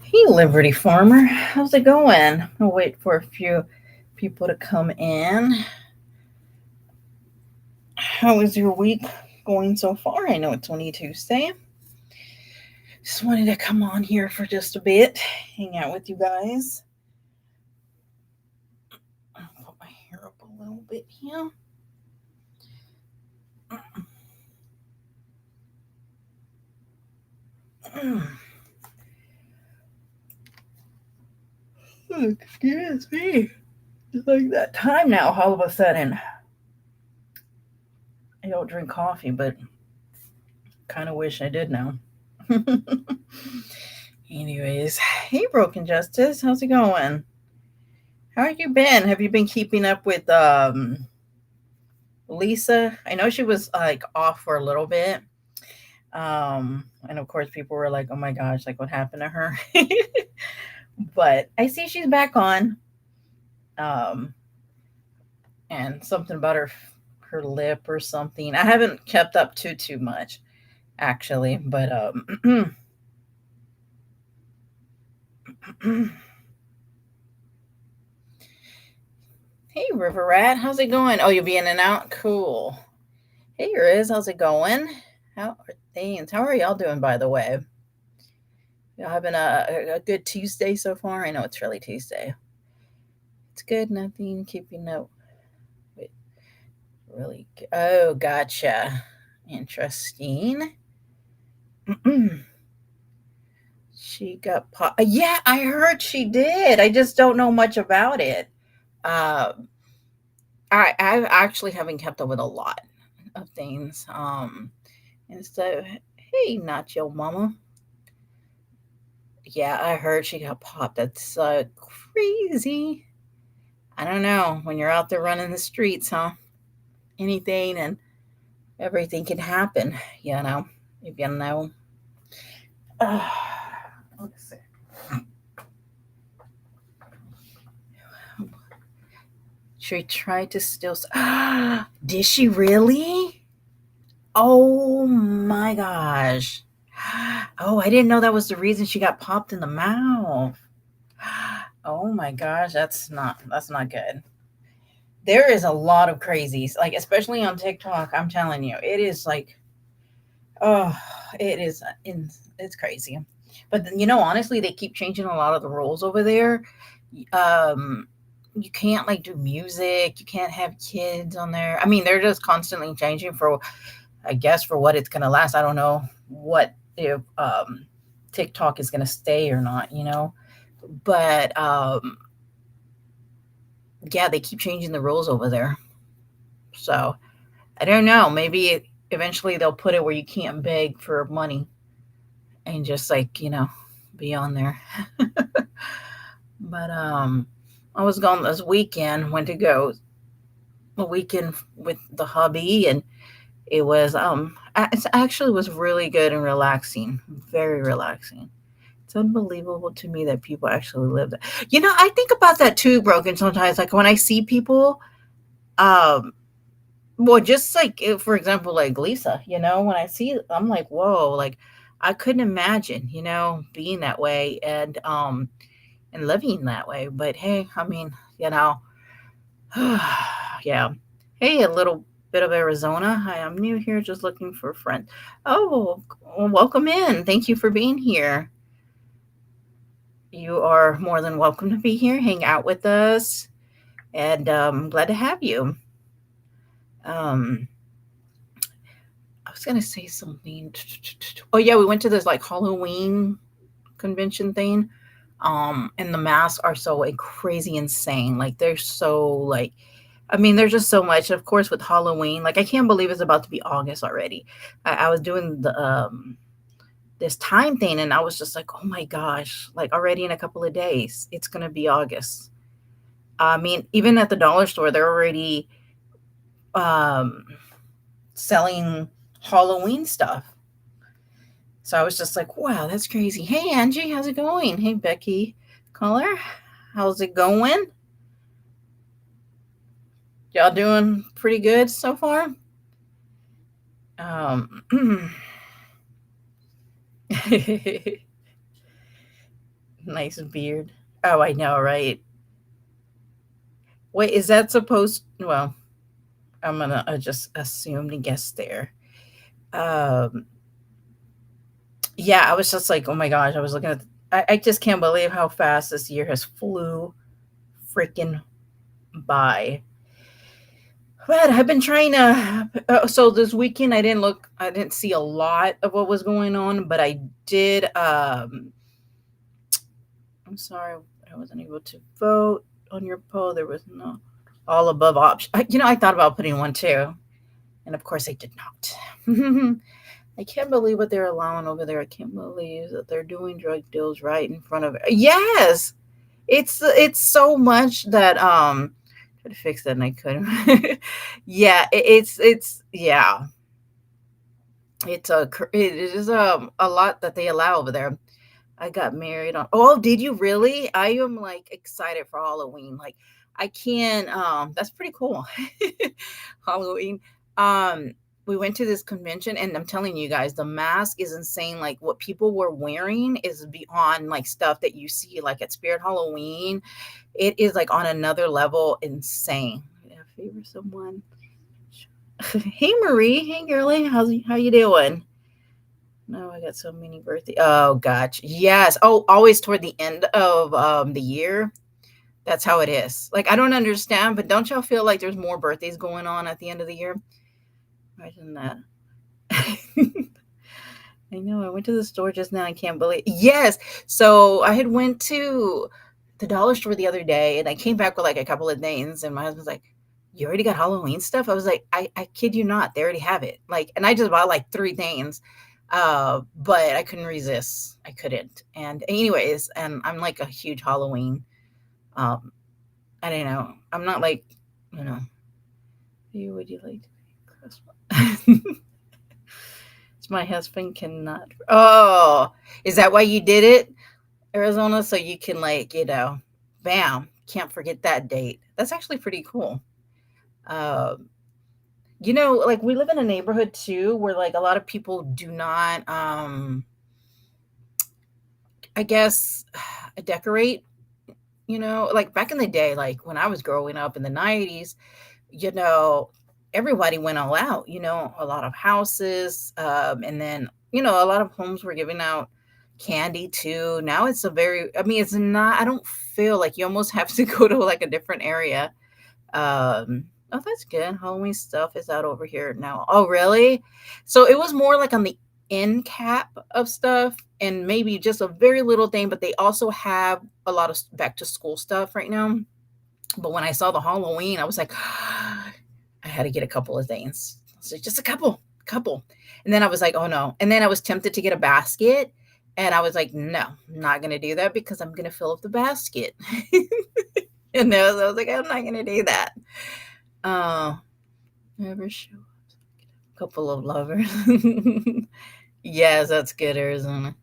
Hey, Liberty Farmer, how's it going? I'll wait for a few people to come in. How is your week going so far? I know it's only Tuesday. Just wanted to come on here for just a bit, hang out with you guys. I'll put my hair up a little bit here. Excuse me. It's like that time now, all of a sudden. I don't drink coffee, but kind of wish I did now. Anyways, hey, Broken Justice, how's it going? How have you been? Have you been keeping up with Lisa? I know she was like off for a little bit. And of course people were like, "Oh my gosh, like what happened to her?" But I see she's back on. Um and something about her lip or something. I haven't kept up too much actually, but hey, River Rat, how's it going? Oh, you'll be in and out? Cool. Hey, Riz, how's it going? How are things? How are y'all doing, by the way? Y'all having a good Tuesday so far? I know it's really Tuesday. It's good, nothing. Keeping up. Wait, really good. Oh, gotcha. Interesting. She got yeah, I heard she did. I just don't know much about it. Uh, I actually haven't kept up with a lot of things. And so, hey, not your mama. Yeah, I heard she got popped. That's crazy. I don't know. When you're out there running the streets, huh? Anything and everything can happen, you know, if you know. Uh, let's see. She tried to steal. Did she really? Oh my gosh. Oh, I didn't know that was the reason she got popped in the mouth. Oh my gosh, that's not good. There is a lot of crazies, like especially on TikTok. I'm telling you, it is like, oh, it is it's crazy. But honestly, they keep changing a lot of the rules over there. Um, you can't like do music. You can't have kids on there. I mean, they're just constantly changing for, I guess, for what it's gonna last. I don't know what if TikTok is gonna stay or not. But yeah, they keep changing the rules over there. So I don't know. Maybe eventually they'll put it where you can't beg for money and just like be on there. But I was gone this weekend. Went to go a weekend with the hubby, and it was it actually was really good and relaxing, very relaxing. It's unbelievable to me that people actually live that. I think about that too, Broken. Sometimes, like when I see people, um, well, just like for example, like Lisa. When I see, I'm like, whoa, like I couldn't imagine, being that way and living that way. But hey, I mean, yeah. Hey, a little bit of Arizona. Hi, I'm new here, just looking for a friend. Oh, well, welcome in. Thank you for being here. You are more than welcome to be here, hang out with us, and glad to have you. Um, I was gonna say something. Oh yeah, we went to this like Halloween convention thing. And the masks are so like crazy insane. Like they're so like, I mean, there's just so much. Of course, with Halloween, like I can't believe it's about to be August already. I was doing the this time thing, and I was just like, oh my gosh, like already in a couple of days, it's gonna be August. I mean, even at the dollar store, they're already um, selling Halloween stuff. So I was just like, wow, that's crazy. Hey, Angie, how's it going? Hey, Becky Caller, how's it going? Y'all doing pretty good so far? Um, Nice beard. Oh, I know, right? Wait, is that supposed? Well, I'm gonna just assume and guess there. Um, yeah, I was just like, oh my gosh, I was looking at. I just can't believe how fast this year has flew freaking by. But I've been trying to. So this weekend, I didn't look. I didn't see a lot of what was going on, but I did. I'm sorry, I wasn't able to vote on your poll. There was no all above option. I thought about putting one too, and of course, I did not. I can't believe what they're allowing over there. I can't believe that they're doing drug deals right in front of. Yes, it's so much that tried to fix that and I couldn't. Yeah, it's yeah. It is a lot that they allow over there. I got married on. Oh, did you really? I am like excited for Halloween. Like I can that's pretty cool. Halloween. Um we went to this convention and I'm telling you guys the mask is insane. Like what people were wearing is beyond like stuff that you see like at Spirit Halloween. It is like on another level insane. Yeah, favor someone. Hey Marie, hey girlie, how you doing? No, I got so many birthday. Oh, gotcha. Yes. Oh, always toward the end of the year. That's how it is. Like I don't understand, but don't y'all feel like there's more birthdays going on at the end of the year? Imagine that. I know. I went to the store just now. I can't believe. Yes. So I had went to the dollar store the other day, and I came back with like a couple of things, and my husband's like, "You already got Halloween stuff?" I was like, "I kid you not, they already have it." Like, and I just bought like three things, but I couldn't resist. I couldn't. And anyways, and I'm like a huge Halloween. Um, I don't know. I'm not like, you know. Who would you like to be Christmas? My husband cannot. Oh, is that why you did it, Arizona? So you can like, bam, can't forget that date. That's actually pretty cool. Um, like we live in a neighborhood too where like a lot of people do not, I guess, decorate. Like back in the day, like when I was growing up in the '90s, you know, everybody went all out, a lot of houses. And then, a lot of homes were giving out candy too. Now I mean, it's not, I don't feel like you almost have to go to like a different area. Oh, that's good. Halloween stuff is out over here now. Oh, really? So it was more like on the end cap of stuff and maybe just a very little thing, but they also have a lot of back to school stuff right now. But when I saw the Halloween, I was like, I had to get a couple of things. So just a couple. And then I was like, oh no. And then I was tempted to get a basket. And I was like, no, I'm not going to do that because I'm going to fill up the basket. And I was like, I'm not going to do that. Never show a couple of lovers. Yes, that's good, Arizona.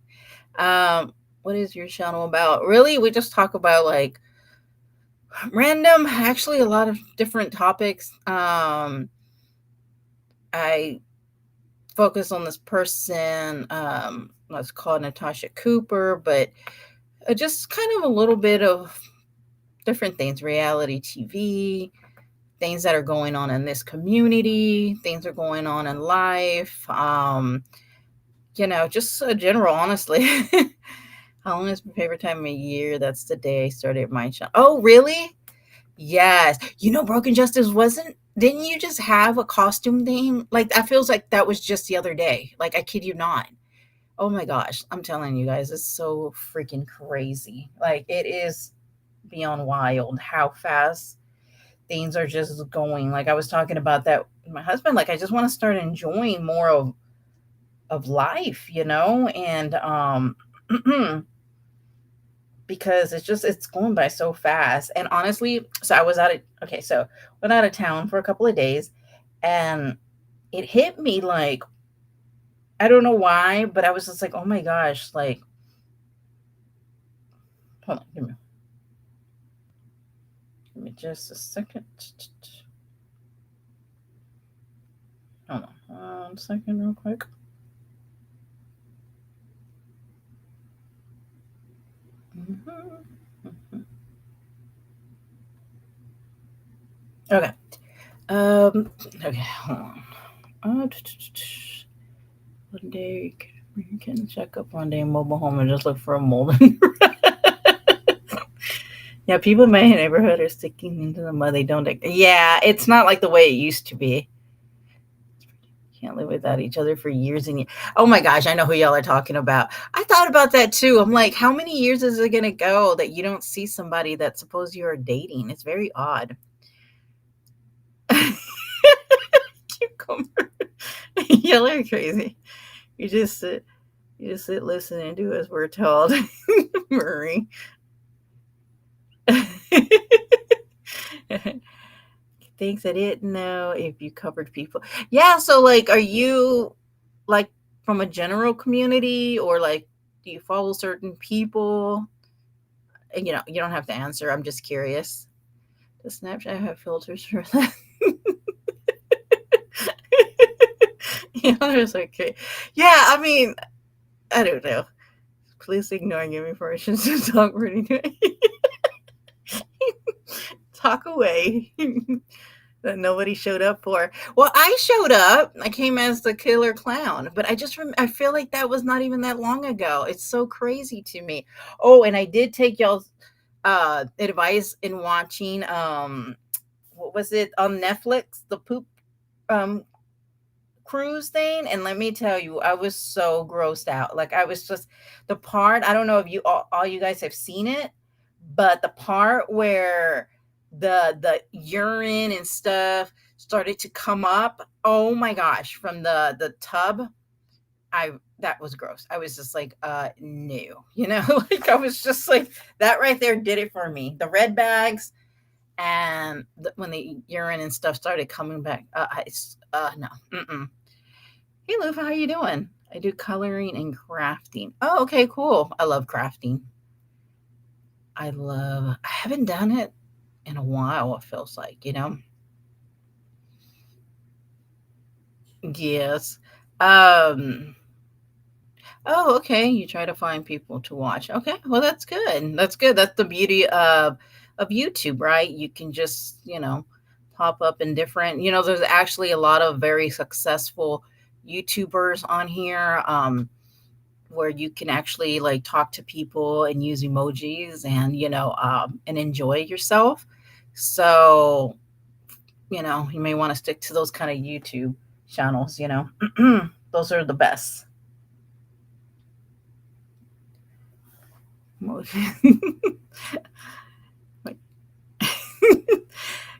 What is your channel about? Really? We just talk about like random, actually a lot of different topics. I focus on this person, let's call Natasha Cooper, but just kind of a little bit of different things, reality TV, things that are going on in this community, things are going on in life. Just general, honestly. How long is my favorite time of year? That's the day I started my channel. Oh, really? Yes. Broken Justice didn't you just have a costume theme? Like, that feels like that was just the other day. Like, I kid you not. Oh my gosh. I'm telling you guys, it's so freaking crazy. Like, it is beyond wild how fast things are just going. Like, I was talking about that with my husband. Like, I just want to start enjoying more of life, and because it's going by so fast. And honestly, so I was went out of town for a couple of days, and it hit me like, I don't know why, but I was just like, oh my gosh, like, hold on, give me just a second. Hold on, 1 second, real quick. Mhm. Okay. Okay, hold on. One day you can check up one day in mobile home and just look for a mold. Yeah, people in my neighborhood are sticking into the mud. They don't. Yeah, it's not like the way it used to be. Can't live without each other for years and years. Oh my gosh, I know who y'all are talking about. I thought about that too. I'm like, how many years is it going to go that you don't see somebody that suppose you're dating? It's very odd. Cucumber. Y'all are crazy. You just sit, listen, and do as we're told. Murray. Things I didn't know if you covered people. Yeah, so like, are you like from a general community, or like do you follow certain people? And you don't have to answer. I'm just curious. Does Snapchat have filters for that? It's okay. Yeah, I mean, I don't know. Please ignore and give me permission to talk pretty talk away. That nobody showed up for. Well, I showed up. I came as the killer clown, but I feel like that was not even that long ago. It's so crazy to me. Oh, and I did take y'all's advice in watching what was it on Netflix? The poop um cruise thing, and let me tell you, I was so grossed out. Like, I was just the part, I don't know if all you guys have seen it, but the part where the urine and stuff started to come up, oh my gosh, from the tub, I that was gross. I was just like, no, like, I was just like, that right there did it for me. The red bags, and when the urine and stuff started coming back, no. Mm-mm. Hey, Lufa, how you doing? I do coloring and crafting. Oh, okay, cool. I love crafting. I haven't done it in a while, it feels like. Yes. Um, oh, okay. You try to find people to watch. Okay, well, that's good. That's good. That's the beauty of YouTube, right? You can just, pop up in different, there's actually a lot of very successful YouTubers on here. Where you can actually like talk to people and use emojis, and and enjoy yourself. So you may want to stick to those kind of YouTube channels. Those are the best.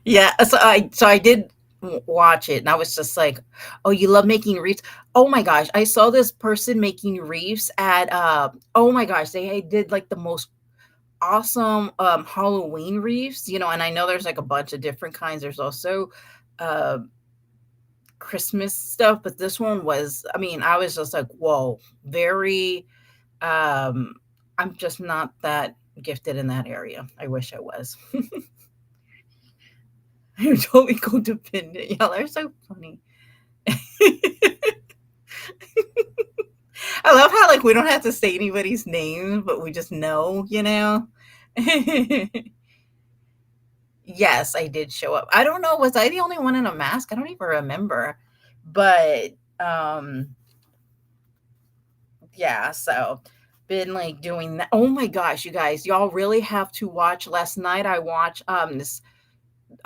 Yeah, so I did watch it, and I was just like, oh, you love making reefs. Oh my gosh, I saw this person making reefs at oh my gosh, they did like the most awesome Halloween reefs, and I know there's like a bunch of different kinds. There's also uh Christmas stuff, but this one was, I mean, I was just like, whoa, very um I'm just not that gifted in that area. I wish I was. I'm totally codependent. Y'all are so funny. I love how like we don't have to say anybody's name, but we just know. Yes, I did show up. I don't know, was I the only one in a mask? I don't even remember. But yeah, so been like doing that. Oh my gosh, you guys, y'all really have to watch. Last night I watched this.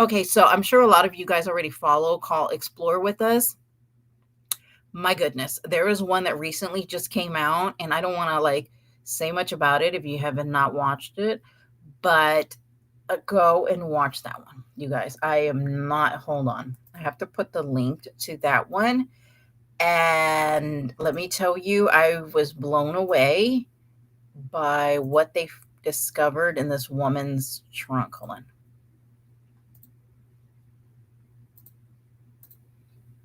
Okay, so I'm sure a lot of you guys already follow call Explore With Us. My goodness, there is one that recently just came out, and I don't want to like say much about it if you haven't not watched it, but go and watch that one, you guys. I am not, hold on. I have to put the link to that one. And let me tell you, I was blown away by what they discovered in this woman's trunk. Hold on.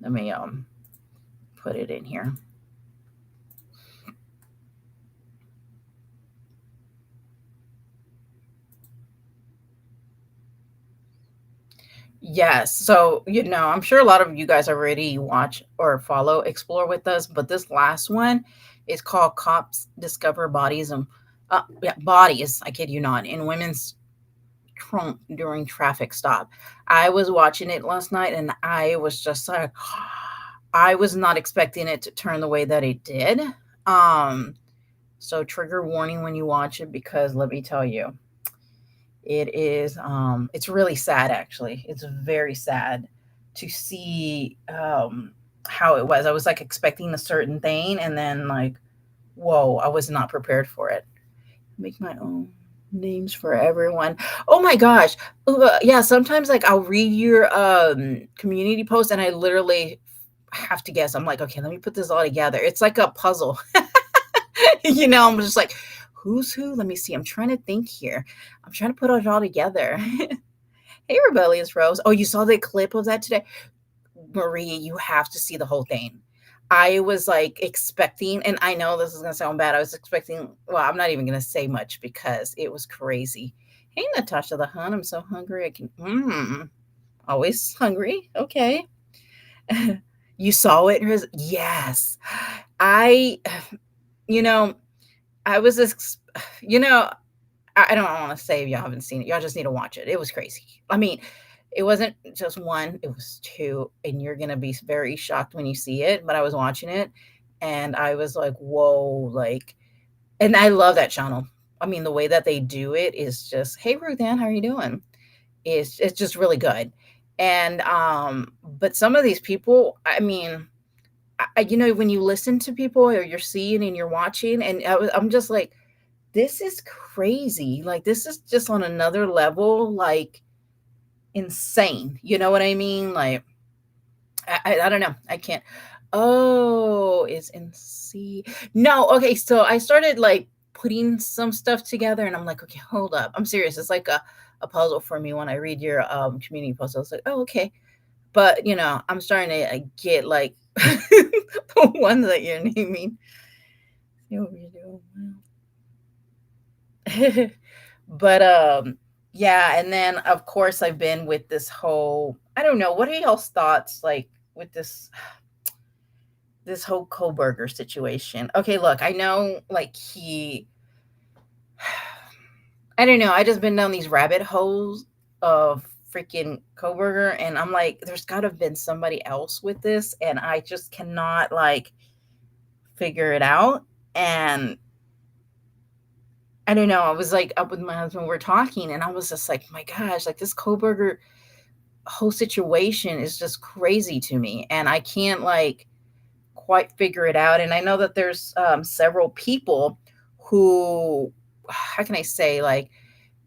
Let me put it in here. Yes. So, I'm sure a lot of you guys already watch or follow Explore With Us, but this last one is called Cops Discover Bodies Yeah, bodies, I kid you not, in women's trunk during traffic stop. I was watching it last night and I was just like, I was not expecting it to turn the way that it did. Um, so trigger warning when you watch it, because let me tell you, it's really sad actually. It's very sad to see how it was. I was like expecting a certain thing and then like, whoa, I was not prepared for it. Make my own names for everyone. Oh my gosh. Yeah, sometimes like I'll read your community post and I literally have to guess. I'm like, okay, let me put this all together. It's like a puzzle. I'm just like, who's who? Let me see. I'm trying to think here. I'm trying to put it all together. Hey, Rebellious Rose. Oh, you saw the clip of that today? Marie, you have to see the whole thing. I was like expecting, and I know this is going to sound bad. I was expecting, well, I'm not even going to say much because it was crazy. Hey, Natasha the Hun, I'm so hungry. Always hungry. Okay. You saw it? Yes. I, you know, I was, I don't want to say if y'all haven't seen it. Y'all just need to watch it. It was crazy. I mean, it wasn't just one, it was two, and you're gonna be very shocked when you see it. But I was watching it and I was like, whoa, like, and I love that channel. I mean, the way that they do it is just, hey Ruth Ann, how are you doing? It's just really good. And but some of these people, I mean, when you listen to people or you're seeing and you're watching, and I'm just like, this is crazy. Like, this is just on another level, like insane. You know what I mean? Like, I don't know. I can't. Oh, it's in C. No, okay. So I started like putting some stuff together, and I'm like, okay, hold up. I'm serious. It's like a puzzle for me when I read your community post. I was like, oh, okay. But I'm starting to get like the one that you're naming. See what we're doing. But yeah, and then of course I've been with this whole, I don't know, what are y'all's thoughts like with this whole Koberger situation? Okay, look, I know like I don't know, I just been down these rabbit holes of freaking Koberger, and I'm like, there's got to have been somebody else with this, and I just cannot like figure it out. And I don't know, I was like up with my husband, we're talking, and I was just like, my gosh, like this Koberger whole situation is just crazy to me, and I can't like quite figure it out. And I know that there's several people who, how can I say, like,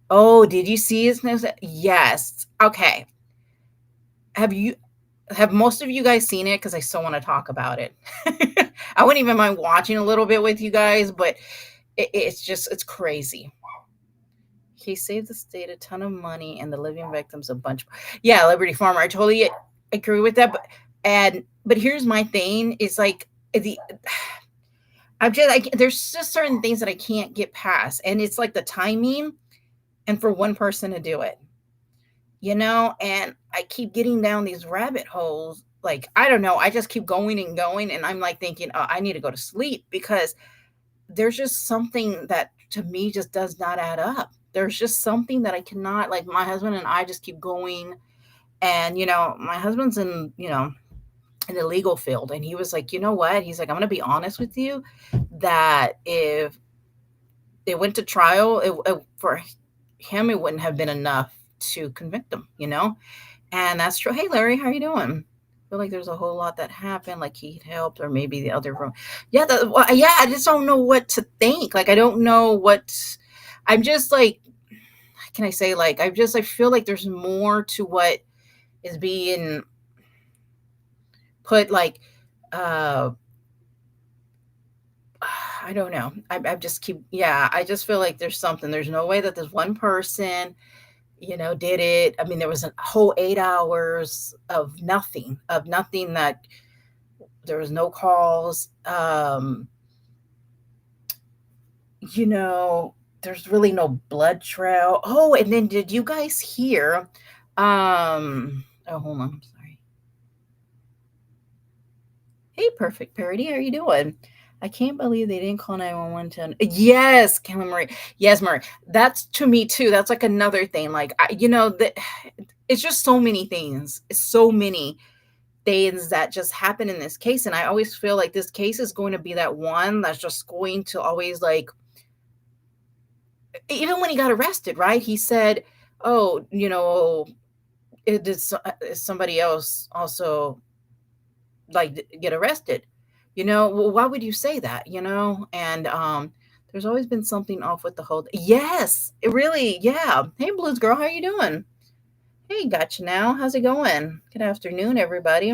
oh, did you see his news? Yes. Okay. Have most of you guys seen it? Because I still want to talk about it. I wouldn't even mind watching a little bit with you guys, but it's crazy. He saved the state a ton of money and the living victims a bunch. Yeah, Liberty Farmer. I totally agree with that. But here's my thing: is like the I'm just like, there's just certain things that I can't get past, and it's like the timing, and for one person to do it, and I keep getting down these rabbit holes. Like, I don't know, I just keep going and going, and I'm like thinking, oh, I need to go to sleep, because there's just something that to me just does not add up. There's just something that I cannot, like, my husband and I just keep going. And my husband's in the legal field, and he was like, you know what, he's like, I'm going to be honest with you, that if it went to trial, for him it wouldn't have been enough to convict him. And that's true. Hey Larry, how are you doing? I feel like there's a whole lot that happened, like he helped, or maybe the other room. Yeah, yeah, I just don't know what to think. Like, I don't know what. I'm just like, how can I say, like, I feel like there's more to what is being put, like, uh I don't know. I just keep, yeah, I just feel like there's something. There's no way that this one person, did it. I mean, there was a whole 8 hours of nothing, that there was no calls. There's really no blood trail. Oh, and then did you guys hear? Oh, hold on. I'm sorry. Hey, Perfect Parody, how are you doing? I can't believe they didn't call 911 to yes, Kelly Marie. Yes, Marie. That's to me too. That's like another thing. Like it's just so many things. It's so many things that just happen in this case. And I always feel like this case is going to be that one that's just going to always like even when he got arrested, right? He said, "Oh, somebody else also like get arrested." Well, why would you say that? And there's always been something off with the whole. Yes, it really. Yeah. Hey, Blues girl, how you doing? Hey, gotcha now. How's it going? Good afternoon, everybody.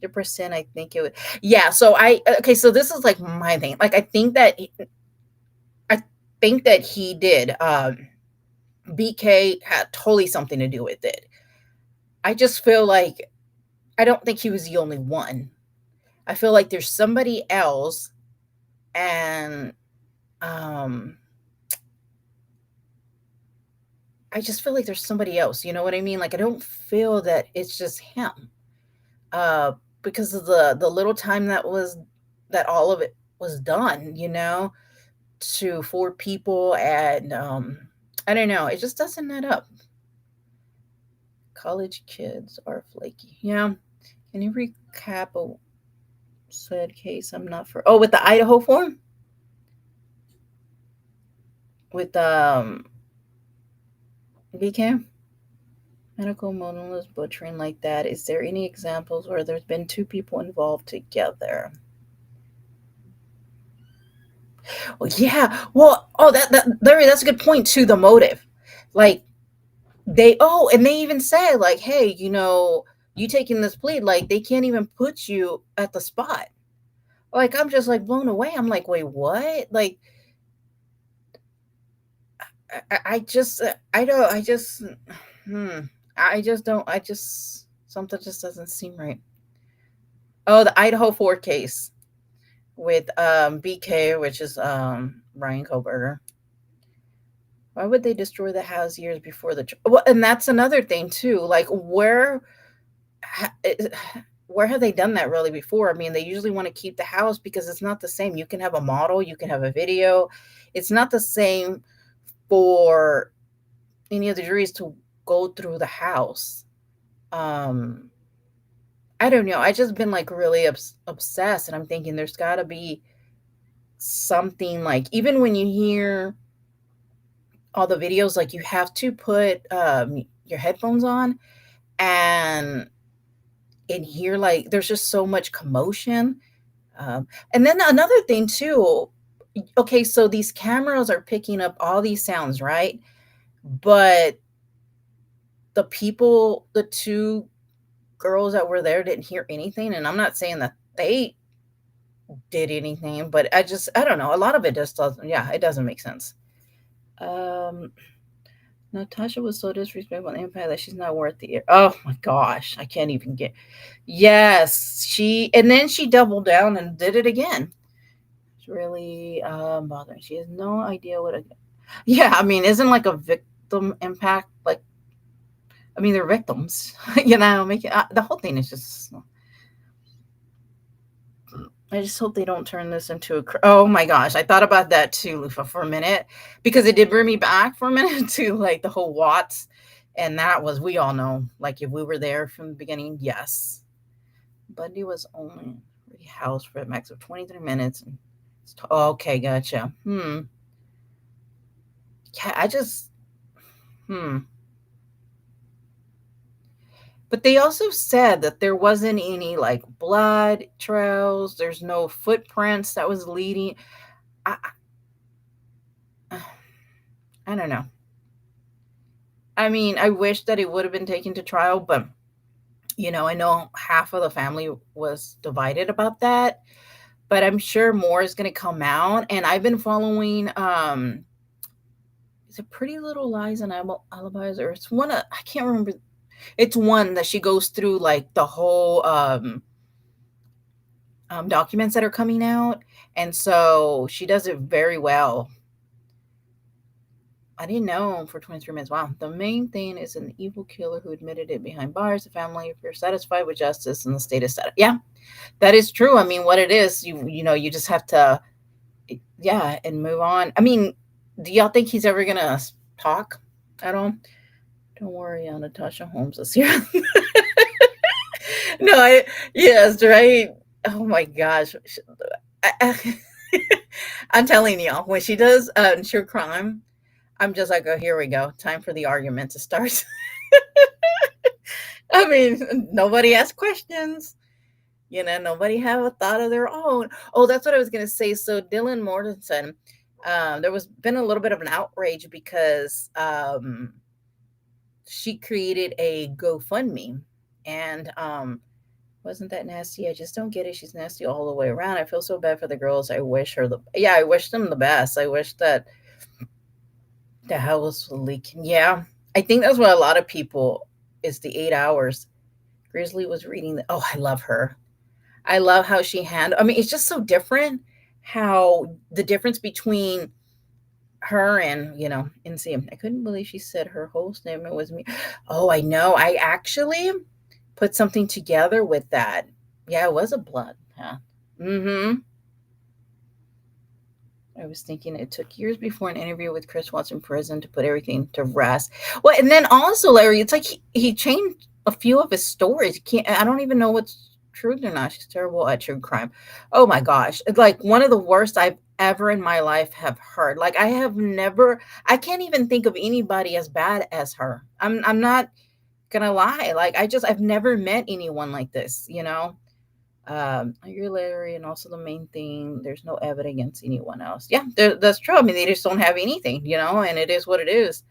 100%. I think it would. Yeah. So okay. So this is like my thing. Like I think that he did. BK had totally something to do with it. I just feel like I don't think he was the only one. I feel like there's somebody else, and um I just feel like there's somebody else, you know what I mean? Like I don't feel that it's just him. Uh because of the little time that all of it was done, to four people, and I don't know, it just doesn't add up. College kids are flaky. Yeah. Can you recap a said case? I'm not for with the Idaho form? With BK? Medical modalist butchering like that. Is there any examples where there's been two people involved together? Well, yeah. Well, Larry, that's a good point too. The motive, like and they even say like, hey, you taking this plea, like they can't even put you at the spot. Like I'm just like blown away. I'm like, wait, what? Like, I just, I don't, I just, hmm, I just don't, I just something just doesn't seem right. Oh, the Idaho 4 case with BK, which is Ryan Koberger. Why would they destroy the house years before well, and that's another thing too. Like where have they done that really before? I mean, they usually want to keep the house because it's not the same. You can have a model, you can have a video. It's not the same for any of the juries to go through the house. Um I don't know. I just been like really obsessed, and I'm thinking there's got to be something like even when you hear all the videos, like you have to put your headphones on and hear like there's just so much commotion. And then another thing too. Okay, so these cameras are picking up all these sounds, right? But the two girls that were there didn't hear anything, and I'm not saying that they did anything, but I don't know. A lot of it just doesn't. Yeah, it doesn't make sense. Um, Natasha was so disrespectful and impact that she's not worth the. Oh my gosh, I can't even get. Yes, and then she doubled down and did it again. It's really bothering. She has no idea what a. Yeah, I mean, isn't like a victim impact like? I mean, they're victims, Making the whole thing is just. I just hope they don't turn this into oh my gosh, I thought about that too, Lufa, for a minute, because it did bring me back for a minute to like the whole Watts, and that was we all know, like if we were there from the beginning, yes. Bundy was only rehoused for a max of 23 minutes. Okay, gotcha. Yeah, I just But they also said that there wasn't any like blood trails. There's no footprints that was leading. I, I don't know. I mean, I wish that it would have been taken to trial, but I know half of the family was divided about that. But I'm sure more is going to come out. And I've been following. Is it Pretty Little Lies and Alibis, or it's one? I can't remember. It's one that she goes through like the whole documents that are coming out, and so she does it very well. I didn't know for 23 minutes. Wow. The main thing is an evil killer who admitted it behind bars. The family, if you're satisfied with justice and the state is set. Yeah, that is true. I mean, what it is, you just have to, yeah, and move on. I mean, do y'all think he's ever gonna talk at all? Don't worry, Natasha Holmes is here. No, yes, right. Oh my gosh, I, I'm telling y'all, when she does true crime, I'm just like, oh, here we go. Time for the argument to start. I mean, nobody asks questions. Nobody have a thought of their own. Oh, that's what I was gonna say. So Dylan Mortensen, there was been a little bit of an outrage because she created a GoFundMe, and wasn't that nasty? I just don't get it. She's nasty all the way around. I feel so bad for the girls. I wish them the best. I wish that the house was leaking. Yeah, I think that's what a lot of people is the 8 hours. Grizzly was reading oh, I love her. I love how she handled. I mean, it's just so different how the difference between her and NCM. I couldn't believe she said her whole statement was me. Oh, I know. I actually put something together with that. Yeah, it was a blood. Yeah. Mm-hmm. I was thinking it took years before an interview with Chris Watts in prison to put everything to rest. Well, and then also, Larry, it's like he changed a few of his stories. I don't even know what's truth or not. She's terrible at true crime. Oh my gosh. It's like one of the worst I've ever in my life have heard. Like I can't even think of anybody as bad as her. I'm not gonna lie. Like I've never met anyone like this. I agree, Larry, and also the main thing, there's no evidence against anyone else. Yeah, that's true. I mean, they just don't have anything, and it is what it is.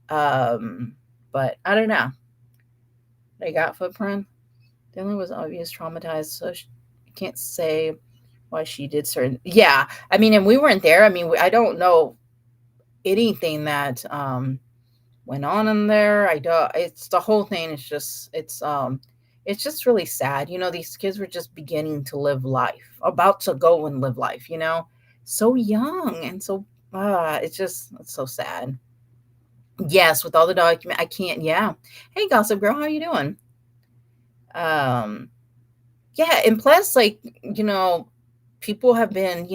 But I don't know. They got footprint. Dylan was obvious traumatized, so she can't say why she did certain. Yeah, I mean, and we weren't there. I mean, I don't know anything that went on in there. I don't. It's the whole thing. It's just really sad. These kids were just beginning to live life, about to go and live life. So young and so. It's so sad. Yes, with all the document, I can't. Yeah. Hey, Gossip Girl, how you doing? Um. Yeah, and plus, like people have been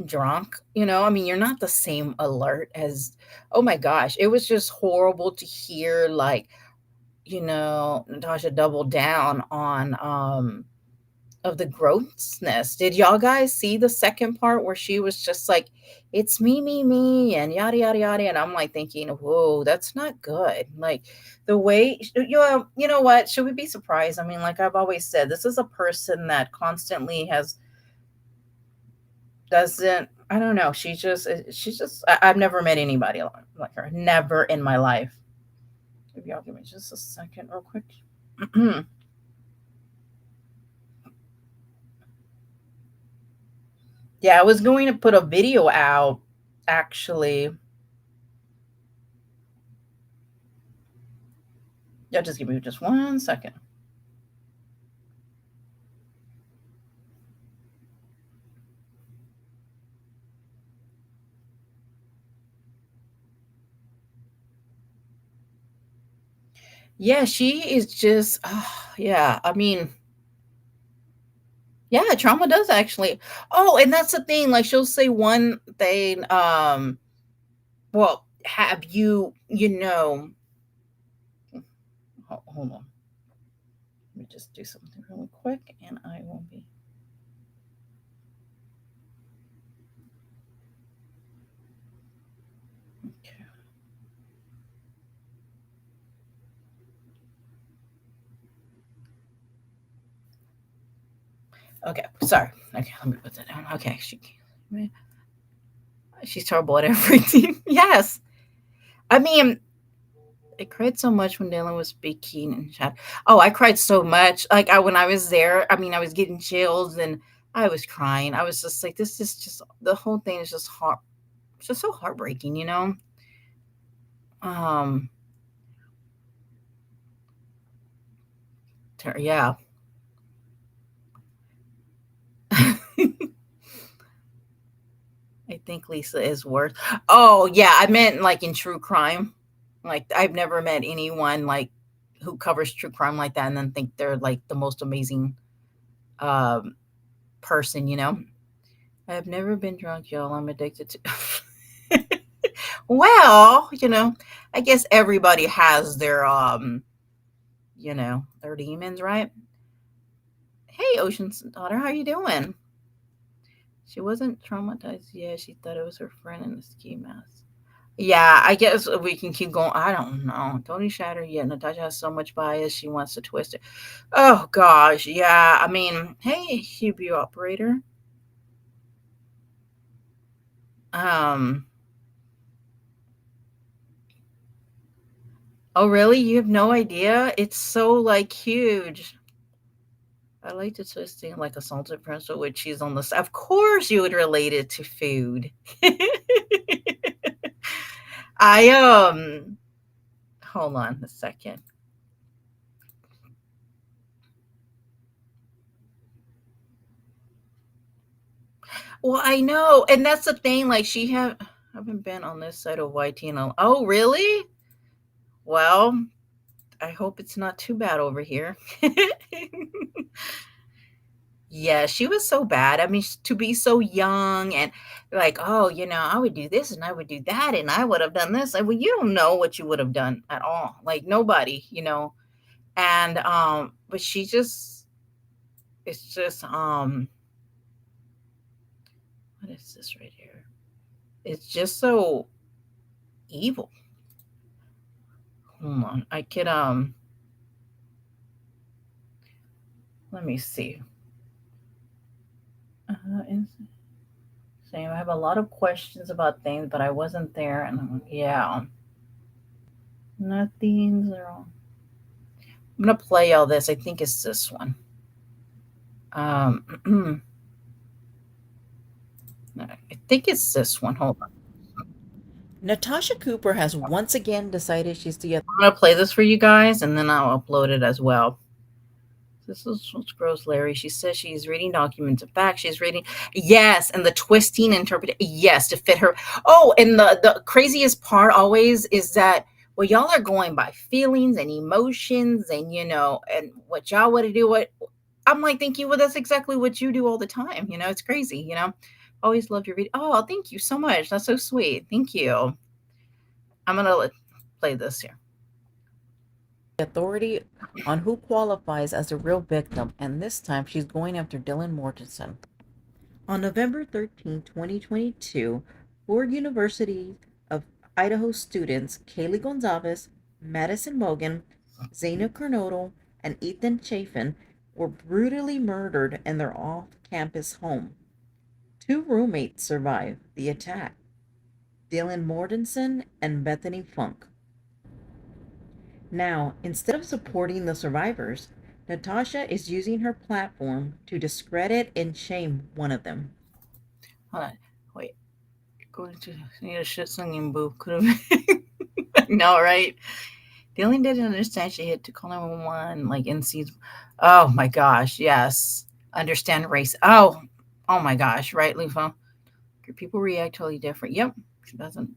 drunk. I mean, you're not the same alert as. Oh my gosh, it was just horrible to hear like Natasha doubled down on of the grossness. Did y'all guys see the second part where she was just like, it's me, and yada yada yada? And I'm like thinking, whoa, that's not good. Like the way you know what? Should we be surprised? I mean, like I've always said, this is a person that constantly doesn't. I don't know. She's just. I've never met anybody like her. Never in my life. If y'all give me just a second, real quick. Yeah, I was going to put a video out actually. Yeah, just give me just 1 second. Yeah, she is just, yeah. I mean, yeah, trauma does actually. Oh, and that's the thing. Like she'll say one thing. Well, have you? Hold on. Let me just do something really quick, and I will be. Okay. Okay. Sorry. Okay. Let me put that down. Okay. She's terrible at everything. Yes. I mean, I cried so much when Dylan was speaking in chat. Oh, I cried so much. Like when I was there, I mean, I was getting chills and I was crying. I was just like, this is just the whole thing is just heart, it's just so heartbreaking. Um, yeah. I think Lisa is worth. Oh yeah, I meant like in true crime. Like I've never met anyone like who covers true crime like that and then think they're like the most amazing um, person. I have never been drunk, y'all. I'm addicted to. Well, I guess everybody has their demons, right? Hey, Ocean's daughter, how you doing? She wasn't traumatized. Yeah, she thought it was her friend in the ski mask. Yeah, I guess we can keep going. I don't know. Tony Shatter, yeah, Natasha has so much bias. She wants to twist it. Oh, gosh. Yeah, I mean, hey, Hubie operator. Um, oh, really? You have no idea? It's so, like, huge. I like to twist it like a salted pretzel with cheese on the side. Of course, you would relate it to food. I, hold on a second. Well, I know, and that's the thing. Like I haven't been on this side of YT in a. Oh, really? Well, I hope it's not too bad over here. Yeah, she was so bad. I mean, to be so young and like, oh, I would do this and I would do that and I would have done this. Like, well, you don't know what you would have done at all. Like nobody. And but she just, it's just, what is this right here? It's just so evil. Hold on. I could let me see. Same. I have a lot of questions about things, but I wasn't there, and yeah, nothing's wrong. I'm gonna play all this. I think it's this one. I think it's this one. Hold on. Natasha Cooper has once again decided she's the. I'm gonna play this for you guys, and then I'll upload it as well. This is what's gross, Larry. She says she's reading documents of fact. She's reading, yes, and the twisting interpret, yes, to fit her. Oh, and the craziest part always is that well, y'all are going by feelings and emotions, and and what y'all want to do. What I'm like, thank you. Well, that's exactly what you do all the time. It's crazy. Always loved your video. Oh, thank you so much. That's so sweet. Thank you. I'm gonna play this here. Authority on who qualifies as a real victim, and this time she's going after Dylan Mortensen. On November 13, 2022, four University of Idaho students, Kaylee Gonzalez, Madison Mogan, Zaina Kernodle, and Ethan Chafin, were brutally murdered in their off-campus home. Two roommates survived the attack, Dylan Mortensen and Bethany Funk. Now, instead of supporting the survivors, Natasha is using her platform to discredit and shame one of them. Hold on. Wait. Going to need a shit singing boo. Could have no, right? Dylan didn't understand she had to call 911 like in season. Oh my gosh, yes. Understand race. Oh my gosh, right, Lufa? People react totally different. Yep. She doesn't.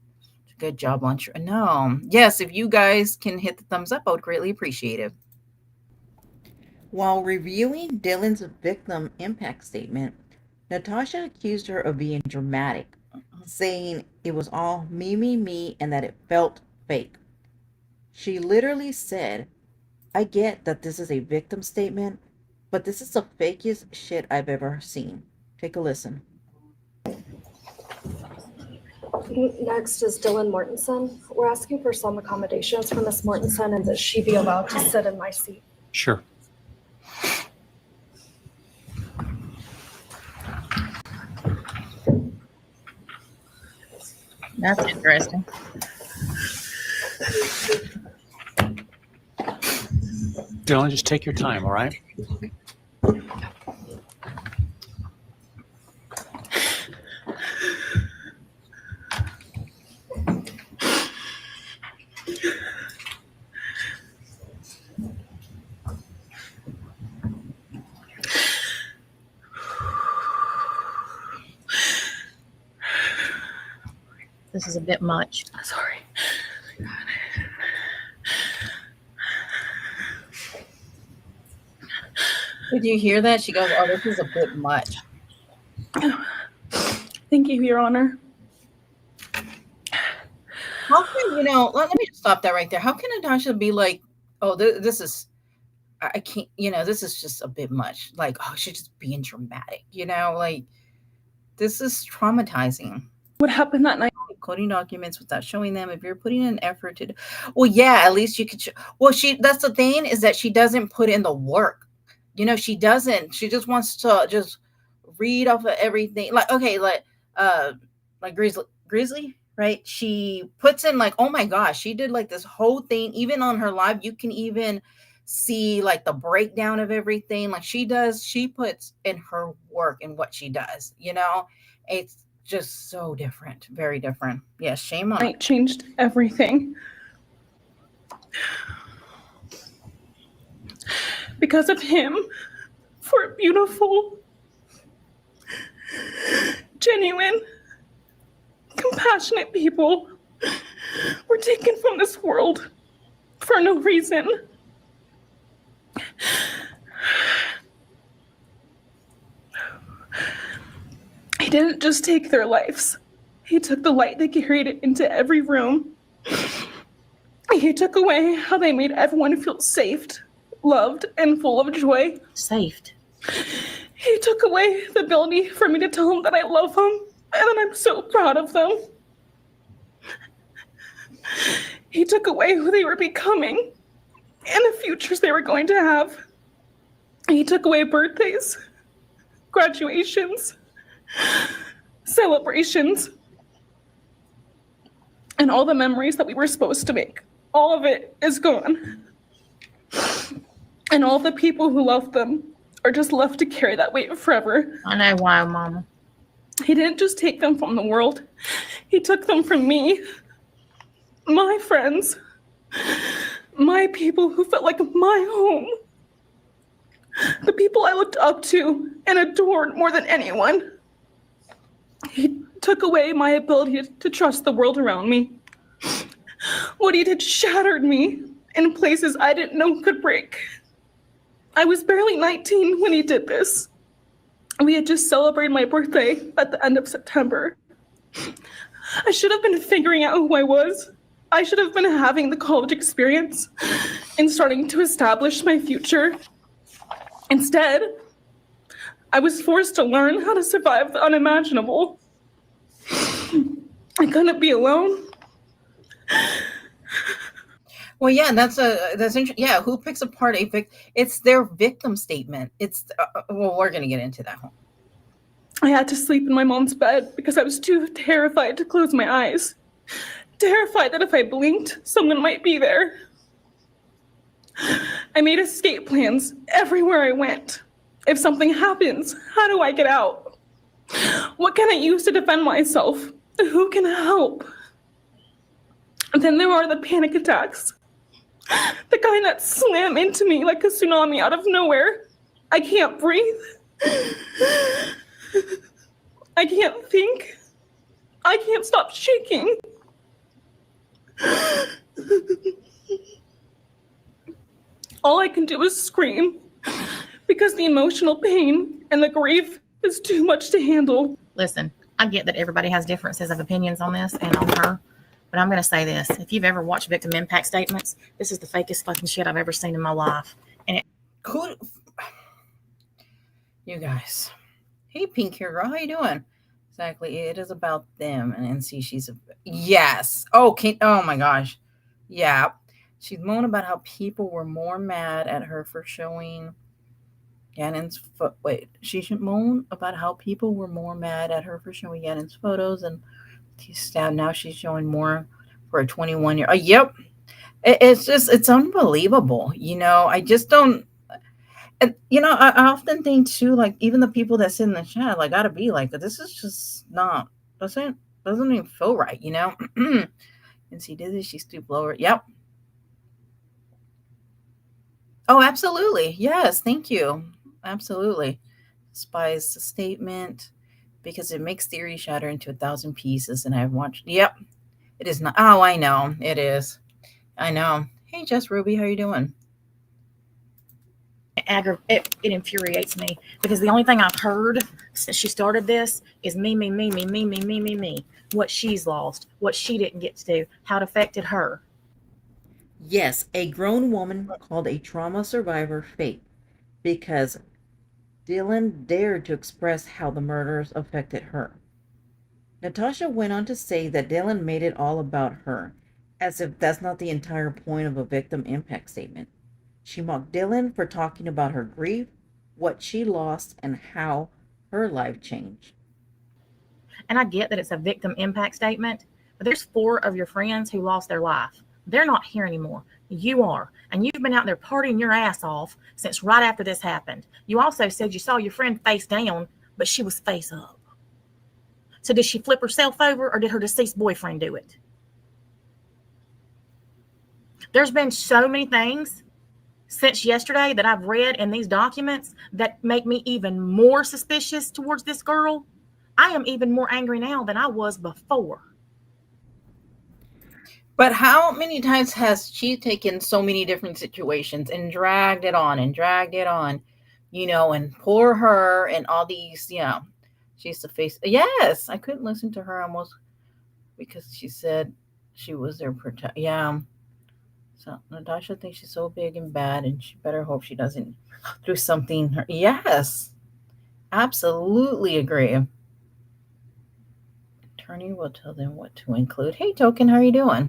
Good job, Lunch. No. Yes, if you guys can hit the thumbs up, I would greatly appreciate it. While reviewing Dylan's victim impact statement, Natasha accused her of being dramatic, saying it was all me, and that it felt fake. She literally said, I get that this is a victim statement, but this is the fakest shit I've ever seen. Take a listen. Next is Dylan Mortensen. We're asking for some accommodations for Miss Mortensen and that she be allowed to sit in my seat. Sure. That's interesting. Dylan, just take your time, all right? this is a bit much. Sorry. Did you hear that? She goes, oh, this is a bit much. Thank you, Your Honor. How can, let me just stop that right there. How can Natasha be like, oh, this is, I can't, this is just a bit much. Like, oh, she's just being dramatic, like, this is traumatizing. What happened that night? Coding documents without showing them. If you're putting in effort to, well, yeah, at least you could. Well, that's the thing, is that she doesn't put in the work. She doesn't. She just wants to just read off of everything. Like, okay, like Grizzly, right? She puts in like, oh my gosh, she did like this whole thing. Even on her live, you can even see like the breakdown of everything. Like she puts in her work and what she does. It's just so different, very different. Yeah, shame on it. Changed everything. Because of him, for beautiful, genuine, compassionate people were taken from this world for no reason. He didn't just take their lives. He took the light they carried it into every room. He took away how they made everyone feel safe, loved, and full of joy. Saved. He took away the ability for me to tell them that I love them and that I'm so proud of them. He took away who they were becoming and the futures they were going to have. He took away birthdays, graduations, celebrations, and all the memories that we were supposed to make. All of it is gone. And all the people who loved them are just left to carry that weight forever. I know why, Mama. He didn't just take them from the world. He took them from me, my friends, my people who felt like my home, the people I looked up to and adored more than anyone. He took away my ability to trust the world around me. What he did shattered me in places I didn't know could break. I was barely 19 when he did this. We had just celebrated my birthday at the end of September. I should have been figuring out who I was. I should have been having the college experience and starting to establish my future. Instead, I was forced to learn how to survive the unimaginable. I couldn't be alone. Well, yeah, that's interesting. Yeah, who picks apart a victim? It's their victim statement. It's well, we're gonna get into that. I had to sleep in my mom's bed because I was too terrified to close my eyes. Terrified that if I blinked, someone might be there. I made escape plans everywhere I went. If something happens, how do I get out? What can I use to defend myself? Who can help? And then there are the panic attacks. The kind that slam into me like a tsunami out of nowhere. I can't breathe. I can't think. I can't stop shaking. All I can do is scream because the emotional pain and the grief is too much to handle. Listen, I get that everybody has differences of opinions on this and on her, but I'm going to say this. If you've ever watched victim impact statements, this is the fakest fucking shit I've ever seen in my life. And it could. You guys. Hey, Pink here, girl. How you doing? Exactly. It is about them. And see, yes. Oh, oh my gosh. Yeah. She's moaned about how people were more mad at her for showing Yannen's she should moan about how people were more mad at her for showing Yannen's photos, and now she's showing more for a 21-year. Yep. It's unbelievable. I just don't. And I often think too, like even the people that sit in the chat, like gotta be like, this is just not doesn't even feel right, And she did this. She stooped lower. Yep. Oh, absolutely. Yes. Thank you. Absolutely. Spies the statement. because it makes theory shatter into 1,000 pieces. And I've watched. Yep, it is not. Oh, I know it is. I know. Hey, Jess Ruby, how you doing? It infuriates me because the only thing I've heard since she started this is me, me, me, me, me, me, me, me, me. What she's lost, what she didn't get to do, how it affected her. Yes, a grown woman called a trauma survivor fake because Dylan dared to express how the murders affected her. Natasha went on to say that Dylan made it all about her, as if that's not the entire point of a victim impact statement. She mocked Dylan for talking about her grief, what she lost, and how her life changed. And I get that it's a victim impact statement, but there's 4 of your friends who lost their life. They're not here anymore. You are. And you've been out there partying your ass off since right after this happened. You also said you saw your friend face down, but she was face up. So did she flip herself over, or did her deceased boyfriend do it? There's been so many things since yesterday that I've read in these documents that make me even more suspicious towards this girl. I am even more angry now than I was before. But how many times has she taken so many different situations and dragged it on and dragged it on, and poor her and all these, she used to face. Yes, I couldn't listen to her almost because she said she was their protect. Yeah. So Natasha thinks she's so big and bad, and she better hope she doesn't do something. Yes, absolutely agree. Attorney will tell them what to include. Hey, Token, how are you doing?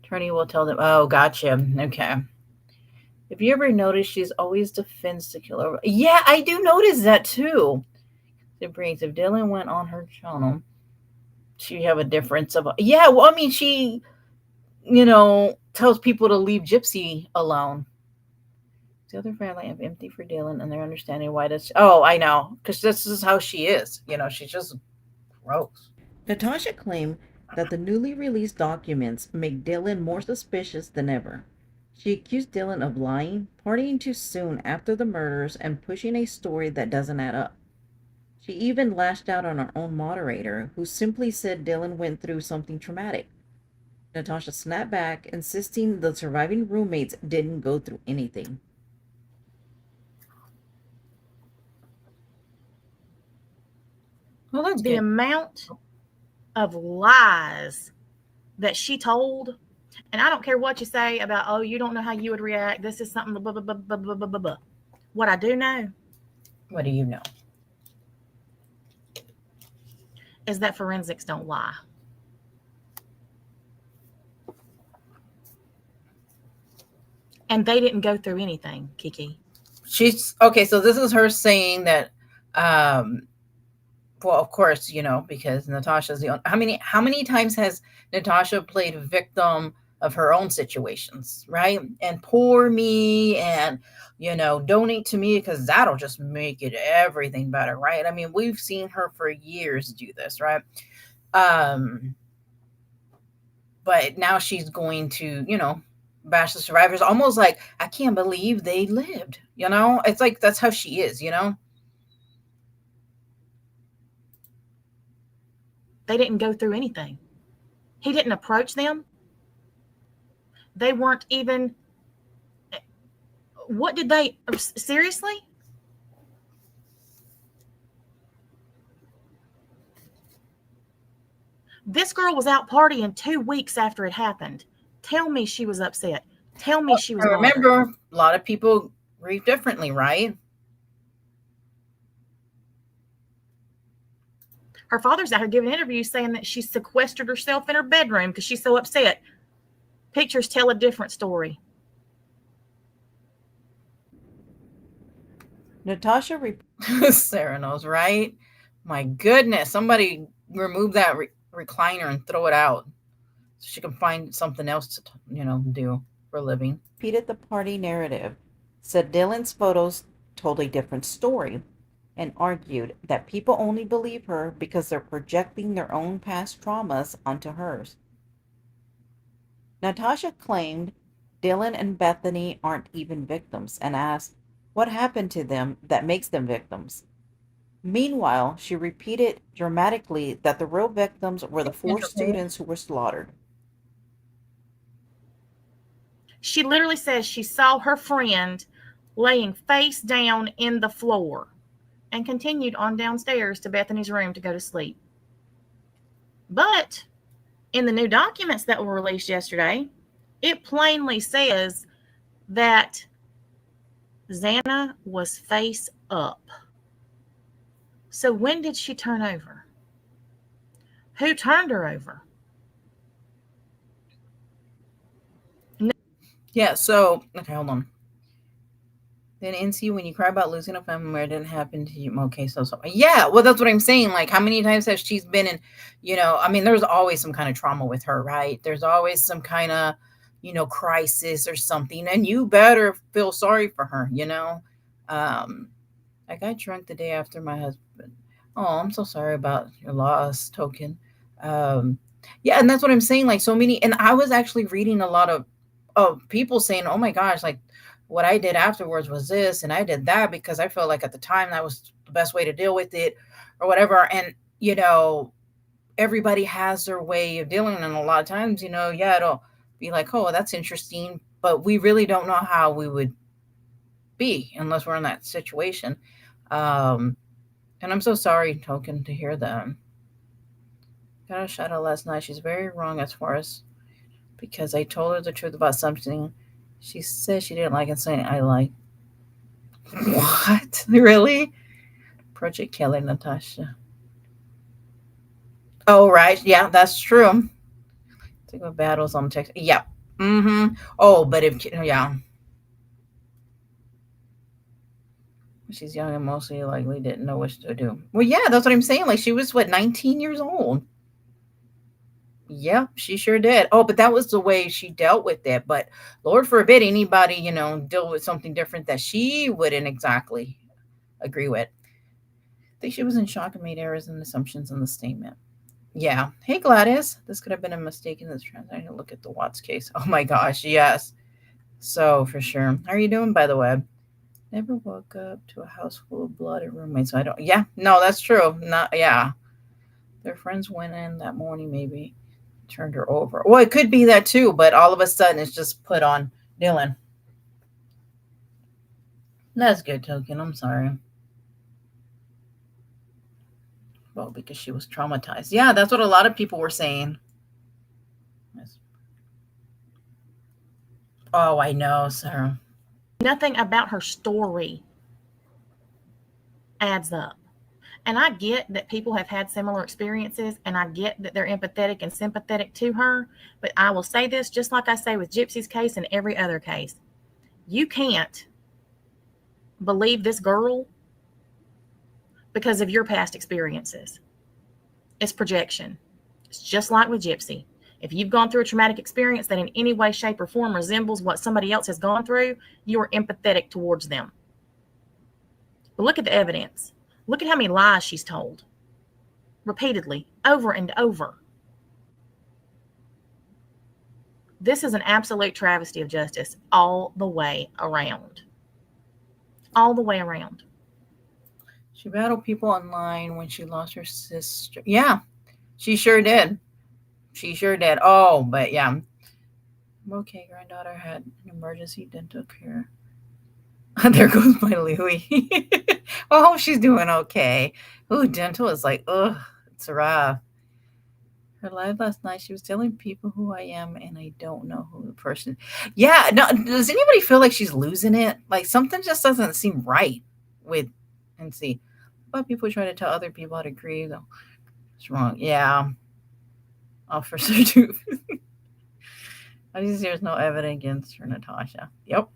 Attorney will tell them. Oh, gotcha. Okay. Have you ever noticed she's always defends the killer? Yeah, I do notice that too. It brings if Dylan went on her channel, she have a difference of. Yeah, well, I mean, she, tells people to leave Gypsy alone. The other family have empty for Dylan, and they're understanding why this. Oh, I know, because this is how she is. She's just gross. Natasha claimed that the newly released documents make Dylan more suspicious than ever. She accused Dylan of lying, partying too soon after the murders, and pushing a story that doesn't add up. She even lashed out on her own moderator, who simply said Dylan went through something traumatic. Natasha snapped back, insisting the surviving roommates didn't go through anything. Well, that's The good. amount of lies that she told, and I don't care what you say about, oh, you don't know how you would react. This is something, blah, blah, blah, blah, blah, blah, blah, blah. What I do know What do you know? is that forensics don't lie. And they didn't go through anything, Kiki. She's okay. So this is her saying that. Well, of course, because Natasha's the only. How many times has Natasha played victim of her own situations, right? And poor me, and donate to me because that'll just make it everything better, right? I mean, we've seen her for years do this, right? But now she's going to, bash the survivors, almost like I can't believe they lived. It's like that's how she is. They didn't go through anything. He didn't approach them. They weren't even. What did they? Seriously? This girl was out partying 2 weeks after it happened. Tell me she was upset. Tell me she was bothered. Remember, a lot of people grieve differently, right? Her father's out here giving interviews saying that she sequestered herself in her bedroom because she's so upset. Pictures tell a different story. Natasha Sarah knows, right? My goodness, somebody remove that recliner and throw it out so she can find something else to, do for a living. repeated the party narrative, said Dylan's photos told a different story, and argued that people only believe her because they're projecting their own past traumas onto hers. Natasha claimed Dylan and Bethany aren't even victims and asked, what happened to them that makes them victims? Meanwhile, she repeated dramatically that the real victims were the 4 students who were slaughtered. She literally says she saw her friend laying face down in the floor and continued on downstairs to Bethany's room to go to sleep. But in the new documents that were released yesterday, it plainly says that Xana was face up. So when did she turn over? Who turned her over? Yeah, so, okay, hold on. Then NC, when you cry about losing a family member, it didn't happen to you. Okay, so yeah, well, that's what I'm saying. Like, how many times has she been in, I mean, there's always some kind of trauma with her, right? There's always some kind of, crisis or something, and you better feel sorry for her, I got drunk the day after my husband. Oh, I'm so sorry about your loss, Token. Yeah, and that's what I'm saying. Like, so many, and I was actually reading a lot of people saying, oh my gosh, like, what I did afterwards was this, and I did that because I felt like at the time that was the best way to deal with it or whatever. And, everybody has their way of dealing. And a lot of times, yeah, it'll be like, oh, that's interesting, but we really don't know how we would be unless we're in that situation. And I'm so sorry, Token, to hear that. Got a shout out last night. She's very wrong as far as because I told her the truth about something she said she didn't like and saying I like. What? Really? Project Kelly, Natasha. Oh, right. Yeah, that's true. Think of battles on text. Yeah. Mm-hmm. Oh, but yeah. She's young and mostly likely didn't know what to do. Well, yeah, that's what I'm saying. Like, she was, 19 years old? Yeah, she sure did. Oh, but that was the way she dealt with it. But Lord forbid anybody, deal with something different that she wouldn't exactly agree with. I think she was in shock and made errors and assumptions in the statement. Yeah. Hey, Gladys. This could have been a mistake in this transaction. Look at the Watts case. Oh, my gosh. Yes. So, for sure. How are you doing, by the way? Never woke up to a house full of blood and roommates. So I don't. Yeah. No, that's true. Not. Yeah. Their friends went in that morning, maybe. Turned her over. Well, it could be that too, but all of a sudden it's just put on Dylan. That's good, Token. I'm sorry. Well, because she was traumatized. Yeah, that's what a lot of people were saying. Yes. Oh, I know, Sarah. Nothing about her story adds up. And I get that people have had similar experiences, and I get that they're empathetic and sympathetic to her. But I will say this, just like I say with Gypsy's case and every other case, you can't believe this girl because of your past experiences. It's projection. It's just like with Gypsy. If you've gone through a traumatic experience that in any way, shape, or form resembles what somebody else has gone through, you are empathetic towards them. But look at the evidence. Look at how many lies she's told. Repeatedly, over and over. This is an absolute travesty of justice all the way around. All the way around. She battled people online when she lost her sister. Yeah, she sure did. She sure did. Oh, but yeah. Okay, granddaughter had an emergency dental care. There goes my Louie. Oh, she's doing okay. Ooh, dental is like, ugh, it's rough. Her live last night, she was telling people who I am, and I don't know who the person. Yeah, no. Does anybody feel like she's losing it? Like something just doesn't seem right with, and see, but people try to tell other people how to grieve. Though it's wrong. Yeah, Officer too. At least there's no evidence against her, Natasha. Yep.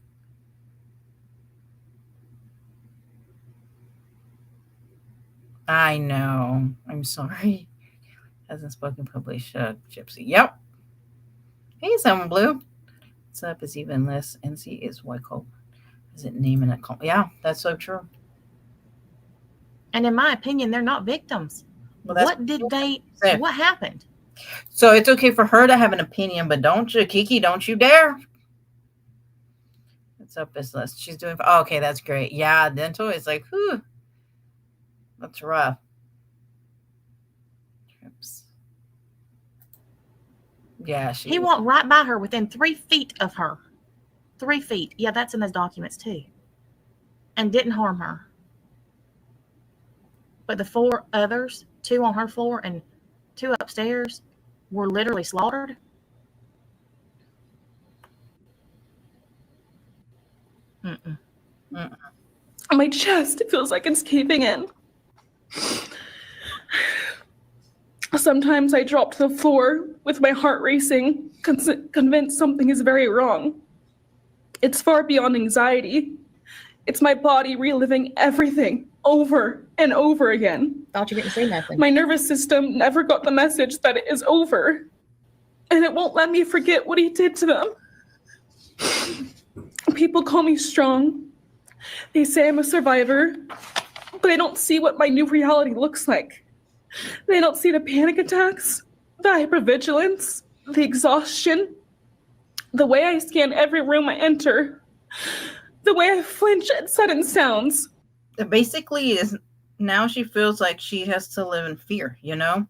I know. I'm sorry. Hasn't spoken publicly. Gypsy. Yep. Hey, Salmon Blue. What's up is even less. NC is white coat. Is it naming a call? Yeah, that's so true. And in my opinion, they're not victims. Well, what happened? So it's okay for her to have an opinion, but don't you, Kiki, don't you dare. What's up, this list? She's doing, oh, okay, that's great. Yeah, dental is like, whew. That's rough. Oops. Yeah, He walked right by her within 3 feet of her. 3 feet. Yeah, that's in those documents too. And didn't harm her. But the 4 others, 2 on her floor and 2 upstairs, were literally slaughtered. Mm-mm. My chest feels like it's caving in. Sometimes I drop to the floor with my heart racing, convinced something is very wrong. It's far beyond anxiety. It's my body reliving everything over and over again. Thought you didn't say nothing. My nervous system never got the message that it is over, and it won't let me forget what he did to them. People call me strong. They say I'm a survivor, but they don't see what my new reality looks like. They don't see the panic attacks, the hypervigilance, the exhaustion, the way I scan every room I enter, the way I flinch at sudden sounds. It basically is now she feels like she has to live in fear, you know?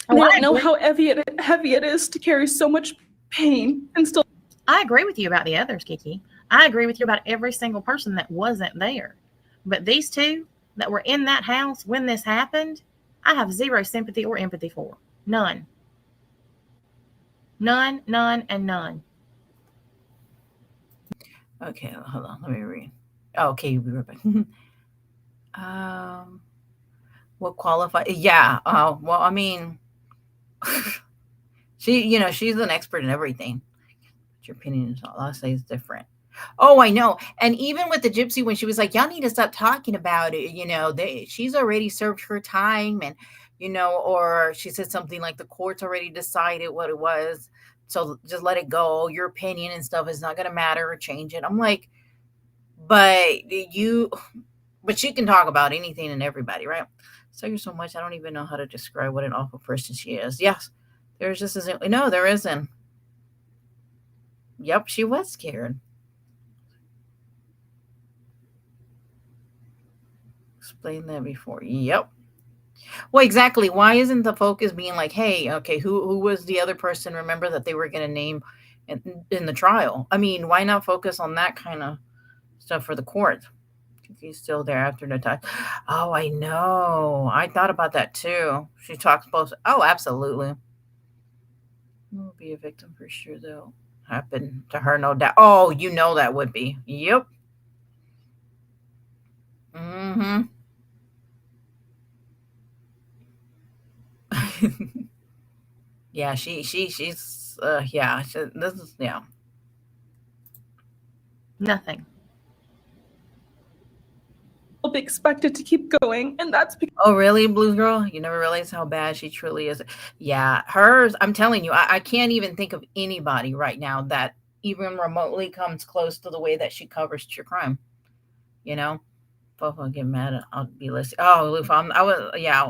They don't know how heavy it is to carry so much pain and still. I agree with you about the others, Kiki. I agree with you about every single person that wasn't there. But these 2 that were in that house when this happened, I have 0 sympathy or empathy for. None. None, none, and none. Okay, hold on. Let me read. Okay, we were back. What qualify? Yeah. Well, I mean, she's an expert in everything. But your opinion is all I'll say is different. Oh, I know. And even with the gypsy, when she was like, y'all need to stop talking about it, she's already served her time, and or she said something like the court's already decided what it was. So just let it go. Your opinion and stuff is not going to matter or change it. I'm like, but she can talk about anything and everybody, right? So you're so much. I don't even know how to describe what an awful person she is. Yes. There just isn't. No, there isn't. Yep. She was scared. Explain that before. Yep. Well, exactly. Why isn't the focus being like, hey, okay, who was the other person? Remember that they were going to name in the trial. I mean, why not focus on that kind of stuff for the court? He's still there after the time. Oh, I know. I thought about that too. She talks both. Oh, absolutely. Will be a victim for sure, though. Happen to her, no doubt. Oh, that would be. Yep. Mm-hmm. Yeah, she's yeah. This is Nothing. Be expected to keep going, and that's because. Oh, really, Blue Girl? You never realize how bad she truly is. Yeah, hers. I'm telling you, I can't even think of anybody right now that even remotely comes close to the way that she covers true crime. If I get mad, I'll be listening. Oh, Lou,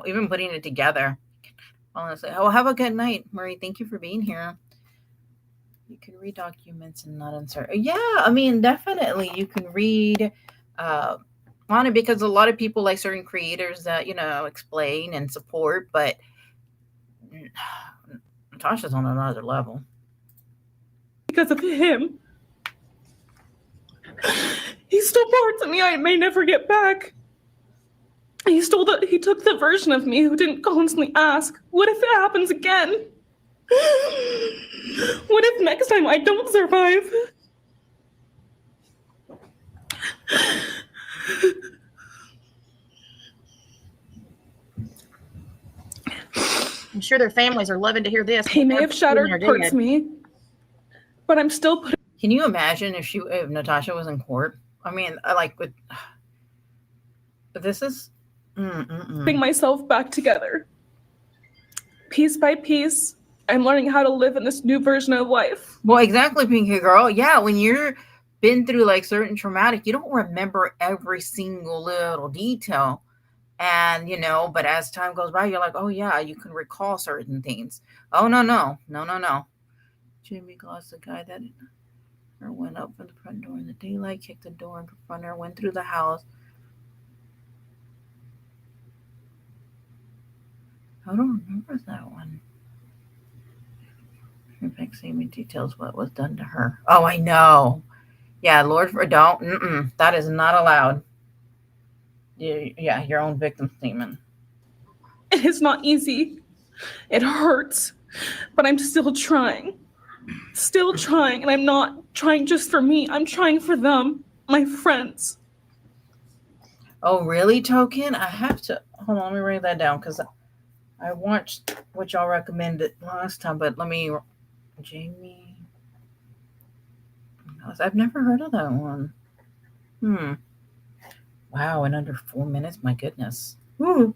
even putting it together. Honestly, have a good night, Marie. Thank you for being here. You can read documents and not insert. Yeah, I mean, definitely you can read on it because a lot of people like certain creators that explain and support, but Natasha's on another level. Because of him. He stole parts of me I may never get back. He took the version of me who didn't constantly ask, what if it happens again? What if next time I don't survive? I'm sure their families are loving to hear this. He may have shattered parts of me, but I'm still putting. Can you imagine if Natasha was in court? I mean, this is putting myself back together. Piece by piece, I'm learning how to live in this new version of life. Well, exactly, Pinky Girl. Yeah, when you're been through like certain traumatic, you don't remember every single little detail. And, but as time goes by, you're like, oh, yeah, you can recall certain things. Oh, no. Jimmy Gloss, the guy that went up in the front door in the daylight, kicked the door in front of her, went through the house. I don't remember that one. Amy details what was done to her. Oh, I know. Yeah, Lord, don't. That is not allowed. Yeah, your own victim statement. It is not easy. It hurts, but I'm still trying. Still trying, and I'm not trying just for me. I'm trying for them, my friends. Oh, really, Token? I have to hold on. Let me write that down because I watched what y'all recommended last time. But let me, Jamie. I've never heard of that one. Wow, in under 4 minutes. My goodness. Ooh,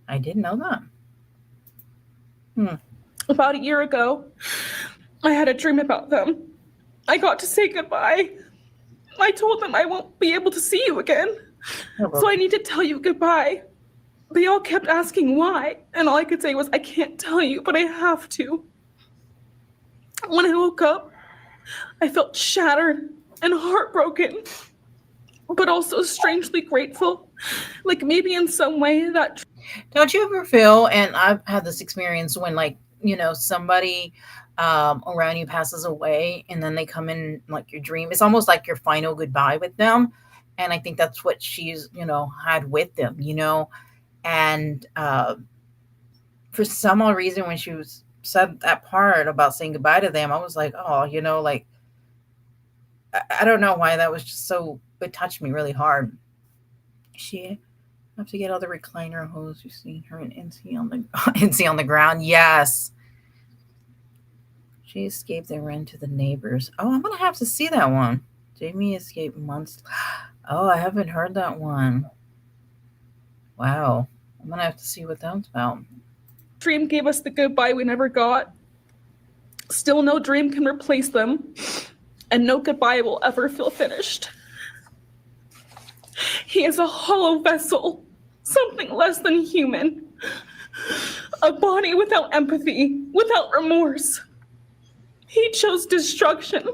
I didn't know that. About a year ago, I had a dream about them. I got to say goodbye. I told them I won't be able to see you again. So I need to tell you goodbye. They all kept asking why, and all I could say was, I can't tell you, but I have to. When I woke up, I felt shattered and heartbroken, but also strangely grateful. Like maybe in some way that... Don't you ever feel, and I've had this experience when, like, somebody around you passes away and then they come in like your dream. It's almost like your final goodbye with them. And I think that's what she's, had with them, and for some odd reason, when she said that part about saying goodbye to them, I was like, oh, like, I don't know why that was just so, it touched me really hard. She have to get all the recliner hose. You've seen her in NC on the NC on the ground. Yes. She escaped and ran to the neighbors. Oh, I'm gonna have to see that one. Jamie escaped months. Oh, I haven't heard that one. Wow. I'm gonna have to see what that's about. Dream gave us the goodbye we never got. Still, no dream can replace them, and no goodbye will ever feel finished. He is a hollow vessel, something less than human, a body without empathy, without remorse. He chose destruction.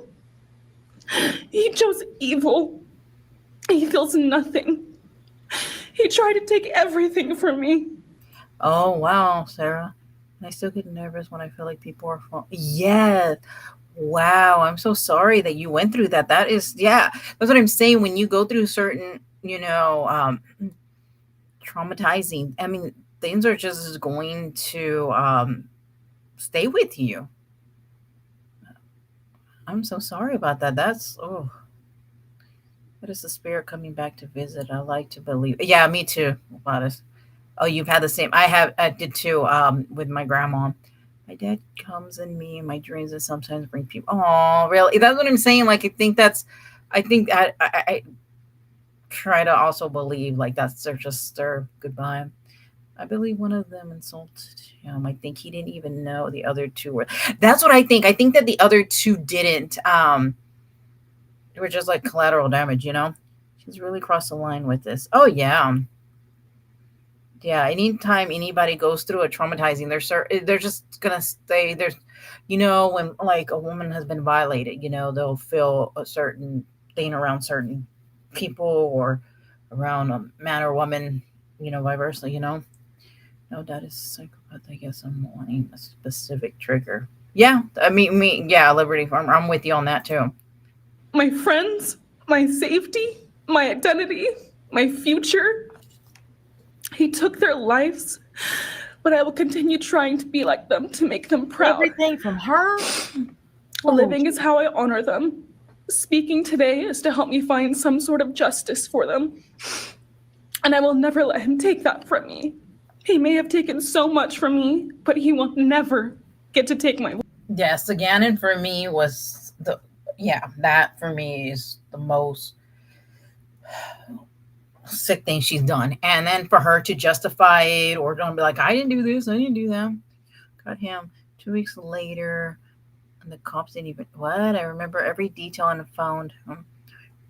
He chose evil. He feels nothing. He tried to take everything from me. Oh, wow, Sarah. I still get nervous when I feel like people are falling. Yes. Wow. I'm so sorry that you went through that. That is, yeah, that's what I'm saying. When you go through certain, traumatizing, I mean, things are just going to stay with you. I'm so sorry about that. That's, oh, what is the spirit coming back to visit? I like to believe. Yeah, me too. Gladys. Oh, you've had the same. I did too. With my grandma. My dad comes in me in my dreams and sometimes bring people. Oh, really? That's what I'm saying. Like, I think I try to also believe like that's their goodbye. I believe one of them insulted him. I think he didn't even know the other two were. That's what I think. I think that the other two didn't. They were just like collateral damage, She's really crossed the line with this. Oh, yeah. Yeah, anytime anybody goes through a traumatizing, they're just gonna stay. There's, when like a woman has been violated, they'll feel a certain thing around certain people or around a man or woman, vice versa. No, that is psychopath. I guess I'm wanting a specific trigger. Yeah, I mean, yeah, Liberty. I'm with you on that too. My friends, my safety, my identity, my future. He took their lives, but I will continue trying to be like them, to make them proud. Everything from her. Living is how I honor them. Speaking today is to help me find some sort of justice for them. And I will never let him take that from me. He may have taken so much from me, but he will never get to take my... Yes, again, and for me was that for me is the most sick thing she's done. And then for her to justify it or don't be like, I didn't do this, I didn't do that. Got him 2 weeks later, and the cops didn't even what? I remember every detail and found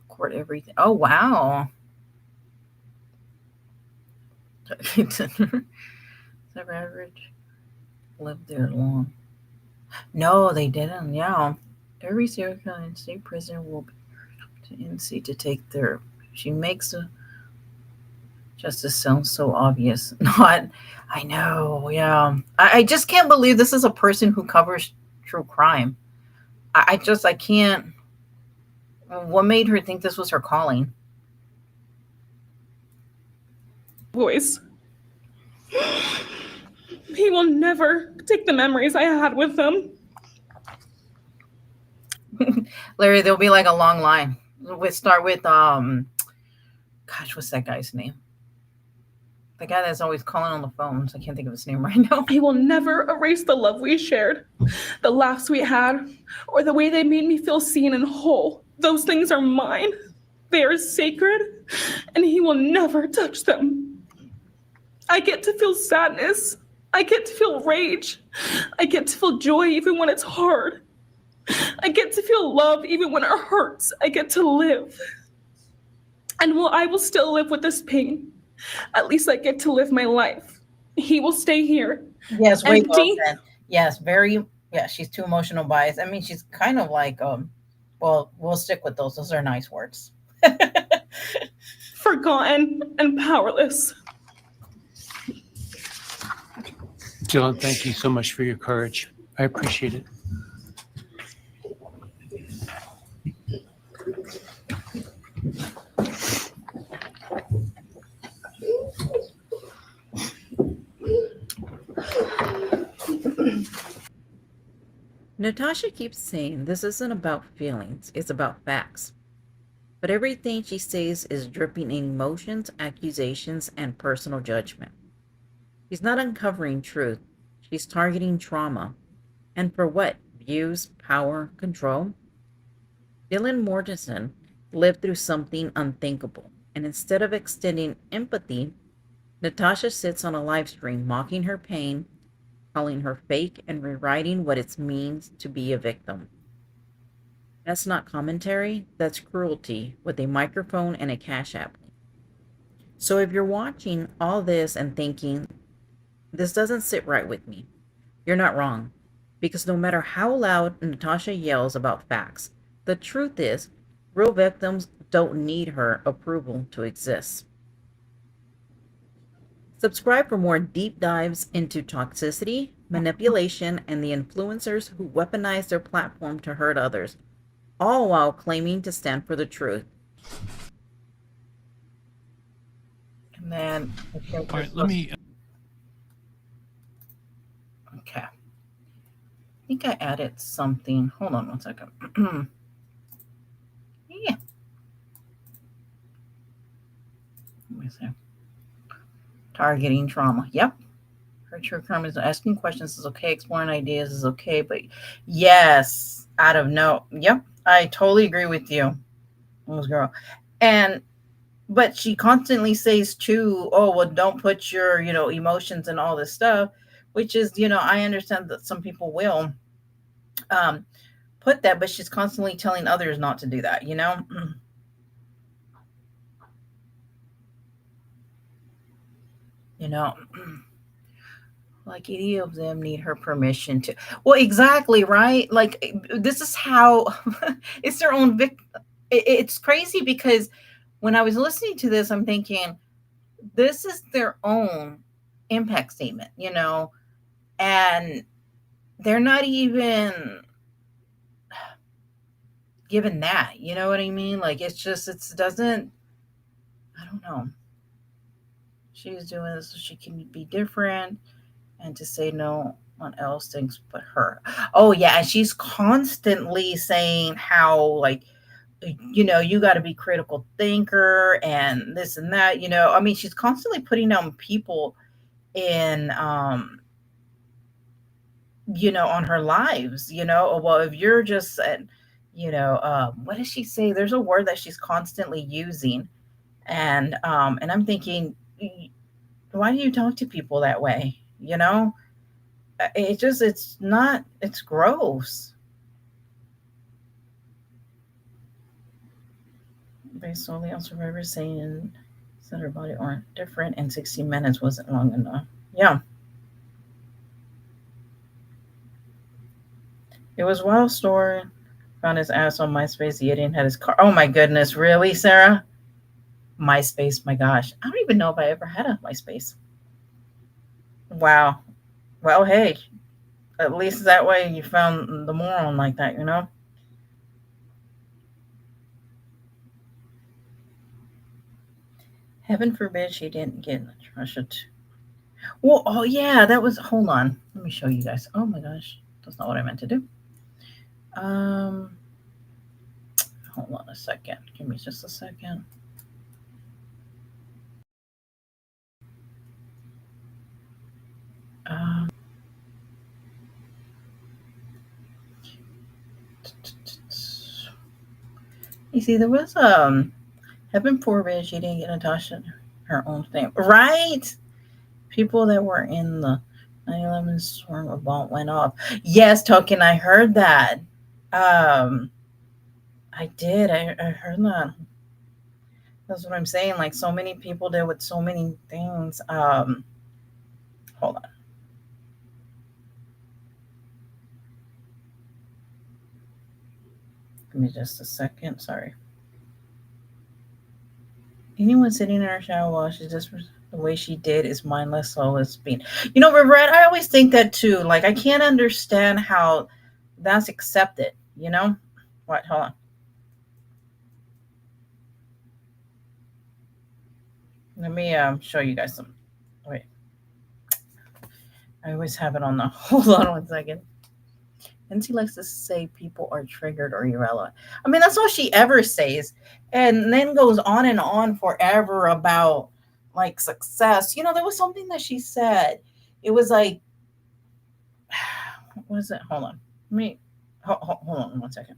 court everything. Oh, wow. The average lived there long. No, they didn't. Yeah. Every serial killer in state prison will be to NC to take their. She makes a Justice sounds so obvious. Not, I know, yeah. I just can't believe this is a person who covers true crime. I can't. What made her think this was her calling? Voice. He will never take the memories I had with him. Larry, there'll be like a long line. We start with gosh, what's that guy's name? The guy that's always calling on the phones. I can't think of his name right now. He will never erase the love we shared, the laughs we had, or the way they made me feel seen and whole. Those things are mine. They are sacred, and he will never touch them. I get to feel sadness. I get to feel rage. I get to feel joy even when it's hard. I get to feel love even when it hurts. I get to live. And while I will still live with this pain, at least I get to live my life. He will stay here. Yes, wait, Empty. Wilson. Yes, very. Yeah, she's too emotional biased. I mean, she's kind of like well, we'll stick with those. Those are nice words. Forgotten and powerless. Dylan, thank you so much for your courage. I appreciate it. Natasha keeps saying this isn't about feelings, it's about facts. But everything she says is dripping in emotions, accusations, and personal judgment. She's not uncovering truth, she's targeting trauma. And for what? Views, power, control? Dylan Mortensen lived through something unthinkable, and instead of extending empathy, Natasha sits on a live stream mocking her pain, calling her fake, and rewriting what it means to be a victim. That's not commentary, that's cruelty with a microphone and a Cash App. So if you're watching all this and thinking, this doesn't sit right with me, you're not wrong. Because no matter how loud Natasha yells about facts, the truth is, real victims don't need her approval to exist. Subscribe for more deep dives into toxicity, manipulation, and the influencers who weaponize their platform to hurt others, all while claiming to stand for the truth. And then, All right, let me. Okay. I think I added something. Hold on one second. Yeah. Let me see. Targeting trauma. Yep. Her true crime is asking questions is okay. Exploring ideas is okay. But yes, out of no. Yep. I totally agree with you, girl. But she constantly says too, oh, well, don't put your, emotions and all this stuff, which is, I understand that some people will put that, but she's constantly telling others not to do that, like any of them need her permission to. Well, exactly, right? Like this is how it's their own it's crazy because when I was listening to this, I'm thinking this is their own impact statement, and they're not even given that, you know what I mean? Like it doesn't, I don't know. She's doing this so she can be different and to say no one else thinks but her. Oh yeah, and she's constantly saying how like you got to be critical thinker and this and that, I mean she's constantly putting down people in on her lives, well if you're just what does she say? There's a word that she's constantly using, and I'm thinking, why do you talk to people that way? It's gross. Based solely on survivors saying that her body aren't different and 60 minutes wasn't long enough. Yeah. It was wild story. Found his ass on MySpace. He didn't have his car. Oh my goodness, really, Sarah? MySpace, my gosh. I don't even know if I ever had a MySpace. Wow. Well, hey, at least that way you found the moron like that, you know? Heaven forbid she didn't get Russia. Well, oh yeah, that was. Hold on, let me show you guys. Oh my gosh, that's not what I meant to do. Um, hold on a second. Give me just a second. Um, you see, there was heaven forbid she didn't get Natasha her own thing, right? People that were in the 9/11 storm, a bomb went off. Yes, Token, I heard that. Um, I did. I heard that. That's what I'm saying. Like so many people did with so many things. Hold on. Give me just a second. Sorry. Anyone sitting in her shower while she's just the way she did is mindless, soulless being. You know, Red, I always think that too. Like I can't understand how that's accepted. You know? What? Hold on. Let me show you guys some. Wait. I always have it on the. Hold on one second. And she likes to say people are triggered or irrelevant. I mean, that's all she ever says. And then goes on and on forever about like success. You know, there was something that she said. It was like, what was it? Hold on. Let me, hold on one second.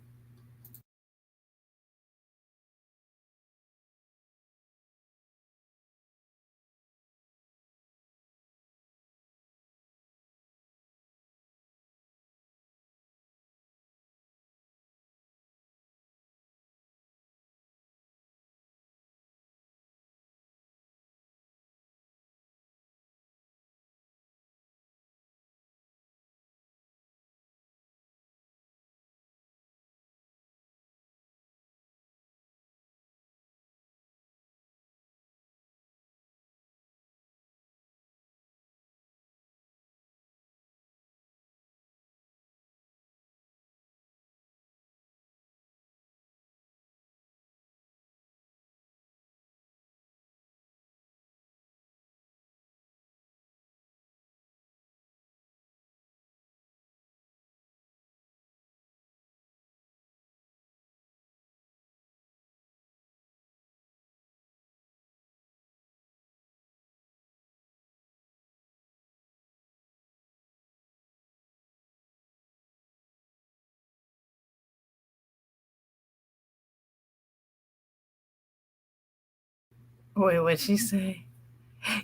Wait, what'd she say?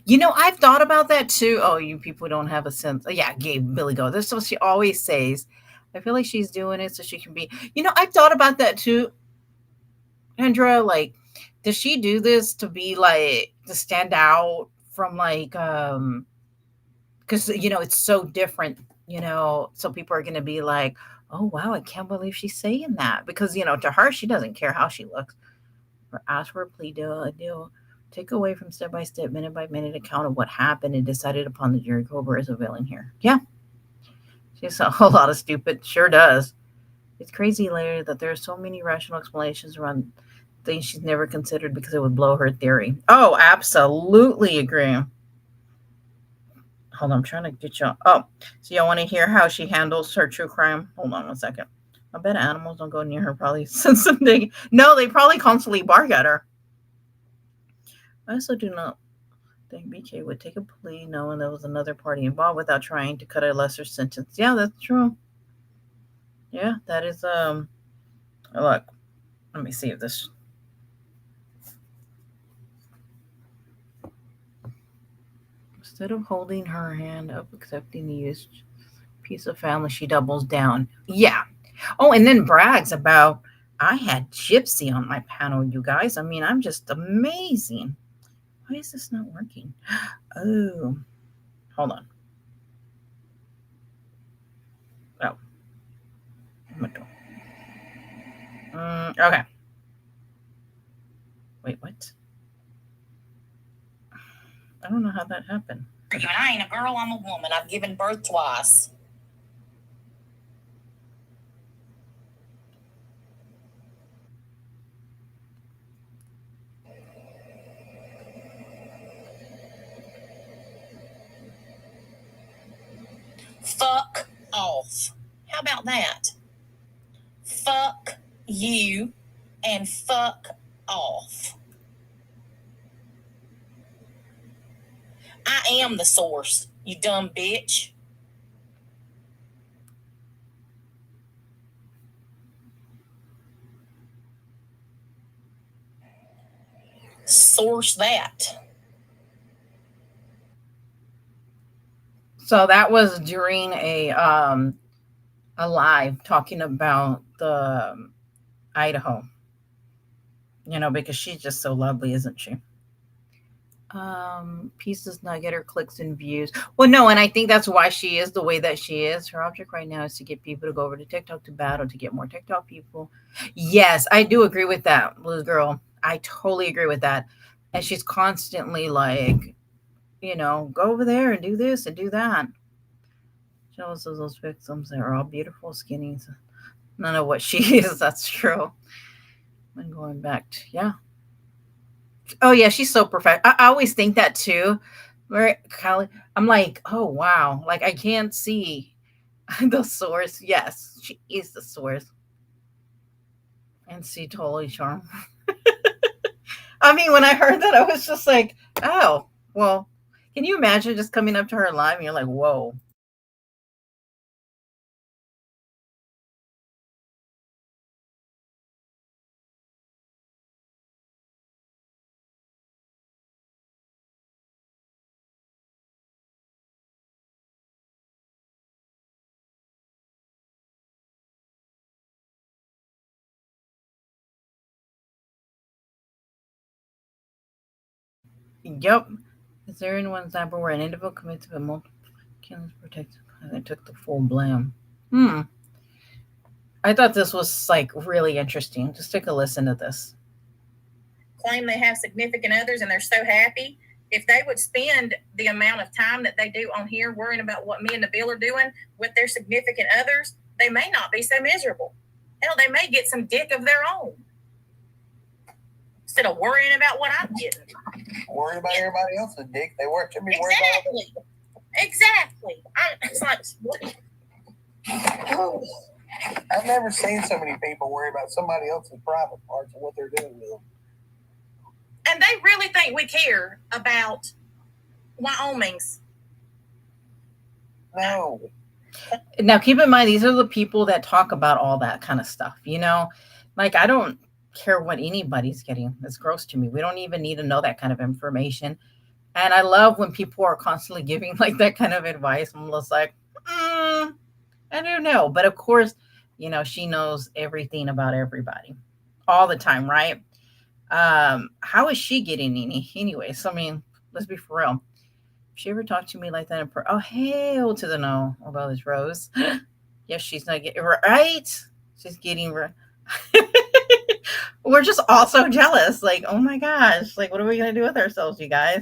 You know, I've thought about that too. Oh, you people don't have a sense. Yeah, Gabe, Billy Go. That's what she always says. I feel like she's doing it so she can be. You know, I've thought about that too, Andrea. Like, does she do this to be like to stand out from like because you know it's so different, you know, so people are gonna be like, oh wow, I can't believe she's saying that. Because, you know, to her, she doesn't care how she looks. Or ask for a plea deal, take away from step by step, minute by minute account of what happened and decided upon the jury Cobra is a villain here. Yeah. She saw a whole lot of stupid, sure does. It's crazy, Larry, that there are so many rational explanations around things she's never considered because it would blow her theory. Oh, absolutely agree. Hold on, I'm trying to get you. Oh, so y'all want to hear how she handles her true crime? Hold on one second. I bet animals don't go near her probably since something. No, they probably constantly bark at her. I also do not think BK would take a plea knowing there was another party involved without trying to cut a lesser sentence. Yeah, that's true. Yeah, that is look, let me see if this. Instead of holding her hand up, accepting the used piece of family, she doubles down. Yeah. Oh, and then brags about, I had Gypsy on my panel, you guys. I mean, I'm just amazing. Why is this not working? Oh, hold on. Oh, okay. Wait, what? I don't know how that happened. And I ain't a girl, I'm a woman. I've given birth twice. Fuck off. How about that? Fuck you and fuck off. I am the source, you dumb bitch. Source that. So that was during a live talking about the Idaho. You know, because she's just so lovely, isn't she? Peace does not get her clicks and views. Well, no, and I think that's why she is the way that she is. Her object right now is to get people to go over to TikTok to battle, to get more TikTok people. Yes, I do agree with that, Blues Girl. I totally agree with that. And she's constantly like, you know, go over there and do this and do that. Jealous of those victims. They're all beautiful, skinny. None of what she is. That's true. I'm going back to, yeah. Oh yeah, she's so perfect. I always think that too. Where Kylie, I'm like, oh wow, like I can't see the source. Yes, she is the source, and she totally charm. I mean, when I heard that, I was just like, oh well. Can you imagine just coming up to her live and you're like, whoa. Yep. Is there anyone example where an individual commits to multiple killings protected and they took the full blame? I thought this was like really interesting. Just take a listen to this. Claim they have significant others and they're so happy. If they would spend the amount of time that they do on here worrying about what me and the Bill are doing with their significant others, they may not be so miserable. Hell, they may get some dick of their own. Instead of worrying about what I'm getting. Worry about everybody else's dick. They should be worried about Exactly. It's like, what? I've never seen so many people worry about somebody else's private parts and what they're doing with them. And they really think we care about Wyoming's. No. Now, keep in mind, these are the people that talk about all that kind of stuff. You know, like I don't care what anybody's getting. It's gross to me. We don't even need to know that kind of information. And I love when people are constantly giving like that kind of advice. I'm just like, I don't know. But of course, you know, she knows everything about everybody all the time, right? How is she getting any? Anyways, I mean, let's be for real. If she ever talked to me like that, oh, hell to the no about this Rose. Yes, she's not getting right. She's getting we're just all so jealous. Like, oh my gosh, like, what are we going to do with ourselves, you guys?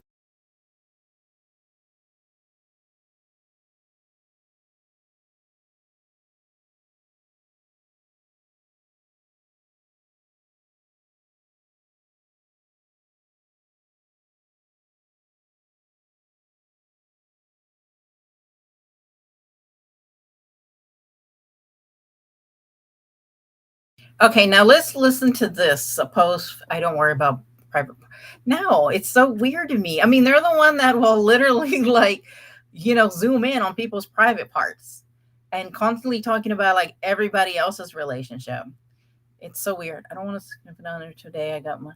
Okay, now let's listen to this. Suppose I don't worry about private. No, it's so weird to me. I mean, they're the one that will literally like, you know, zoom in on people's private parts and constantly talking about like everybody else's relationship. It's so weird. I don't want to sniff it on there today. I got my,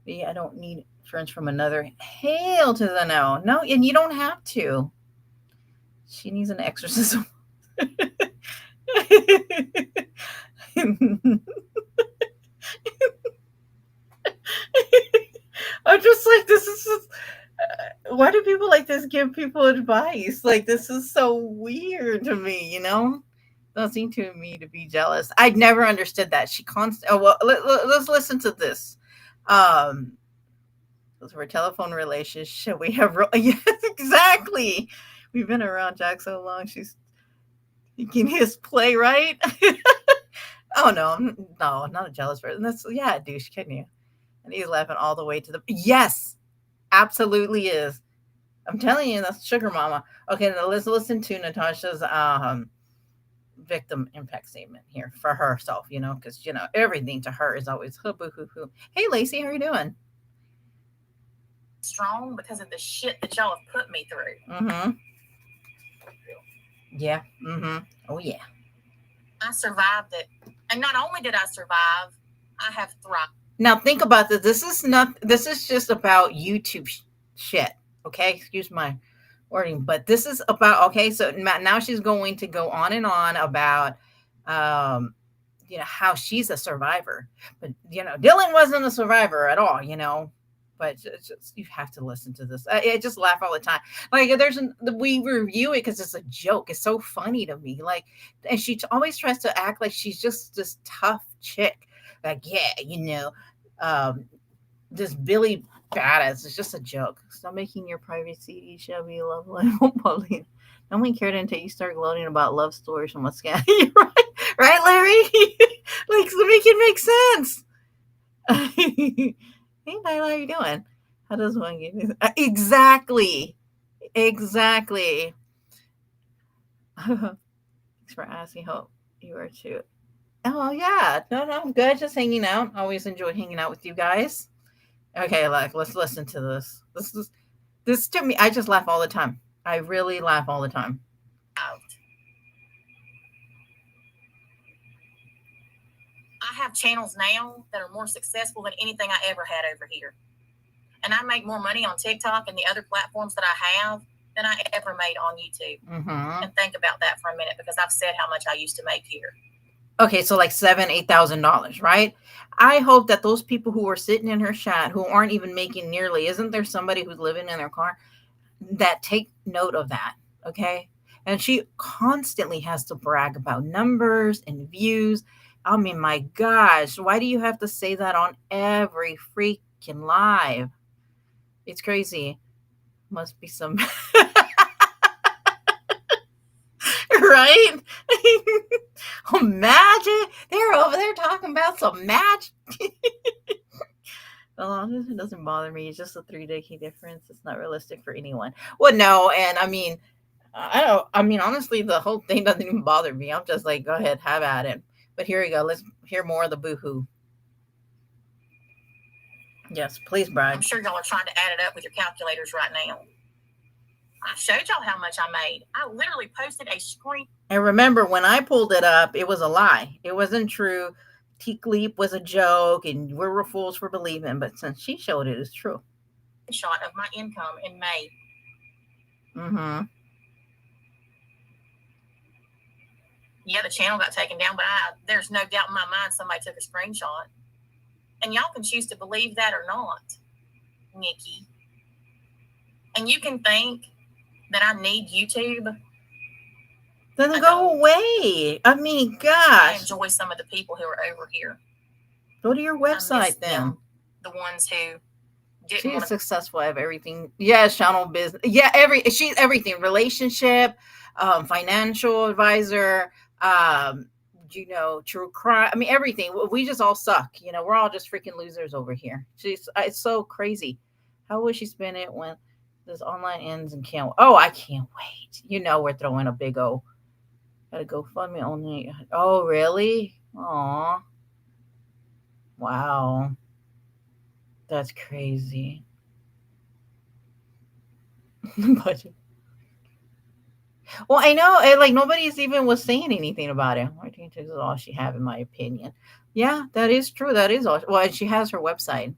I don't need friends from another. Hail to the no. No, and you don't have to. She needs an exorcism. I'm just like, this is just, why do people like this give people advice? Like, this is so weird to me, you know? Doesn't seem to me to be jealous. I'd never understood that. She let's listen to this. Those were a telephone relationship. We have, yes, exactly. We've been around Jack so long. She's thinking his play, right? Oh no, no, not a jealous person. That's yeah, douche, couldn't you? And he's laughing all the way to the yes, absolutely is. I'm telling you, that's sugar mama. Okay, now let's listen to Natasha's victim impact statement here for herself, because everything to her is always hoo boo hoo hoo. Hey Lacey, how are you doing? Strong because of the shit that y'all have put me through. Mm-hmm. Yeah. Mm-hmm. Oh yeah. I survived it. And not only did I survive, I have thrived. Now think about this. This is just about YouTube shit. Okay. Excuse my wording, but this is about, okay. So now she's going to go on and on about, how she's a survivor, but Dylan wasn't a survivor at all, but just, you have to listen to this. I just laugh all the time. Like we review it because it's a joke. It's so funny to me. Like, and she always tries to act like she's just this tough chick. Like, yeah, this Billy badass. It's just a joke. Stop making your privacy shabby love life. No one cared until you start gloating about love stories from what's right, right, Larry? Like, so make it make sense. Hey, Nyla, how you doing? How does one get this? Exactly. Thanks for asking. Hope you are too. Oh, yeah. No, I'm good. Just hanging out. Always enjoyed hanging out with you guys. Okay, let's listen to this. This to me, I just laugh all the time. I really laugh all the time. I have channels now that are more successful than anything I ever had over here. And I make more money on TikTok and the other platforms that I have than I ever made on YouTube. Mm-hmm. And think about that for a minute, because I've said how much I used to make here. Okay, so like $7,000-8,000, right? I hope that those people who are sitting in her chat who aren't even making nearly, isn't there somebody who's living in their car, that take note of that, okay? And she constantly has to brag about numbers and views. I mean, my gosh, why do you have to say that on every freaking live? It's crazy. Must be some right? Imagine they're over there talking about some magic. As long as it doesn't bother me, it's just a 3-decade difference. It's not realistic for anyone. Well, no, and I mean, honestly, the whole thing doesn't even bother me. I'm just like, go ahead, have at it. But here we go. Let's hear more of the boohoo. Yes, please, Brad. I'm sure y'all are trying to add it up with your calculators right now. I showed y'all how much I made. I literally posted a screen. And remember, when I pulled it up, it was a lie. It wasn't true. Teak Leap was a joke, and we were fools for believing. But since she showed it, it's true. Shot of my income in May. Mm-hmm. Yeah, the channel got taken down, but there's no doubt in my mind somebody took a screenshot. And y'all can choose to believe that or not, Nikki. And you can think that I need YouTube. Then go away. I mean, gosh. I enjoy some of the people who are over here. Go to your website then. The ones who didn't. She's successful at everything. Yeah, channel business. Yeah, she's everything. Relationship, financial advisor, true crime. I mean, everything. We just all suck. We're all just freaking losers over here. It's so crazy. How will she spend it when this online ends and can't? Oh, I can't wait. We're throwing a big O. Gotta go fund me only. Oh, really? Aw. Wow. That's crazy. Budget. Well, I know, like nobody's even was saying anything about it. I think this is all she have, in my opinion. Yeah, that is true. That is all. Well, and she has her website,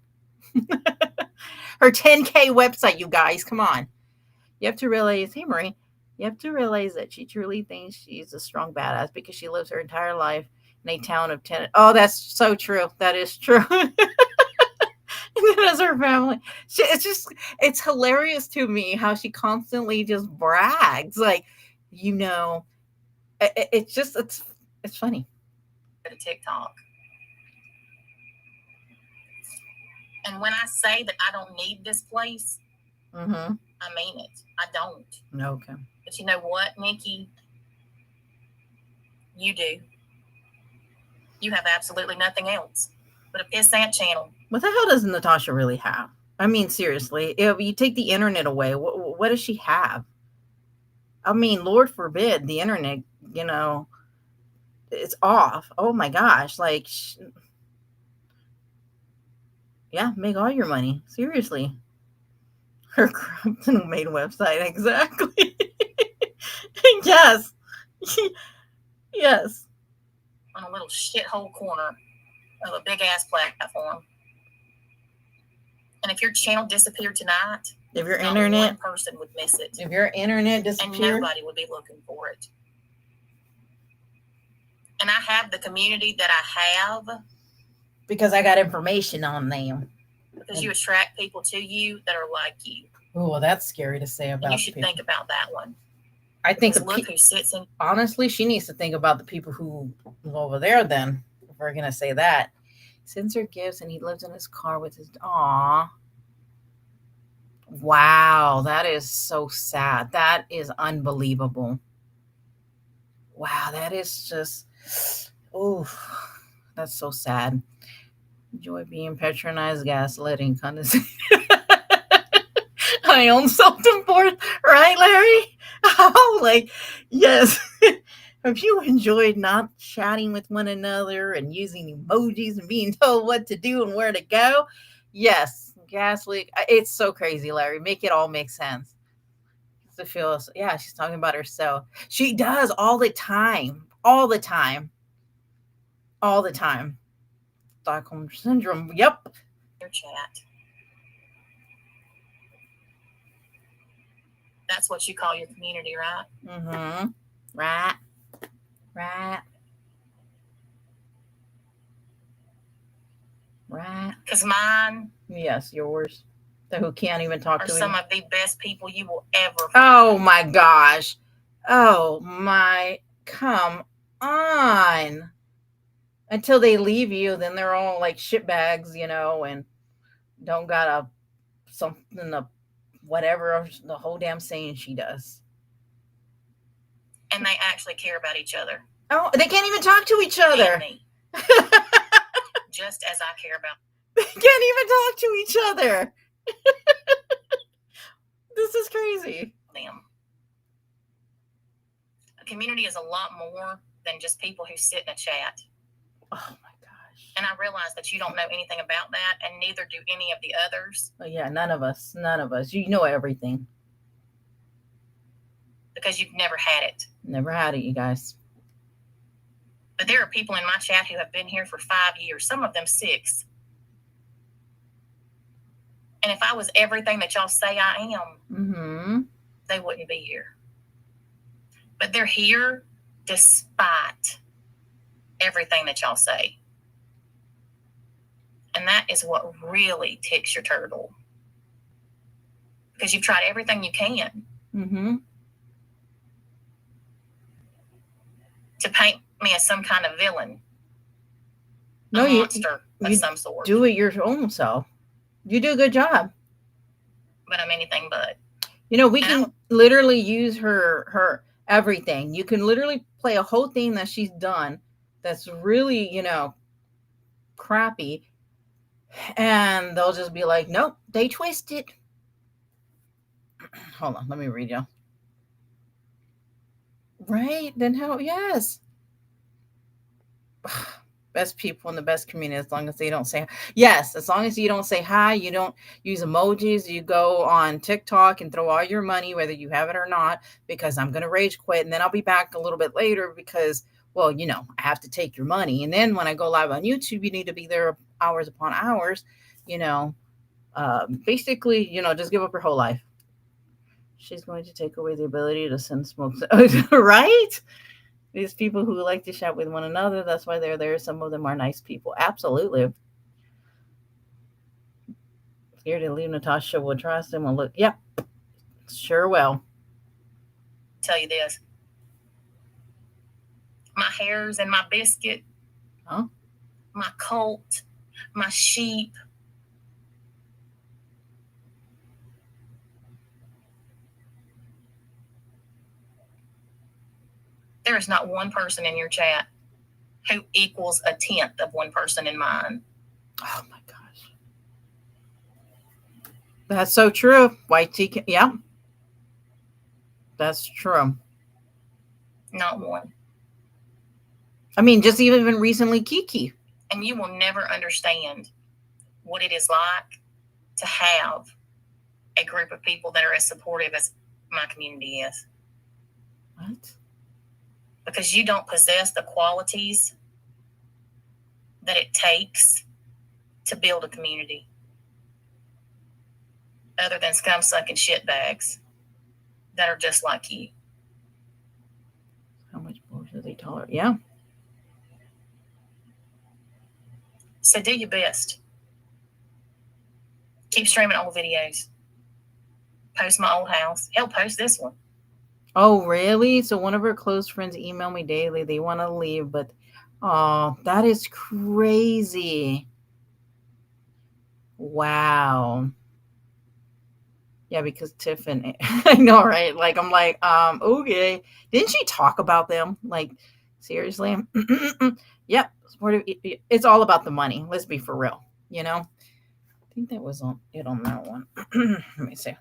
her 10K website. You guys, come on. You have to realize, hey Marie, you have to realize that she truly thinks she's a strong badass because she lives her entire life in a town of 10. Oh, that's so true. That is true. As her family, it's hilarious to me how she constantly just brags, like, it's funny. TikTok. And when I say that I don't need this place, Mm-hmm. I mean it. I don't. Okay. But you know what, Nikki? You do. You have absolutely nothing else but a pissant channel. What the hell does Natasha really have? I mean, seriously, if you take the internet away, what does she have? I mean, Lord forbid the internet, you know, it's off. Oh my gosh. Like, yeah, make all your money. Seriously. Her Crampton made website. Exactly. Yes. Yes. On a little shithole corner of a big ass platform. And if your channel disappeared tonight, If your not internet, one person would miss it. if your internet And disappeared, nobody would be looking for it. And I have the community that I have because I got information on them. because you attract people to you that are like you. Oh, well, that's scary to say And about you should people. think about that one. I think Because look who sits in. honestly, she needs to think about the people who live over there then, if we're going to say that. Sends her gifts and he lives in his car with his, aw. Wow, that is so sad. That is unbelievable. Wow, that is just, oh, that's so sad. Enjoy being patronized, gaslighting, condescending. I own self-important, right, Larry? Oh, like, yes. Have you enjoyed not chatting with one another and using emojis and being told what to do and where to go? Yes, gaslight. It's so crazy, Larry. Make it all make sense. To feel, yeah, she's talking about herself. She does all the time, all the time, all the time. Stockholm syndrome. Yep. Your chat. That's what you call your community, right? Mm-hmm. Right. Right. Right. Because mine Yes, yours. The who can't even talk are to some you. of the best people you will ever find. Oh my gosh. Oh my, come on. Until they leave you, then they're all like shitbags, you know, and don't got a something to whatever the whole damn saying she does. And they actually care about each other. Oh, they can't even talk to each other. And me. Just as I care about They can't even talk to each other. This is crazy. them. A community is a lot more than just people who sit in a chat. Oh my gosh. And I realize that you don't know anything about that, and neither do any of the others. Oh yeah, none of us. None of us. You know everything. Because you've never had it. Never had it, you guys. But there are people in my chat who have been here for 5 years, some of them 6. And if I was everything that y'all say I am, Mm-hmm. they wouldn't be here. But they're here despite everything that y'all say. And that is what really ticks your turtle. Because you've tried everything you can Mm-hmm. to paint me as some kind of villain. No, a you monster of some sort. do it your own self. You do a good job. But I'm anything but. You know, we can literally use her everything. You can literally play a whole thing that she's done that's really, you know, crappy. And they'll just be like, nope, they twisted. Hold on, let me read you. Right? Then how? Yes. Best people in the best community, as long as they don't say yes, as long as you don't say hi, you don't use emojis, you go on TikTok and throw all your money, whether you have it or not, because I'm gonna rage quit and then I'll be back a little bit later because, well, you know, I have to take your money. And then when I go live on YouTube, you need to be there hours upon hours, you know. Basically, you know, just give up your whole life. She's going to take away the ability to send smoke, right? These people who like to chat with one another, that's why they're there. Some of them are nice people. Absolutely. Here to leave, Natasha will trust him. Will look. Yep. Sure will. Tell you this. My hairs and my biscuit. Huh? My colt. My sheep. There is not one person in your chat who equals a tenth of one person in mine. Oh my gosh. That's so true. YT, yeah. That's true. Not one. I mean, just even recently, Kiki. And you will never understand what it is like to have a group of people that are as supportive as my community is. What? Because you don't possess the qualities that it takes to build a community other than scum-sucking shitbags that are just like you. How much bullshit they tolerate? Yeah. So do your best. Keep streaming old videos. Post my old house. Hell, post this one. Oh, really? So one of her close friends email me daily. They want to leave, but oh, that is crazy. Wow. Yeah, because Tiffany, I know, right? Like, I'm like, okay. Didn't she talk about them? Like, seriously? Yep. It's all about the money. Let's be for real. You know? I think that was it on that one. Let me see.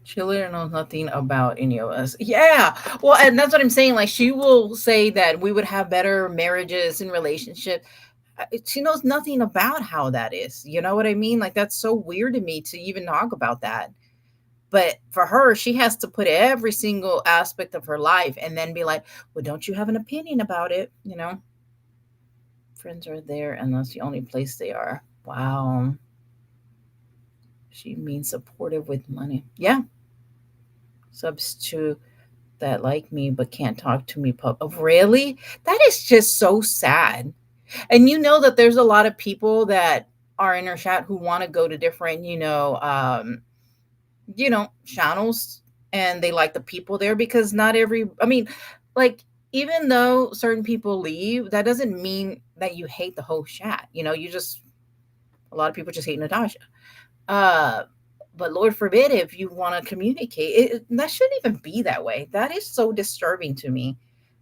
She literally knows nothing about any of us. Yeah. Well, and that's what I'm saying. Like, she will say that we would have better marriages and relationships. She knows nothing about how that is. You know what I mean? Like, that's so weird to me to even talk about that. But for her, she has to put every single aspect of her life and then be like, well, don't you have an opinion about it? You know? Friends are there, and that's the only place they are. Wow. She means supportive with money. Yeah. Subs to that like me but can't talk to me. Really? That is just so sad. And you know that there's a lot of people that are in our chat who want to go to different, channels, and they like the people there because not every, I mean, like, even though certain people leave, that doesn't mean that you hate the whole chat. A lot of people just hate Natasha. Uh, but Lord forbid if you want to communicate, that shouldn't even be that way. That is so disturbing to me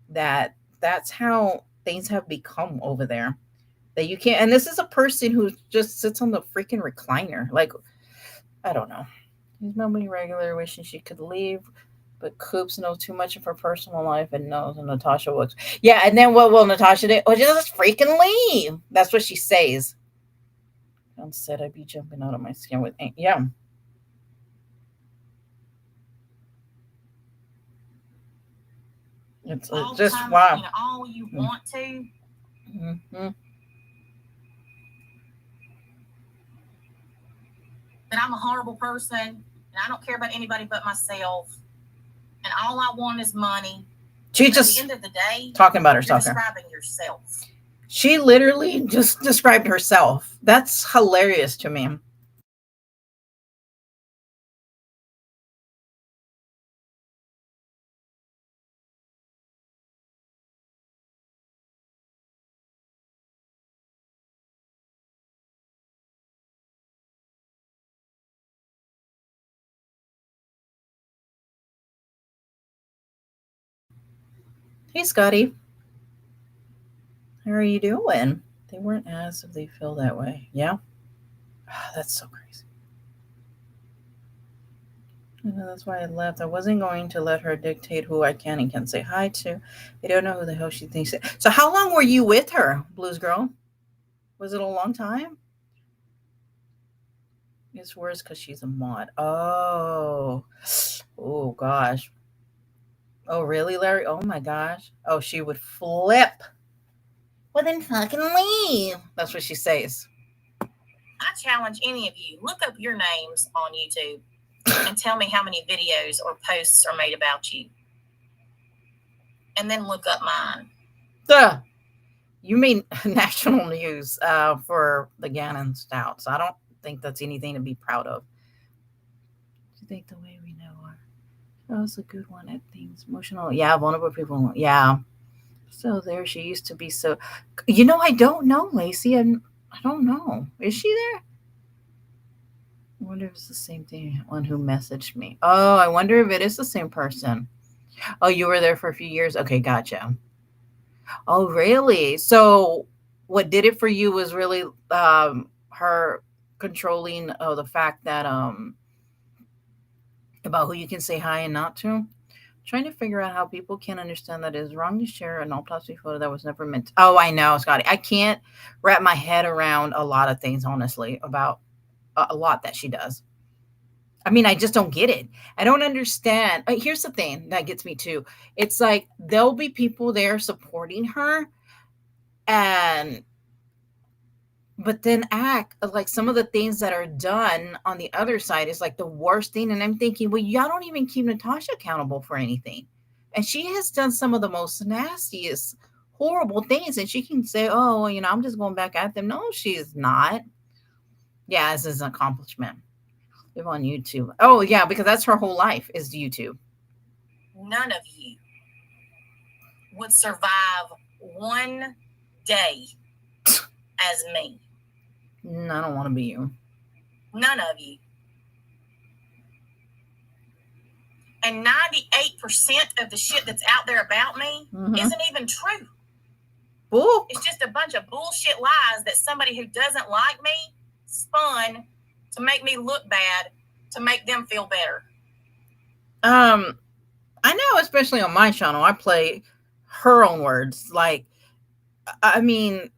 that that's how things have become over there. That you can't, and this is a person who just sits on the freaking recliner. Like, I don't know. He's nobody regular wishing she could leave, but Coops knows too much of her personal life and knows Natasha works. Yeah, and then what will Natasha do? Oh, just freaking leave. That's what she says. Instead, I'd be jumping out of my skin with yeah. It's just time, wow. All you want to. Mm-hmm. That I'm a horrible person and I don't care about anybody but myself. And all I want is money. She But just at the end of the day, talking about herself. You're describing yourself. She literally just described herself. That's hilarious to me. Hey, Scotty. How are you doing? They weren't asked if they feel that way. Yeah? That's so crazy. That's why I left. I wasn't going to let her dictate who I can and can't say hi to. I don't know who the hell she thinks. So how long were you with her, Blues Girl? Was it a long time? It's worse because she's a mod. Oh gosh. Oh, really, Larry? Oh, my gosh. Oh, she would flip. Well, then fucking leave. That's what she says. I challenge any of you, look up your names on YouTube and tell me how many videos or posts are made about you. And then look up mine. Duh. You mean national news for the Gannon Stouts. I don't think that's anything to be proud of. Do you think the way we know her? That was a good one at things. Emotional. Yeah, vulnerable people. Yeah. So there she used to be so. I don't know, Lacey. I don't know. Is she there? I wonder if it's the same thing. One who messaged me. Oh, I wonder if it is the same person. Oh, you were there for a few years? Okay, gotcha. Oh, really? So what did it for you was really her controlling the fact that about who you can say hi and not to. Trying to figure out how people can understand that it is wrong to share an autopsy photo that was never meant. Oh, I know, Scotty. I can't wrap my head around a lot of things, honestly, about a lot that she does. I mean, I just don't get it. I don't understand. Here's the thing that gets me too. It's like there'll be people there supporting her, and but then act like some of the things that are done on the other side is like the worst thing. And I'm thinking, well, y'all don't even keep Natasha accountable for anything. And she has done some of the most nastiest, horrible things. And she can say, oh, well, I'm just going back at them. No, she is not. Yeah, this is an accomplishment. Live on YouTube. Oh, yeah, because that's her whole life is YouTube. None of you would survive one day as me. I don't want to be you. None of you. And 98% of the shit that's out there about me isn't even true. Bull. It's just a bunch of bullshit lies that somebody who doesn't like me spun to make me look bad, to make them feel better. I know, especially on my channel, I play her own words. Like, I mean,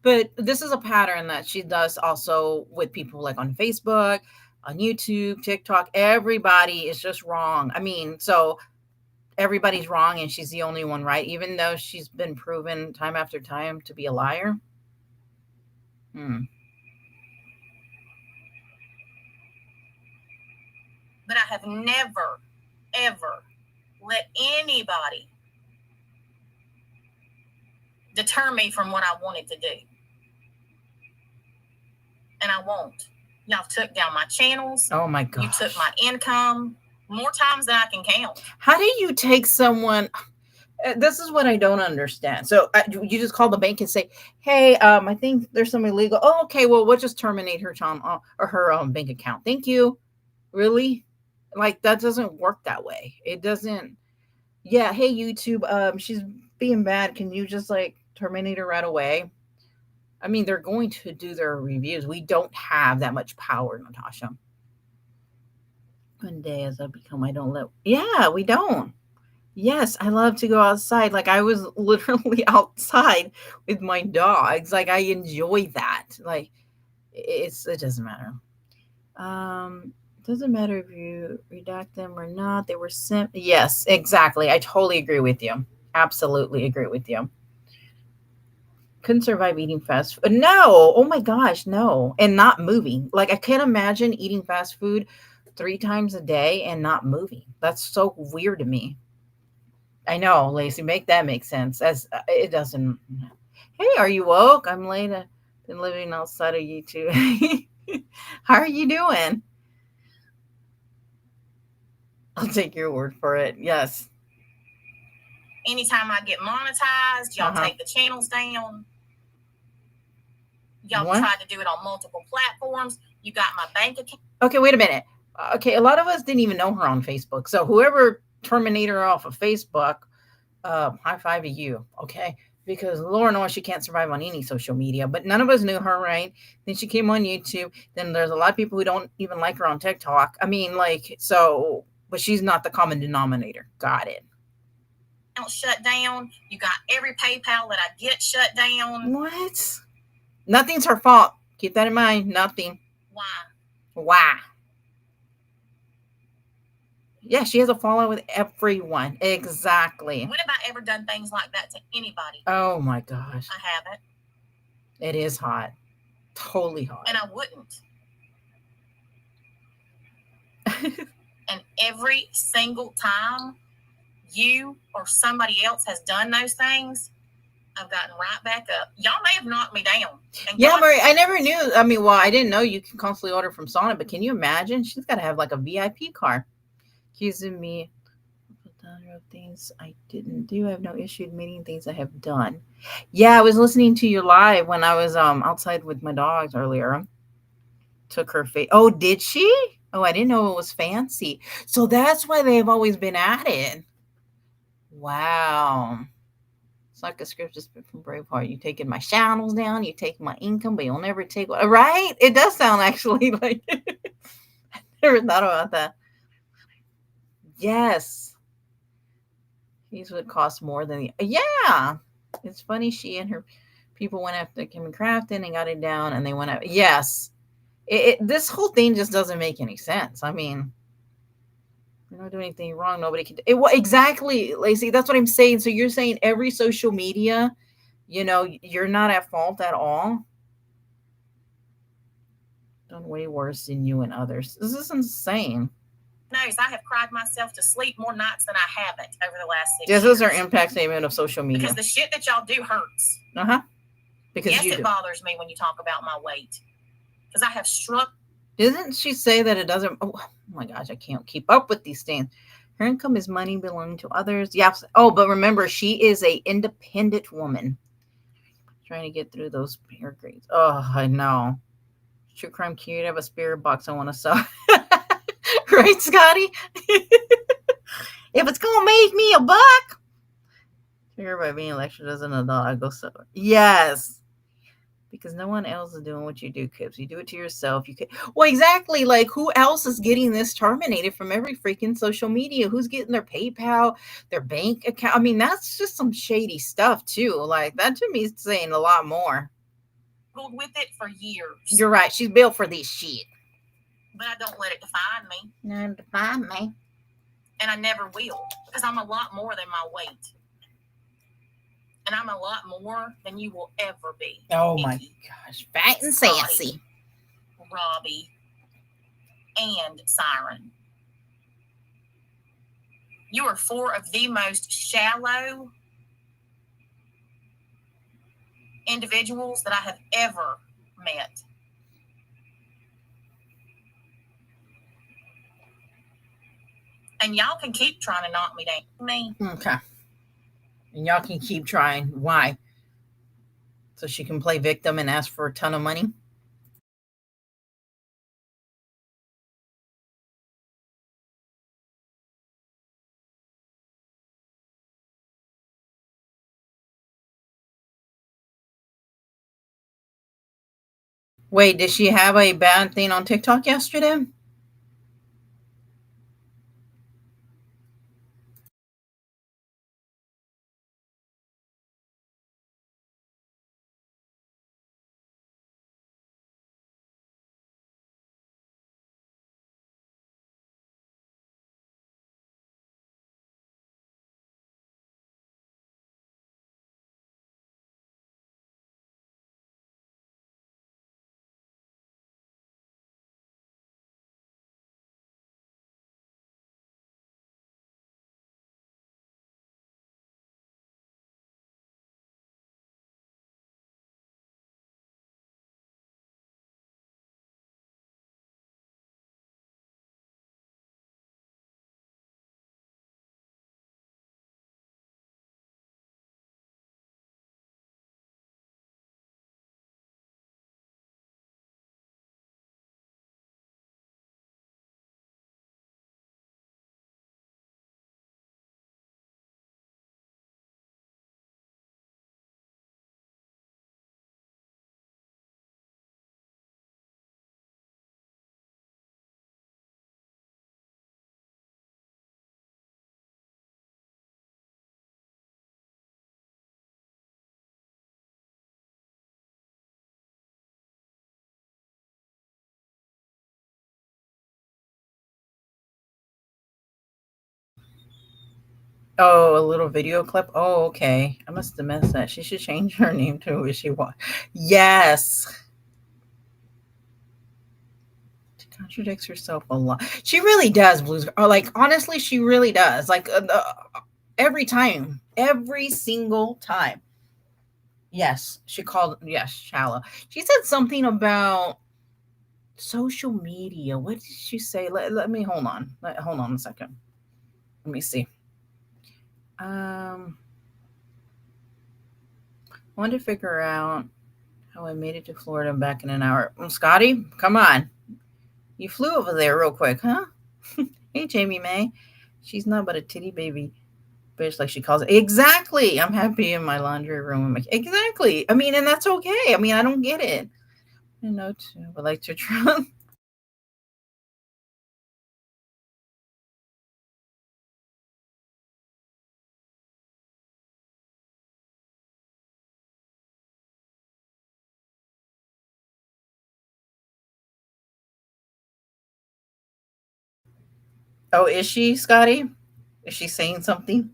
but this is a pattern that she does also with people like on Facebook, on YouTube, TikTok. Everybody is just wrong. I mean, so everybody's wrong and she's the only one right, even though she's been proven time after time to be a liar. But I have never, ever let anybody deter me from what I wanted to do. And I won't. Y'all took down my channels. Oh my God. You took my income more times than I can count. How do you take someone? This is what I don't understand. So you just call the bank and say, hey, I think there's some illegal. Oh, okay. Well, we'll just terminate her channel or her bank account. Thank you. Really? Like, that doesn't work that way. It doesn't. Yeah. Hey, YouTube, she's being bad. Can you just like terminate her right away? I mean, they're going to do their reviews. We don't have that much power, Natasha. One day as I become, I don't let. Yeah, we don't. Yes, I love to go outside. Like, I was literally outside with my dogs. Like, I enjoy that. Like, it doesn't matter. It doesn't matter if you redact them or not. They were sent. Yes, exactly. I totally agree with you. Absolutely agree with you. Couldn't survive eating fast food. No. Oh my gosh, no. And not moving. Like, I can't imagine eating fast food 3 times a day and not moving. That's so weird to me. I know, Lacey, make that make sense. As it doesn't. Hey, are you woke? I'm late. I've been living outside of YouTube. How are you doing? I'll take your word for it. Yes. Anytime I get monetized, y'all take the channels down. Y'all tried to do it on multiple platforms. You got my bank account. Okay, wait a minute. Okay, a lot of us didn't even know her on Facebook. So whoever terminated her off of Facebook, high five to you, okay? Because Lord knows she can't survive on any social media. But none of us knew her, right? Then she came on YouTube. Then there's a lot of people who don't even like her on TikTok. I mean, like, so, but she's not the common denominator. Got it. Shut down. You got every PayPal that I get shut down. What? Nothing's her fault. Keep that in mind. Nothing. Why? Yeah, she has a fallout with everyone. Exactly. When have I ever done things like that to anybody? Oh my gosh. I haven't. It is hot. Totally hot. And I wouldn't. And every single time you or somebody else has done those things, I've gotten right back up. Y'all may have knocked me down. Yeah, Marie, I never knew. I mean, well, I didn't know you can constantly order from Sonic, but can you imagine? She's got to have like a VIP card. Accusing me done things I didn't do. I have no issue admitting things I have done. Yeah, I was listening to your live when I was outside with my dogs earlier. Took her face. Oh, did she? Oh, I didn't know it was fancy. So that's why they've always been at it. Wow. It's like a script just from Braveheart. You taking my channels down, you take my income, but you'll never take what, right? It does sound actually like I never thought about that. Yes. These would cost more than yeah. It's funny she and her people went after Kim Crafton and got it down and they went out. Yes. This whole thing just doesn't make any sense. I mean, you're not doing anything wrong. Nobody can. Exactly, Lacey. That's what I'm saying. So you're saying every social media, you're not at fault at all. Done way worse than you and others. This is insane. knows I have cried myself to sleep more nights than I haven't over the last 6 This years. is our impact statement of social media. Because the shit that y'all do hurts. Because yes, you it do. bothers me when you talk about my weight. Because I have struck. Didn't she say that it doesn't? Oh my gosh, I can't keep up with these things. Her income is money belonging to others. Yeah. Oh, but remember, she is a independent woman trying to get through those peer grades. Oh, I know. True crime cute. I have a spirit box I want to sell. Right, Scotty? If it's gonna make me a buck, figure by being lectured as an adult, I go so. Yes. Because no one else is doing what you do, Kips. You do it to yourself. You can. Well, exactly. Like, who else is getting this terminated from every freaking social media? Who's getting their PayPal, their bank account? I mean, that's just some shady stuff too. Like, that to me is saying a lot more. With it for years. You're right. She's built for this shit. But I don't let it define me. No, define me. And I never will. Because I'm a lot more than my weight. And I'm a lot more than you will ever be. Oh my gosh. Fat and sassy. Robbie. And Siren. You are four of the most shallow individuals that I have ever met. And y'all can keep trying to knock me down. Me. Okay. And y'all can keep trying. Why? So she can play victim and ask for a ton of money? Wait, did she have a bad thing on TikTok yesterday? Oh, a little video clip? Oh, okay. I must have missed that. She should change her name to Wishy Washy. Yes. She contradicts herself a lot. She really does, Blues. Like, honestly, she really does. Like, every time. Every single time. Yes. She called, yes, shallow. She said something about social media. What did she say? Let me, hold on. Hold on a second. Let me see. I want to figure out how I made it to Florida and back in an hour. Scotty, come on. You flew over there real quick, huh? Hey, Jamie May. She's not but a titty baby bitch, like she calls it. Exactly. I'm happy in my laundry room. Exactly. I mean, and that's okay. I mean, I don't get it. I know too, but like to try. Oh, is she, Scotty? Is she saying something?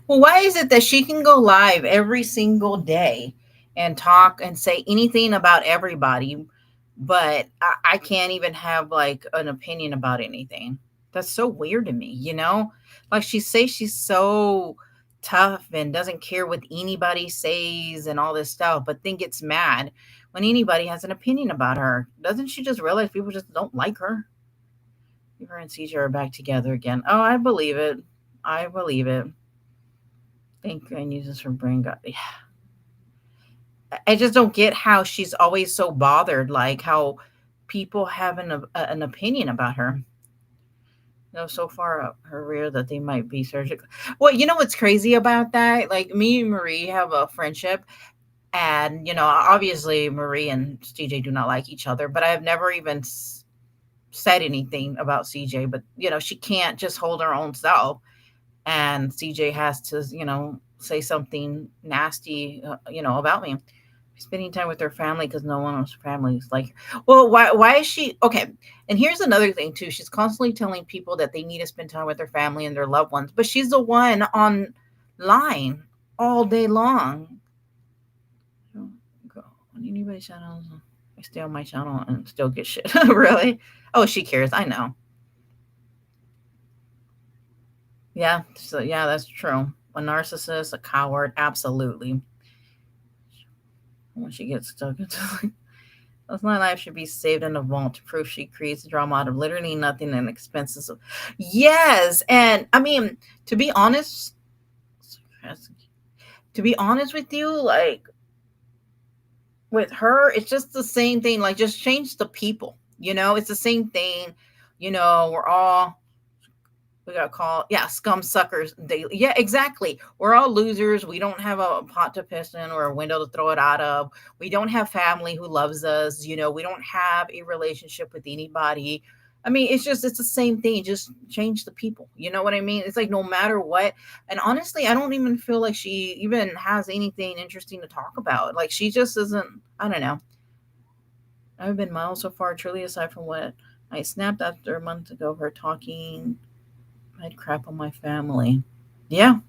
Well, why is it that she can go live every single day and talk and say anything about everybody, but I can't even have like an opinion about anything? That's so weird to me, you know? Like she says she's so tough and doesn't care what anybody says and all this stuff, but then gets mad when anybody has an opinion about her. Doesn't she just realize people just don't like her? Her and CJ are back together again. Oh, I believe it. I believe it. Thank you. And uses her brain. God, yeah. I just don't get how she's always so bothered. Like how people have an opinion about her. You know, so far up her rear that they might be surgical. Well, you know what's crazy about that? Like me and Marie have a friendship, and you know, obviously Marie and CJ do not like each other. But I've never even said anything about CJ. But you know, she can't just hold her own self, and CJ has to, you know, say something nasty, you know, about me. Spending time with her family because no one else family is like, well, why is she okay? And here's another thing too. She's constantly telling people that they need to spend time with their family and their loved ones, but she's the one online all day long. On anybody's channel, I stay on my channel and still get shit. Really? Oh, she cares. I know. Yeah. So yeah, that's true. A narcissist, a coward, absolutely. When she gets stuck into like, my life should be saved in a vault to prove she creates drama out of literally nothing and expenses. Yes, and I mean to be honest with you, like with her, it's just the same thing. Like just change the people. You know, it's the same thing. You know, we got called, yeah, scum suckers daily. Yeah, exactly. We're all losers. We don't have a pot to piss in or a window to throw it out of. We don't have family who loves us. You know, we don't have a relationship with anybody. I mean, it's the same thing. Just change the people. You know what I mean? It's like no matter what. And honestly, I don't even feel like she even has anything interesting to talk about. Like she just isn't, I don't know. I've been miles so far, truly, aside from what I snapped after a month ago, her talking I had crap on my family. Yeah.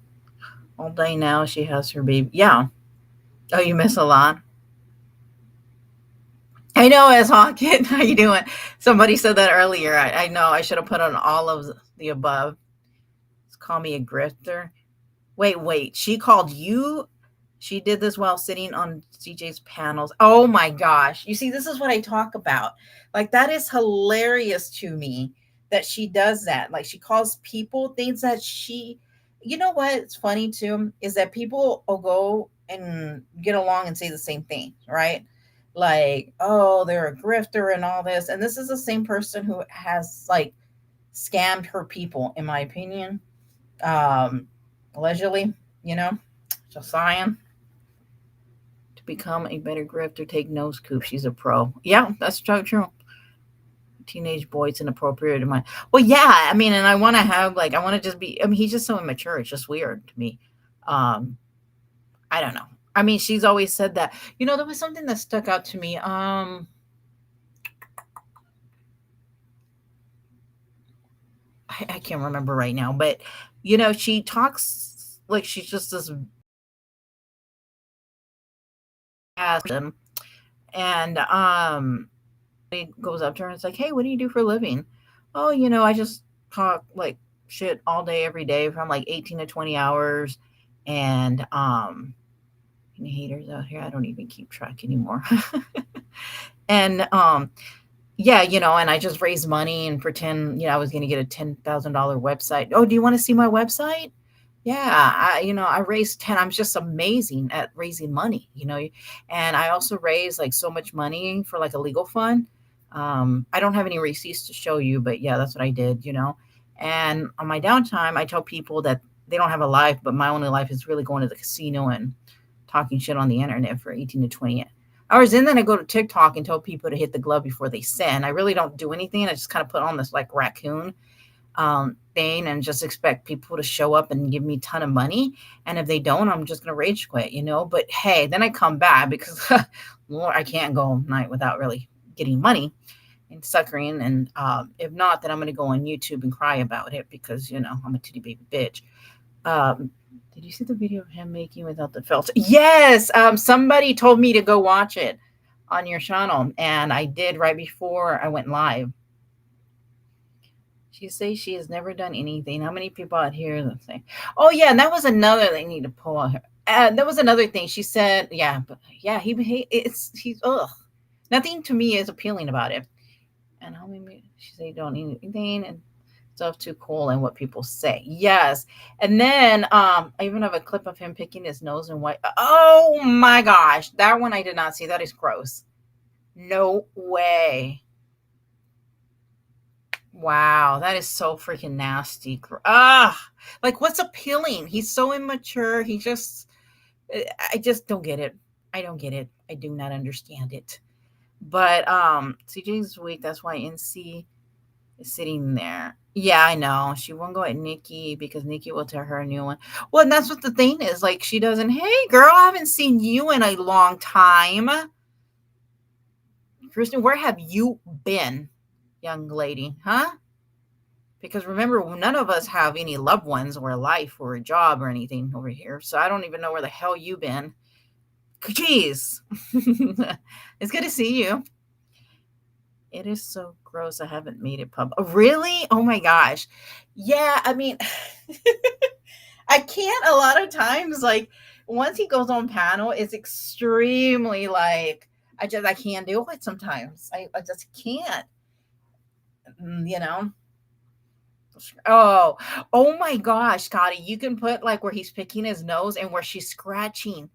All day now she has her baby. Yeah. Oh, you miss a lot. I know, as Hawkins. How you doing? Somebody said that earlier. I know. I should have put on all of the above. Just call me a grifter. Wait. She called you. She did this while sitting on CJ's panels. Oh my gosh. You see, this is what I talk about. Like, that is hilarious to me that she does that. Like, she calls people things that you know what's funny too is that people will go and get along and say the same thing, right? Like, oh, they're a grifter and all this. And this is the same person who has like scammed her people, in my opinion. Allegedly, you know, just saying. To become a better grifter, take no scoop. She's a pro. Yeah, that's true. Teenage boy, it's inappropriate in my. Well, yeah, I mean, and I want to have I want to just be. I mean, he's just so immature. It's just weird to me. I don't know. I mean, she's always said that. There was something that stuck out to me. I can't remember right now, but she talks like she's just this person, and he goes up to her and it's like, "Hey, what do you do for a living?" "Oh, I just talk like shit all day, every day from like 18 to 20 hours, and any haters out here? I don't even keep track anymore." And yeah, and I just raise money and pretend, I was going to get a $10,000 website. "Oh, do you want to see my website?" "Yeah, I raised 10. I'm just amazing at raising money, and I also raised like so much money for like a legal fund. I don't have any receipts to show you, but yeah, that's what I did, And on my downtime, I tell people that they don't have a life, but my only life is really going to the casino and talking shit on the internet for 18 to 20 hours. And then I go to TikTok and tell people to hit the glove before they sin. I really don't do anything. I just kind of put on this like raccoon thing and just expect people to show up and give me a ton of money. And if they don't, I'm just going to rage quit, But hey, then I come back because Lord, I can't go all night without really getting money and suckering. And if not, then I'm going to go on YouTube and cry about it because, I'm a titty baby bitch. Did you see the video of him making without the filter? Yes. Somebody told me to go watch it on your channel, and I did right before I went live. She says she has never done anything. How many people out here that say, "Oh yeah," and that was another they need to pull on her. That was another thing she said. Yeah, but yeah, he's ugh. Nothing to me is appealing about it. And how many she say don't need anything and stuff too cool and what people say. Yes. And then I even have a clip of him picking his nose and white. Oh my gosh. That one I did not see. That is gross. No way. Wow, that is so freaking nasty. Like what's appealing? He's so immature. I just don't get it. I don't get it. I do not understand it. But CJ's weak. That's why NC is sitting there. Yeah, I know. She won't go at Nikki because Nikki will tell her a new one. Well, and that's what the thing is. Like, she doesn't, "Hey, girl, I haven't seen you in a long time. Kristen, where have you been, young lady? Huh?" Because remember, none of us have any loved ones or a life or a job or anything over here. So I don't even know where the hell you've been. Jeez. It's good to see you. It is so gross. I haven't made it public. Oh, really? Oh my gosh. Yeah, I mean, I can't a lot of times. Like, once he goes on panel, it's extremely like, I can't do it sometimes. I just can't, you know? Oh my gosh, Scotty, you can put like where he's picking his nose and where she's scratching.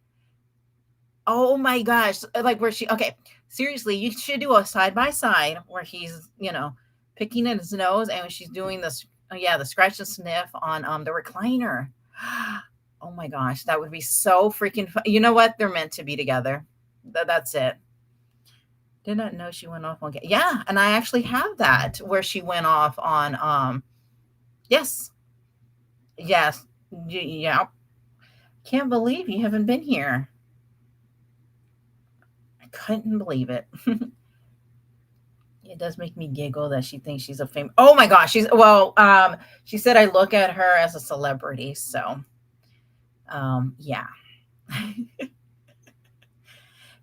Oh my gosh, like where okay, seriously, you should do a side by side where he's, picking at his nose and she's doing this, the scratch and sniff on the recliner. Oh my gosh, that would be so freaking fun. You know what? They're meant to be together. That's it. Did not know she went off on. Yeah, and I actually have that where she went off on. Yes. Yes. Yeah. Can't believe you haven't been here. I couldn't believe it. It does make me giggle that she thinks she's a famous. Oh my gosh, she said I look at her as a celebrity, so yeah.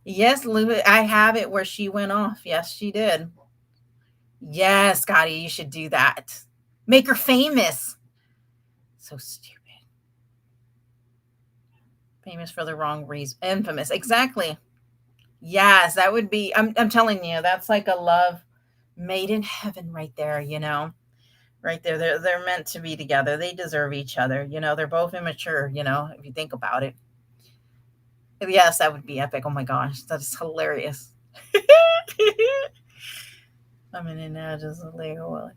Yes, Lou, I have it where she went off. Yes, she did. Yes, Scotty, you should do that. Make her famous. So stupid. Famous for the wrong reason. Infamous. Exactly. Yes, that would be, I'm telling you, that's like a love made in heaven right there, right there. They're meant to be together. They deserve each other. They're both immature, if you think about it. Yes, that would be epic. Oh my gosh, that is hilarious. I'm in and out just a little.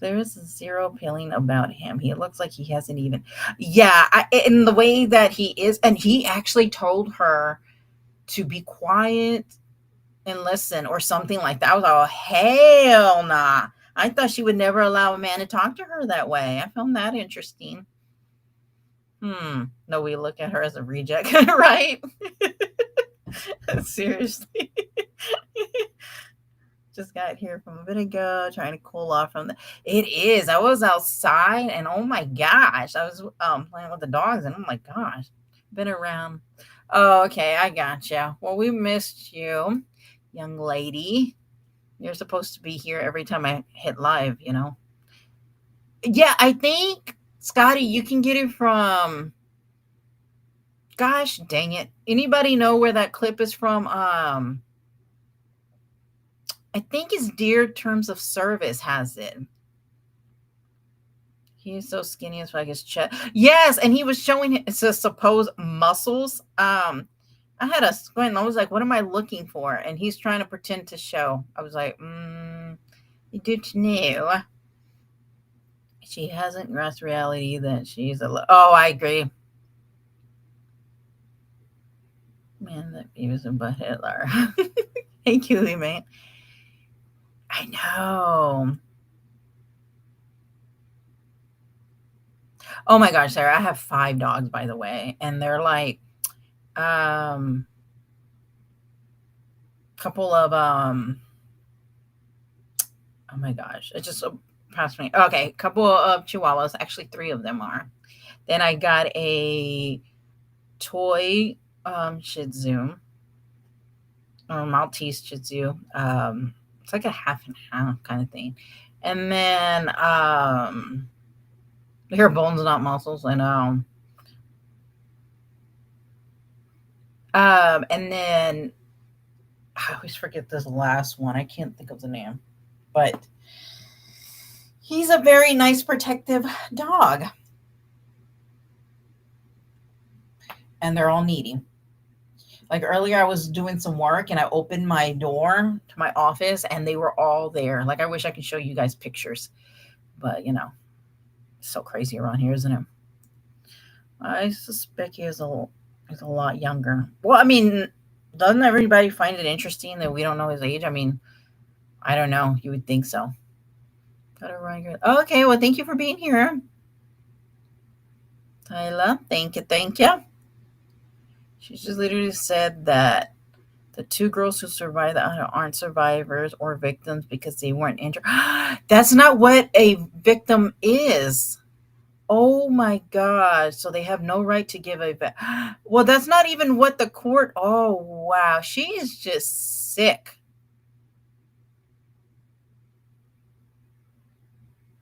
There is zero appealing about him. He looks like he hasn't even. Yeah, in the way that he is, and he actually told her to be quiet and listen or something like that. I was like, oh, hell nah. I thought she would never allow a man to talk to her that way. I found that interesting. No, we look at her as a reject, right? Seriously. Just got here from a bit ago, trying to cool off from the. It is. I was outside, and oh my gosh, I was playing with the dogs, and oh my gosh, been around. Oh, okay, I gotcha. Well, we missed you, young lady. You're supposed to be here every time I hit live, you know. Yeah, I think Scotty, you can get it from. Gosh, dang it! Anybody know where that clip is from? I think it's Dear Terms of Service has it. He's so skinny as like his chest. Yes, and he was showing his supposed muscles. I had a squint. And I was like, "What am I looking for?" And he's trying to pretend to show. I was like, "You didn't know." She hasn't grasped reality that she's a. Oh, I agree. Man, that Beavis and Butt Hitler. Hey, Cutie, man. I know. Oh my gosh, Sarah, I have 5 dogs, by the way, and they're like, couple of, oh my gosh, it just passed me. Okay, couple of Chihuahuas, actually 3 of them are. Then I got a toy Shih Tzu, or Maltese Shih Tzu. It's like a half and half kind of thing. And then, here, bones, not muscles, I know. And then I always forget this last one. I can't think of the name, but he's a very nice, protective dog. And they're all needy. Like earlier, I was doing some work and I opened my door to my office and they were all there. Like, I wish I could show you guys pictures, but you know, it's so crazy around here, isn't it? I suspect he is a lot younger. Well, I mean, doesn't everybody find it interesting that we don't know his age? I mean, I don't know. You would think so. Okay, well, thank you for being here. Tyler, thank you, thank you. She just literally said that the 2 girls who survived aren't survivors or victims because they weren't injured. That's not what a victim is. Oh my gosh. So they have no right to give a well, that's not even what the court. Oh wow. She is just sick.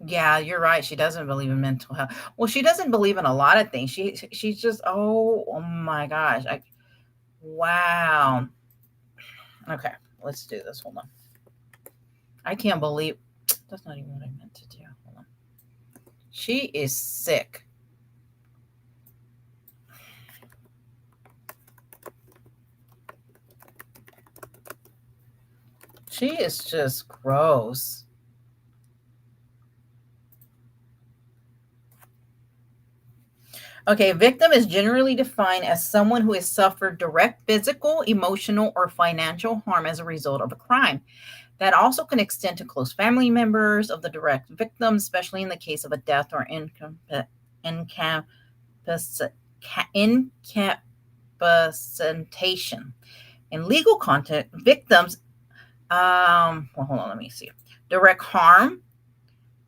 Yeah, you're right. She doesn't believe in mental health. Well, she doesn't believe in a lot of things. She's just oh my gosh. Wow. Okay, let's do this. Hold on. I can't believe that's not even what I meant to do. Hold on. She is sick. She is just gross. Okay, victim is generally defined as someone who has suffered direct physical, emotional, or financial harm as a result of a crime. That also can extend to close family members of the direct victim, especially in the case of a death or incapacitation. In legal context, victims, well, hold on, let me see. Direct harm.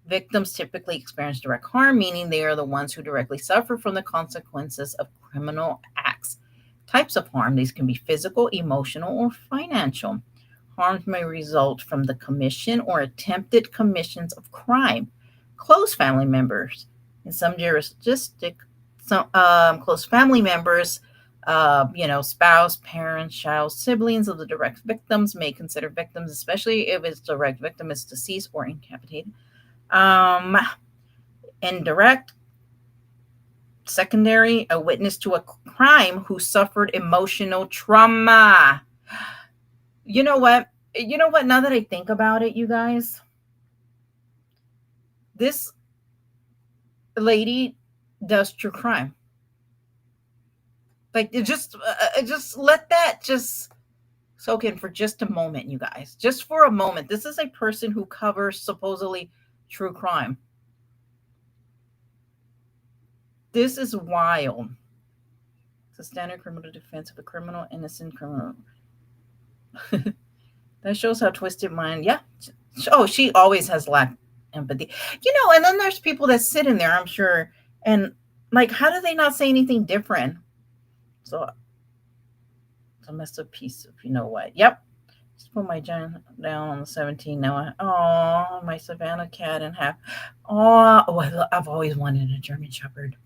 Victims typically experience direct harm, meaning they are the ones who directly suffer from the consequences of criminal acts. Types of harm, these can be physical, emotional, or financial. Harms may result from the commission or attempted commissions of crime. Close family members. In some jurisdictions, close family members, spouse, parents, child, siblings of the direct victims may consider victims, especially if its direct victim is deceased or incapacitated. Indirect, secondary, a witness to a crime who suffered emotional trauma. You know what? Now that I think about it, you guys, this lady does true crime. Like, just let that just soak in for just a moment, you guys. Just for a moment. This is a person who covers supposedly true crime. This is wild. It's a standard criminal defense of a criminal, innocent criminal. That shows how twisted mind. Yeah. Oh, she always has lacked empathy. And then there's people that sit in there, I'm sure, and like, how do they not say anything different? So it's a messed up piece of what. Yep. Just put my giant down on the 17 now. My Savannah cat in half. I've always wanted a German Shepherd.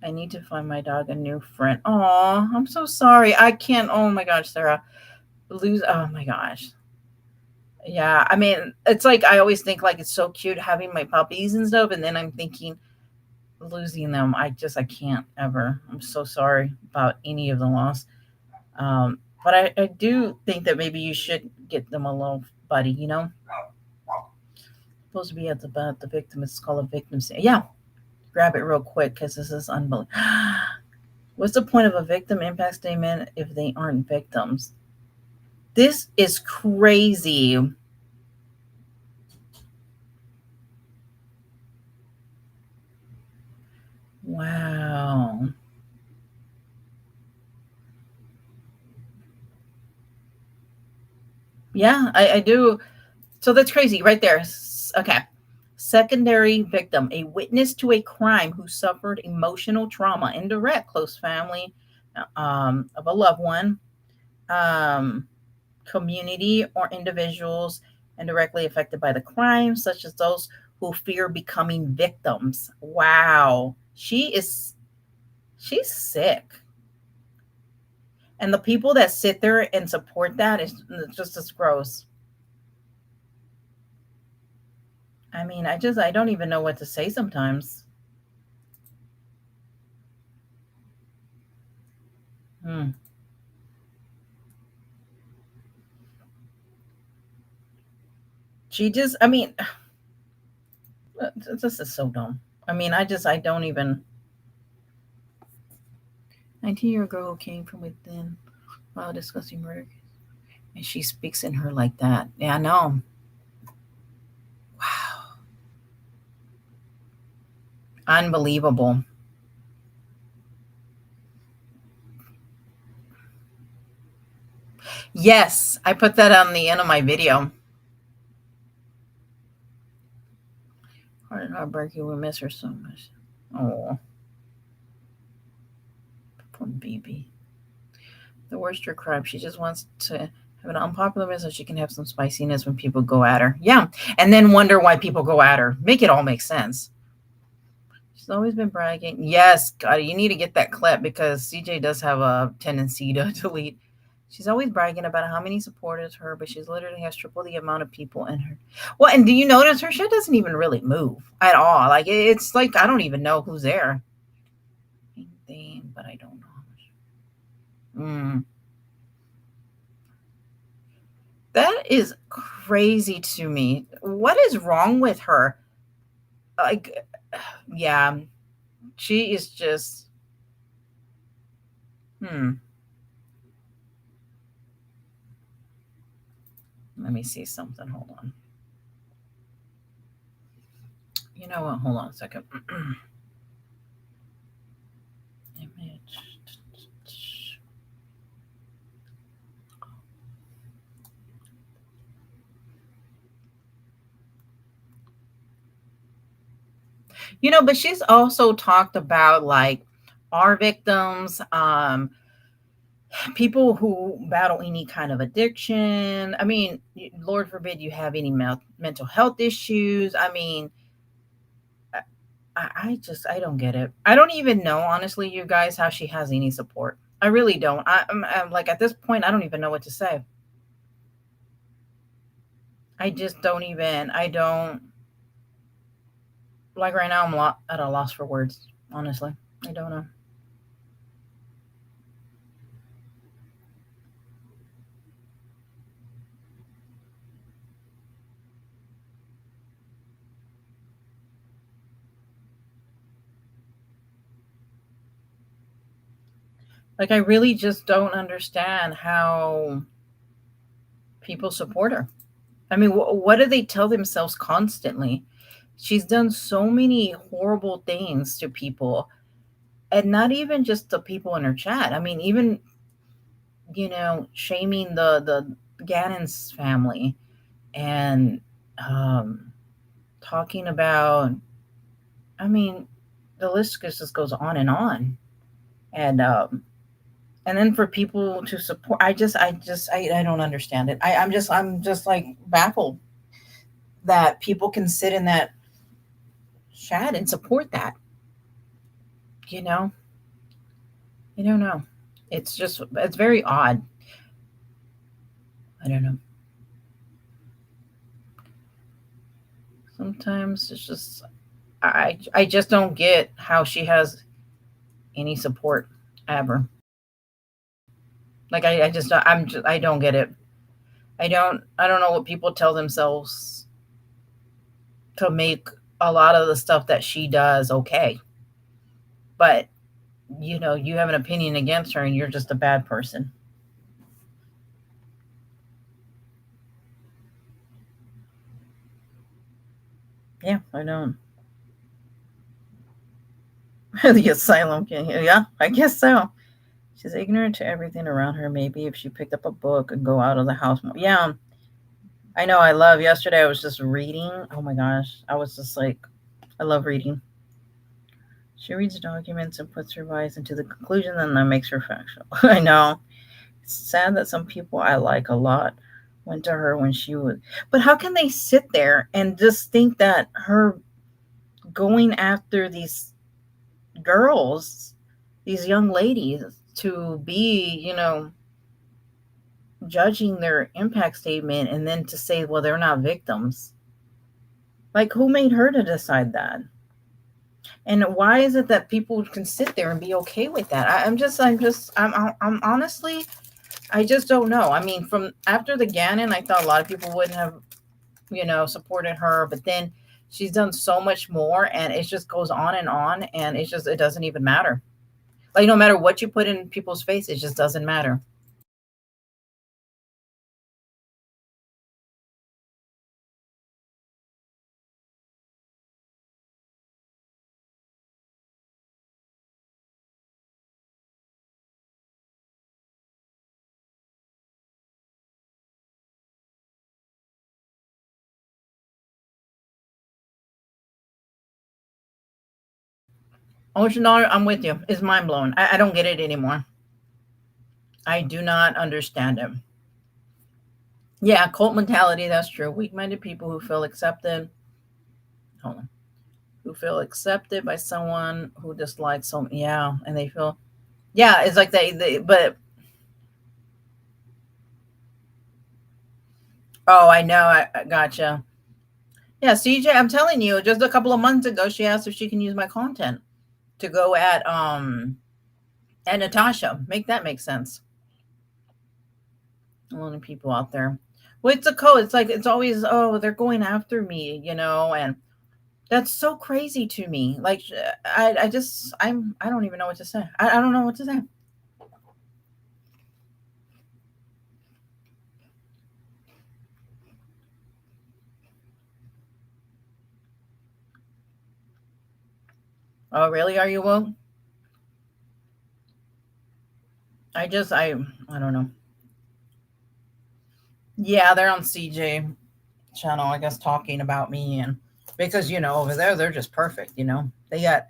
I need to find my dog a new friend. I'm so sorry. I can't. Oh my gosh, Sarah. Oh my gosh. Yeah, I mean, it's like I always think like it's so cute having my puppies and stuff, and then I'm thinking losing them. I can't ever. I'm so sorry about any of the loss. But I do think that maybe you should get them a little buddy, Supposed to be at the victim. It's called a victim. Yeah, grab it real quick because this is unbelievable. What's the point of a victim impact statement if they aren't victims? This is crazy. Wow. Yeah, I do. So that's crazy right there. Okay. Secondary victim, a witness to a crime who suffered emotional trauma in direct close family of a loved one, community, or individuals indirectly affected by the crime, such as those who fear becoming victims. Wow. She's sick. And the people that sit there and support that is just as gross. I mean, I don't even know what to say sometimes. I mean, this is so dumb. I mean, I don't even. 19-year-old girl who came from within while discussing murder. And she speaks in her like that. Yeah, I know. Wow. Unbelievable. Yes, I put that on the end of my video. Heart and heartbreaking. We miss her so much. Oh. Poor baby. The worst her crime. She just wants to have an unpopular message so she can have some spiciness when people go at her. Yeah. And then wonder why people go at her. Make it all make sense. She's always been bragging. Yes, God, you need to get that clip because CJ does have a tendency to delete. She's always bragging about how many supporters her, but she's literally has triple the amount of people in her. Well, and do you notice her shit doesn't even really move at all? Like, it's like, I don't even know who's there. But I don't know how much. That is crazy to me. What is wrong with her? Like, yeah, she is just, Let me see something. Hold on. You know what? Hold on a second. Image. But she's also talked about like our victims, people who battle any kind of addiction. I mean, Lord forbid you have any mental health issues. I mean, I don't get it. I don't even know, honestly, you guys, how she has any support. I really don't. I'm like, at this point, I don't even know what to say. I don't. Like right now, I'm at a loss for words, honestly. I don't know. Like, I really just don't understand how people support her. I mean, what do they tell themselves constantly? She's done so many horrible things to people, and not even just the people in her chat. I mean, even, shaming the Gannon's family, and talking about, I mean, the list just goes on and on. And then for people to support, I don't understand it. I'm just like baffled that people can sit in that chat and support that. You know, I don't know. It's very odd. I don't know. Sometimes it's just, I just don't get how she has any support ever. Like, I don't get it. I don't know what people tell themselves to make a lot of the stuff that she does okay. But you have an opinion against her and you're just a bad person. Yeah, I don't. The asylum can hear. Yeah, I guess so. She's ignorant to everything around her. Maybe if she picked up a book and go out of the house more. Yeah, I know. Yesterday I was just reading. Oh my gosh. I was just like, I love reading. She reads documents and puts her bias into the conclusion, and that makes her factual. I know. It's sad that some people I like a lot went to her when she was. But how can they sit there and just think that her going after these girls, these young ladies, to be, judging their impact statement and then to say, well, they're not victims? Like, who made her to decide that? And why is it that people can sit there and be okay with that? I'm honestly, I just don't know. I mean, from after the Gannon, I thought a lot of people wouldn't have, supported her, but then she's done so much more, and it just goes on, and it doesn't even matter. Like, no matter what you put in people's face, it just doesn't matter. Ocean Dollar, I'm with you. It's mind blowing. I don't get it anymore. I do not understand it. Yeah, cult mentality, that's true. Weak minded people who feel accepted. Hold on. Who feel accepted by someone who dislikes some. Yeah, and they feel. Yeah, it's like but. Oh, I know. I gotcha. Yeah, CJ, I'm telling you, just a couple of months ago, she asked if she can use my content to go at Natasha. Make that make sense. A lot of people out there. Well, it's a code. It's like, it's always, oh, they're going after me, and that's so crazy to me. Like, I don't even know what to say. I don't know what to say. Oh, really? Are you woke? I don't know. Yeah, they're on CJ channel, I guess, talking about me, and because, over there they're just perfect. They got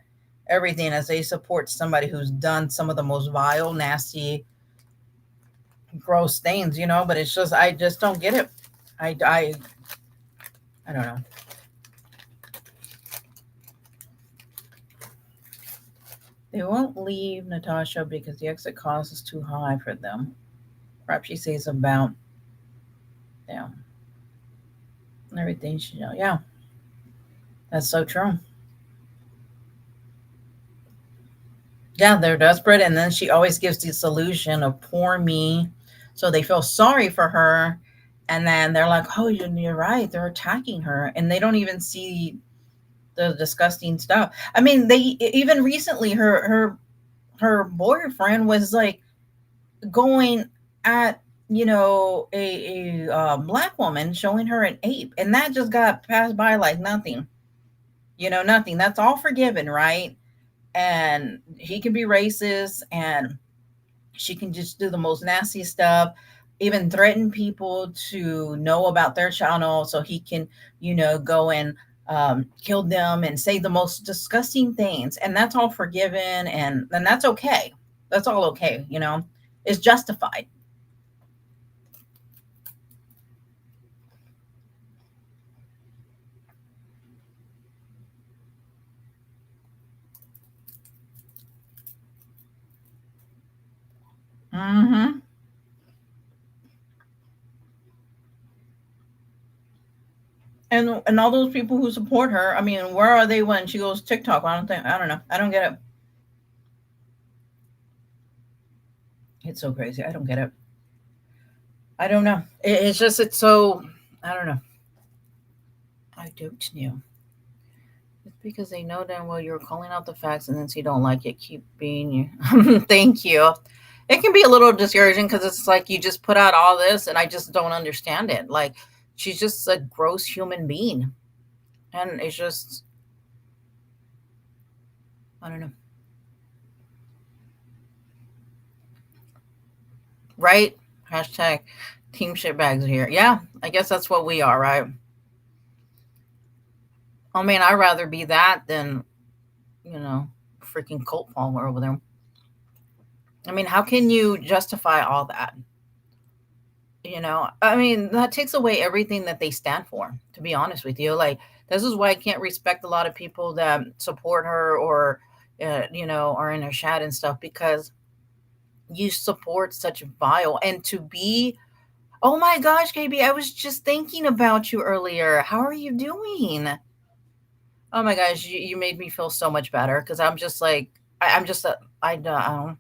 everything, as they support somebody who's done some of the most vile, nasty, gross things. But it's just, I just don't get it. I don't know. They won't leave Natasha because the exit cost is too high for them. Perhaps she says about, yeah, everything she knows. Yeah, that's so true. Yeah, they're desperate, and then she always gives the solution of poor me, so they feel sorry for her, and then they're like, "Oh, you're right. They're attacking her," and they don't even see the disgusting stuff. I mean, they even recently, her boyfriend was like going at, a black woman, showing her an ape, and that just got passed by like nothing. Nothing. That's all forgiven, right? And he can be racist, and she can just do the most nasty stuff, even threaten people to know about their channel so he can, go and kill them and say the most disgusting things. And that's all forgiven, and that's okay. That's all okay, It's justified. Mm-hmm. And all those people who support her, I mean, where are they when she goes TikTok? I don't know. I don't get it. It's so crazy. I don't get it. I don't know. It's so, I don't know. I don't know. It's because they know damn well you're calling out the facts, and since you don't like it, keep being you. Thank you. It can be a little discouraging because it's like you just put out all this, and I just don't understand it. Like, she's just a gross human being. And it's just, I don't know. Right? Hashtag team shitbags here. Yeah, I guess that's what we are, right? I mean, I'd rather be that than, freaking cult follower over there. I mean, how can you justify all that? I mean, that takes away everything that they stand for, to be honest with you. Like, this is why I can't respect a lot of people that support her or, are in her chat and stuff, because you support such vile. And to be, oh my gosh, KB, I was just thinking about you earlier. How are you doing? Oh my gosh, you made me feel so much better because I'm just like, I'm just, I don't,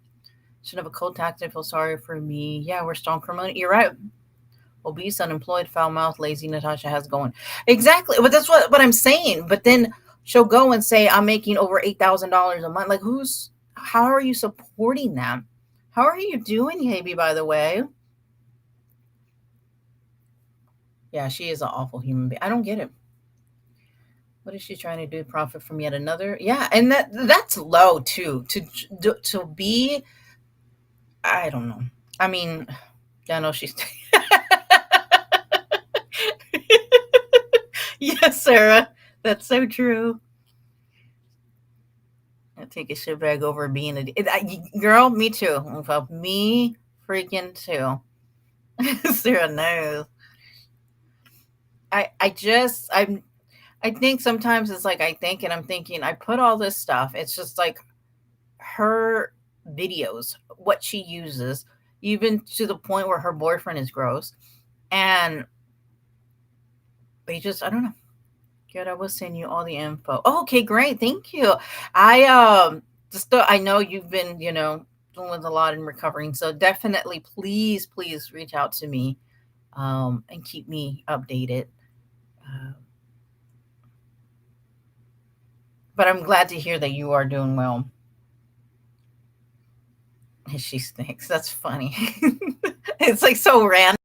should have a cold tax. I feel sorry for me. Yeah, we're strong criminal. You're right. Obese, unemployed, foul mouth, lazy Natasha has going. Exactly. But that's what I'm saying. But then she'll go and say, I'm making over $8,000 a month. Like, how are you supporting them? How are you doing, KB, by the way? Yeah, she is an awful human being. I don't get it. What is she trying to do? Profit from yet another? Yeah, and that's low too. To be, I don't know. I mean, I know she's. Yes, Sarah, that's so true. I take a shit bag over being girl. Me too. Me freaking too. Sarah knows. I think sometimes it's like I think and I'm thinking I put all this stuff. It's just like her videos, what she uses, even to the point where her boyfriend is gross. And they just, I don't know. Good, I will send you all the info. Oh, okay, great. Thank you. I just I know you've been, doing with a lot in recovering. So definitely please reach out to me and keep me updated. Uh, but I'm glad to hear that you are doing well. She thinks that's funny. It's like so random.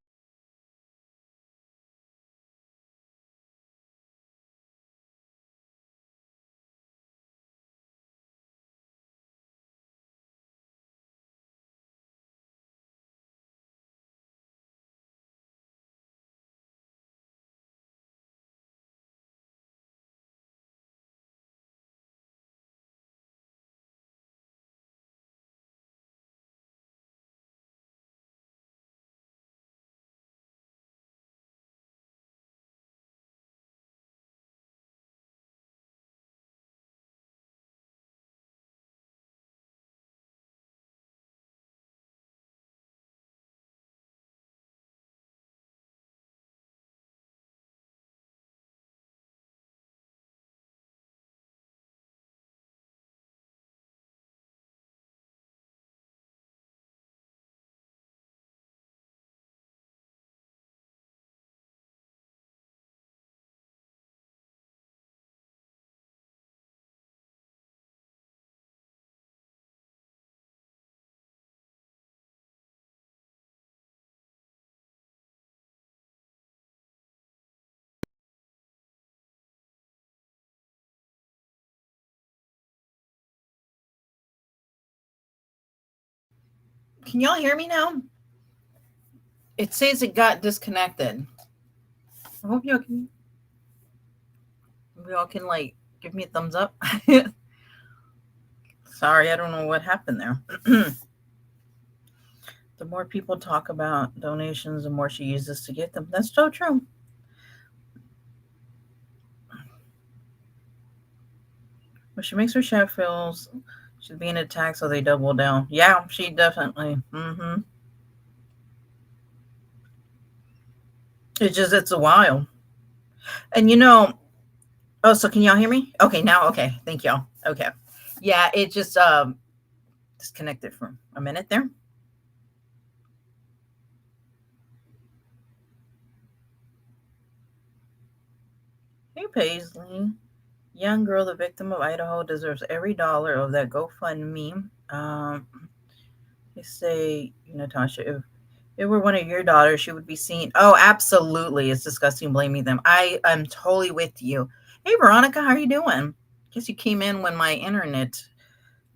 Can y'all hear me now? It says it got disconnected. I hope y'all can. Y'all can like give me a thumbs up. Sorry, I don't know what happened there. The more people talk about donations, the more she uses to get them. That's so true. But she makes her chef feels she's being attacked, so they double down. Yeah, she definitely. It's a while. And oh, so can y'all hear me? Okay, now, okay. Thank y'all. Okay. Yeah, it just disconnected for a minute there. Hey, Paisley. Young girl, the victim of Idaho, deserves every dollar of that GoFundMe. They say, Natasha, if it were one of your daughters, she would be seen. Oh, absolutely. It's disgusting blaming them. I am totally with you. Hey, Veronica, how are you doing? Guess you came in when my internet,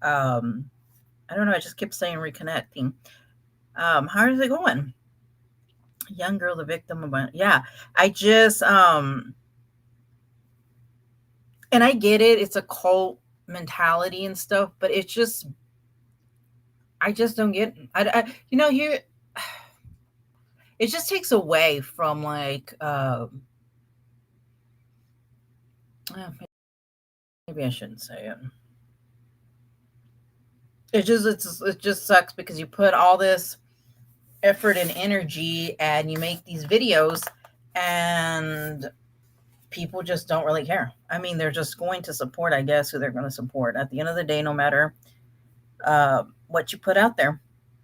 I don't know. I just kept saying reconnecting. How is it going? Young girl, the victim of, yeah, I just, and I get it. It's a cult mentality and stuff, but it's just, I just don't get, here, it just takes away from like, maybe I shouldn't say it. It just sucks because you put all this effort and energy and you make these videos and people just don't really care. I mean, they're just going to support, I guess, who they're going to support at the end of the day, no matter what you put out there.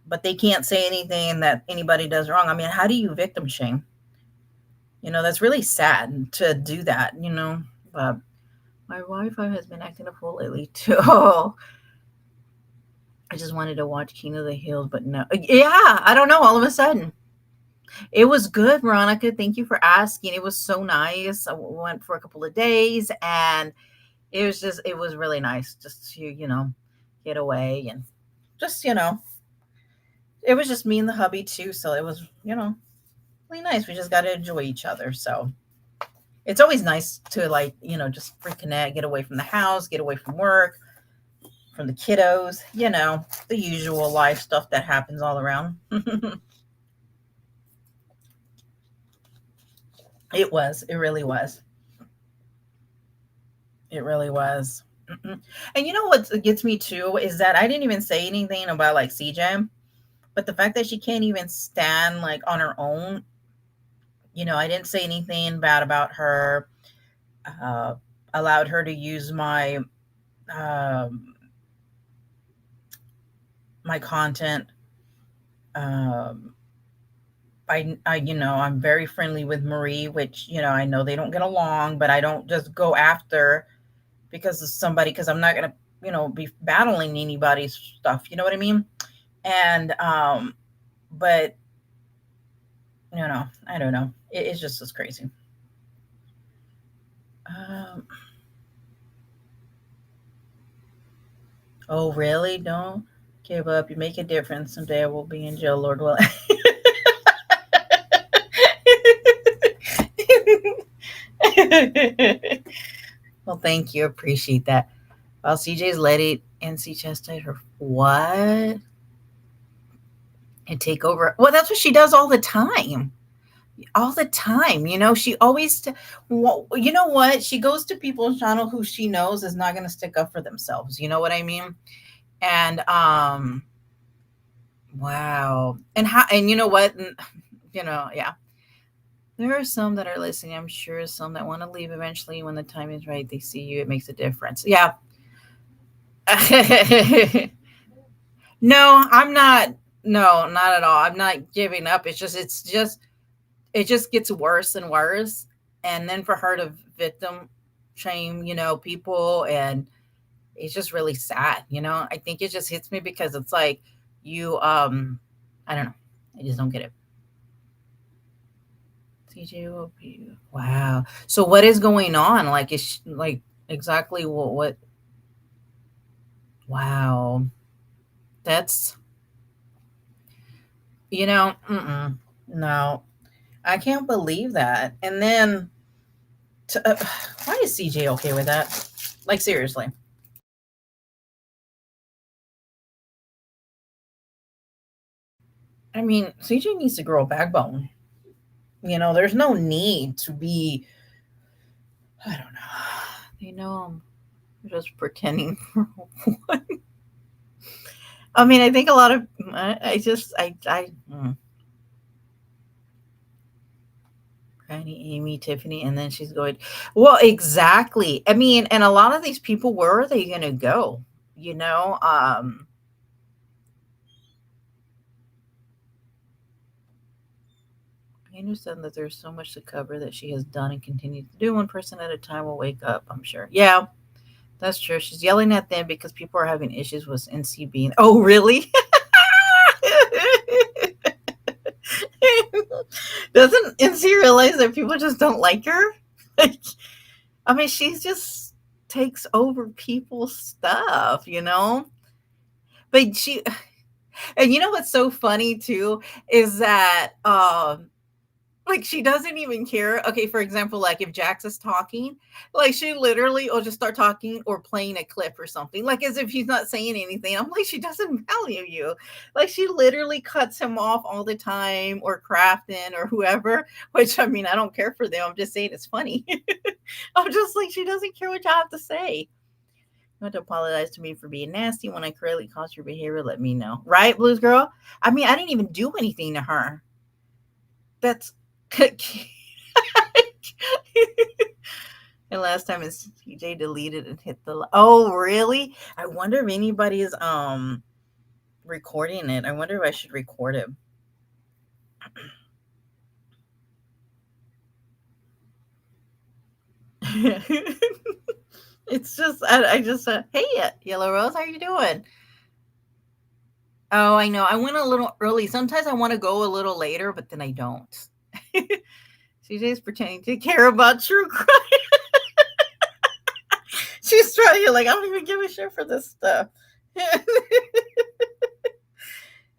But they can't say anything that anybody does wrong. I mean, how do you victim shame? That's really sad to do that, but my Wi-Fi has been acting a fool lately too. I just wanted to watch King of the Hills, but no. Yeah, I don't know. All of a sudden, it was good, Veronica. Thank you for asking. It was so nice. I went for a couple of days, and it was really nice just to, get away and just, it was just me and the hubby too. So it was, really nice. We just got to enjoy each other. So it's always nice to like, just reconnect, get away from the house, get away from work, from the kiddos, the usual life stuff that happens all around. It really was. It really was. And you know what gets me too is that I didn't even say anything about like CJ, but the fact that she can't even stand like on her own, I didn't say anything bad about her, allowed her to use my my content. I'm very friendly with Marie, which, I know they don't get along, but I don't just go after because of somebody, because I'm not going to, be battling anybody's stuff. You know what I mean? And, but, I don't know. It's just as crazy. Oh, really? Don't give up. You make a difference. Someday I will be in jail, Lord willing. Well, thank you. Appreciate that. While CJ's let it NC chastise her. What? And take over. Well, that's what she does all the time. All the time. She always, you know what? She goes to people's channel who she knows is not going to stick up for themselves. You know what I mean? And, wow. And you know what? Yeah. There are some that are listening. I'm sure some that want to leave eventually when the time is right. They see you. It makes a difference. Yeah. No, I'm not. No, not at all. I'm not giving up. It just gets worse and worse. And then for her to victim shame, people, and it's just really sad. I think it just hits me because it's like I don't know. I just don't get it. TJ, wow. So what is going on? Like, is like exactly what? Wow. That's No, I can't believe that. And then, why is CJ okay with that? Like, seriously. I mean, CJ needs to grow a backbone. There's no need to be, I don't know. I'm just pretending for one. I mean, I think a lot of, I just, I, Granny, Amy, Tiffany, and then she's going, well, exactly. I mean, and a lot of these people, where are they going to go? You know, I understand that there's so much to cover that she has done and continues to do. One person at a time will wake up, I'm sure. Yeah, that's true. She's yelling at them because people are having issues with NC being. Oh, really? Doesn't NC realize that people just don't like her? Like, I mean, she just takes over people's stuff. But and what's so funny too is that like, she doesn't even care. Okay, for example, like if Jax is talking, like she literally will just start talking or playing a clip or something, like as if he's not saying anything. I'm like, she doesn't value you. Like she literally cuts him off all the time, or Crafton or whoever, which I mean, I don't care for them. I'm just saying it's funny. I'm just like, she doesn't care what you have to say. You want to apologize to me for being nasty. When I correctly caused your behavior, let me know. Right, Blues Girl? I mean, I didn't even do anything to her. That's and last time is TJ deleted and hit the. Oh, really? I wonder if anybody is recording it. I wonder if I should record it. It's just I just hey, Yellow Rose, how you doing? Oh, I know. I went a little early. Sometimes I want to go a little later, but then I don't. CJ's pretending to care about true crime. She's trying to like, I don't even give a shit for this stuff. And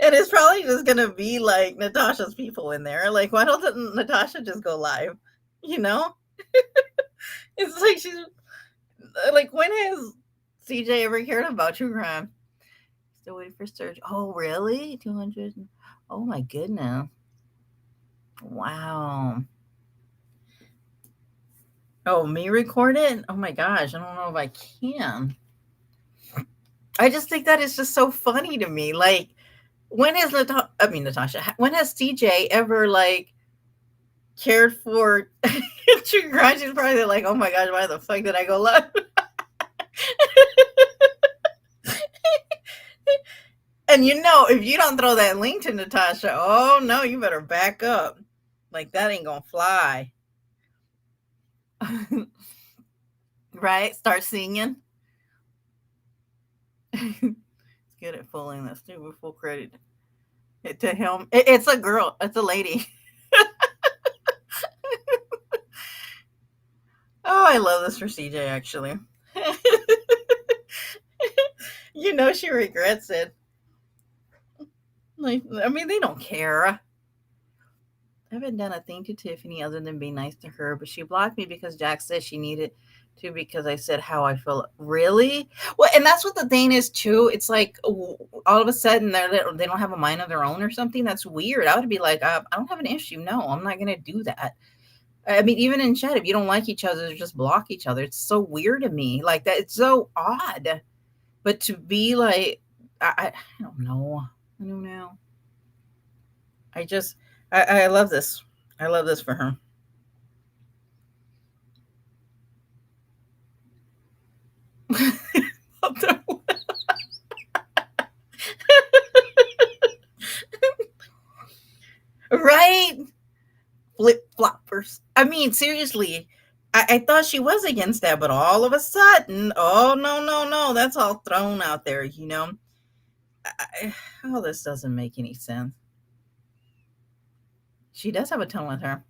it's probably just gonna be like Natasha's people in there. Like, why doesn't Natasha just go live? You know? It's like she's like, when has CJ ever cared about true crime? Still waiting for search. Oh, really? 200? Oh my goodness. Wow. Oh, me record it? Oh my gosh, I don't know if I can. I just think that is just so funny to me. Like, when has Natasha, when has CJ ever like cared for true crime? She's probably like, oh my gosh, why the fuck did I go live? And if you don't throw that link to Natasha, oh no, you better back up. Like, that ain't gonna fly. Right? Start singing. It's good at fooling this dude with full credit to him. It's a girl. It's a lady. Oh, I love this for CJ, actually. She regrets it. Like, I mean, they don't care. I haven't done a thing to Tiffany other than be nice to her, but she blocked me because Jack said she needed to, because I said how I feel. Really? Well, and that's what the thing is too. It's like all of a sudden they don't have a mind of their own or something. That's weird. I would be like, I don't have an issue. No, I'm not going to do that. I mean, even in chat, if you don't like each other, just block each other. It's so weird to me. Like that, it's so odd. But to be like, I don't know. I don't know. I love this. I love this for her. Right? Flip floppers. I mean, seriously, I thought she was against that, but all of a sudden, oh no, no, no, that's all thrown out there. Oh, this doesn't make any sense. She does have a tone with her.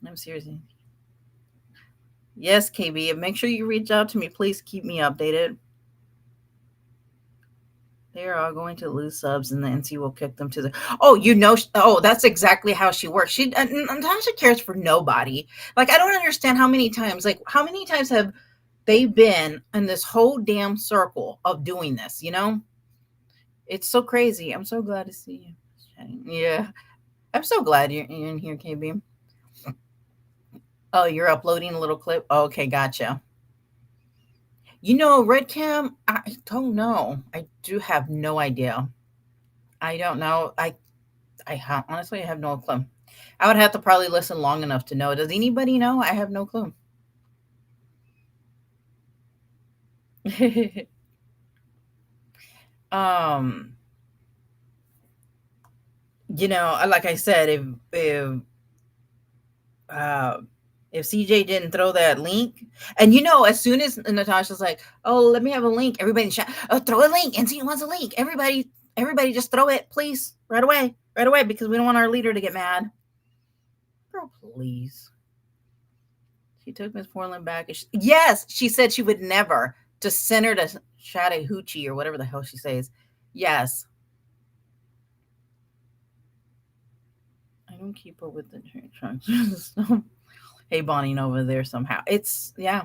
I'm seriously. Yes, KB. Make sure you reach out to me. Please keep me updated. They're all going to lose subs, and the NC will kick them to the. Oh, you know. Oh, that's exactly how she works. Natasha cares for nobody. Like, I don't understand how many times. Like, how many times have they been in this whole damn circle of doing this? You know, it's so crazy. I'm so glad to see you. Yeah, I'm so glad you're in here, KB. Oh, you're uploading a little clip. Oh, okay, gotcha. You know, Red Cam, I don't know. I do have no idea. I don't know. Honestly, I have no clue. I would have to probably listen long enough to know. Does anybody know? I have no clue. um, like I said, uh, if CJ didn't throw that link, and as soon as Natasha's like, "Oh, let me have a link," everybody shout, "Oh, throw a link!" And NC wants a link. Everybody, just throw it, please, right away, because we don't want our leader to get mad. Girl, please. She took Miss Portland back. Yes, she said she would never to send her to Chattahoochee or whatever the hell she says. Yes. I don't keep up with the trunks. Hey, Bonnie over there somehow. Yeah.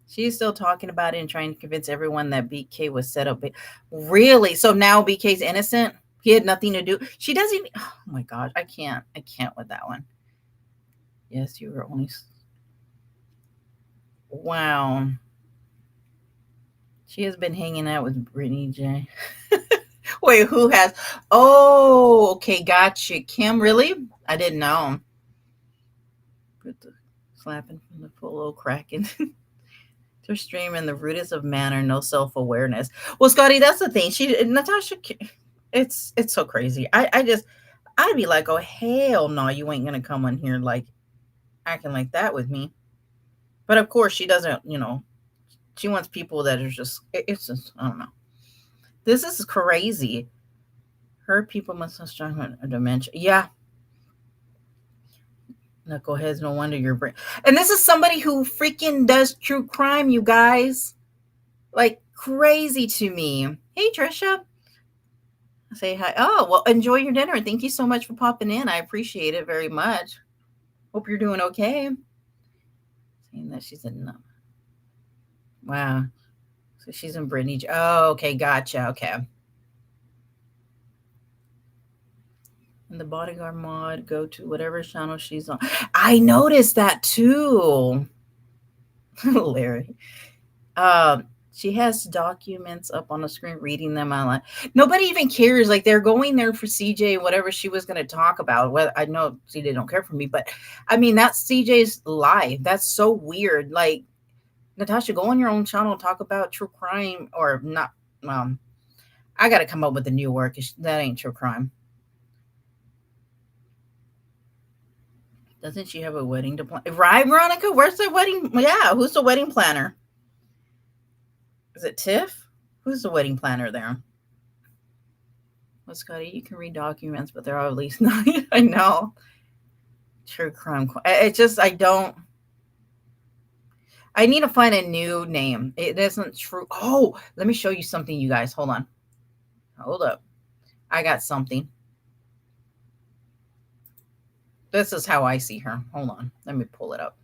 She's still talking about it and trying to convince everyone that BK was set up. Really? So now BK's innocent? He had nothing to do. She doesn't. Oh my gosh. I can't with that one. Yes, you were only. Wow. She has been hanging out with Brittany J. Wait, who has? Oh, okay, gotcha. Kim, really? I didn't know. Put the slapping from the full cracking. They're streaming the rudest of manner, no self-awareness. Well, Scotty, that's the thing. Natasha, it's so crazy. I'd be like, oh hell no, you ain't gonna come on here like acting like that with me. But of course, she doesn't. She wants people that are just. It's just, I don't know. This is crazy. Her people must have strong dementia. Yeah. Knuckleheads, no wonder you're brain. And this is somebody who freaking does true crime, you guys. Like, crazy to me. Hey, Trisha. Say hi. Oh, well, enjoy your dinner. Thank you so much for popping in. I appreciate it very much. Hope you're doing okay. Saying that she's in. Wow. So she's in Brittany. Oh, okay. Gotcha. Okay. And the bodyguard mod, go to whatever channel she's on. I noticed that too. Larry. She has documents up on the screen, reading them online. Nobody even cares. Like, they're going there for CJ, whatever she was going to talk about. Well, I know CJ don't care for me, but I mean, that's CJ's life. That's so weird. Like, Natasha, go on your own channel and talk about true crime or not. I got to come up with a new word because that ain't true crime. Doesn't she have a wedding to plan? Right, Veronica? Where's the wedding? Yeah, who's the wedding planner? Is it Tiff? Who's the wedding planner there? Well, Scotty, you can read documents, but they're at least not. I know. True crime. It just, I need to find a new name. It isn't true. Oh, let me show you something, you guys. Hold on. Hold up. I got something. This is how I see her. Hold on. Let me pull it up.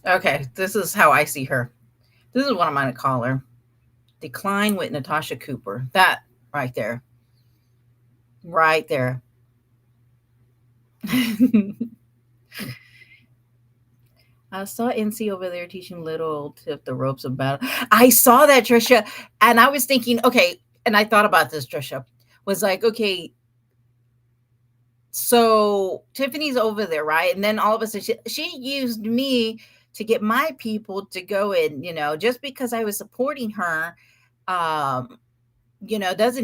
Okay, this is how I see her. This is what I'm going to call her. Decline with Natasha Cooper. That right there. Right there. I saw NC over there teaching little Tiff the ropes of battle. I saw that, Trisha. And I was thinking, okay, and I thought about this, Trisha. Was like, okay, so Tiffany's over there, right? And then all of a sudden, she used me to get my people to go in, just because I was supporting her, doesn't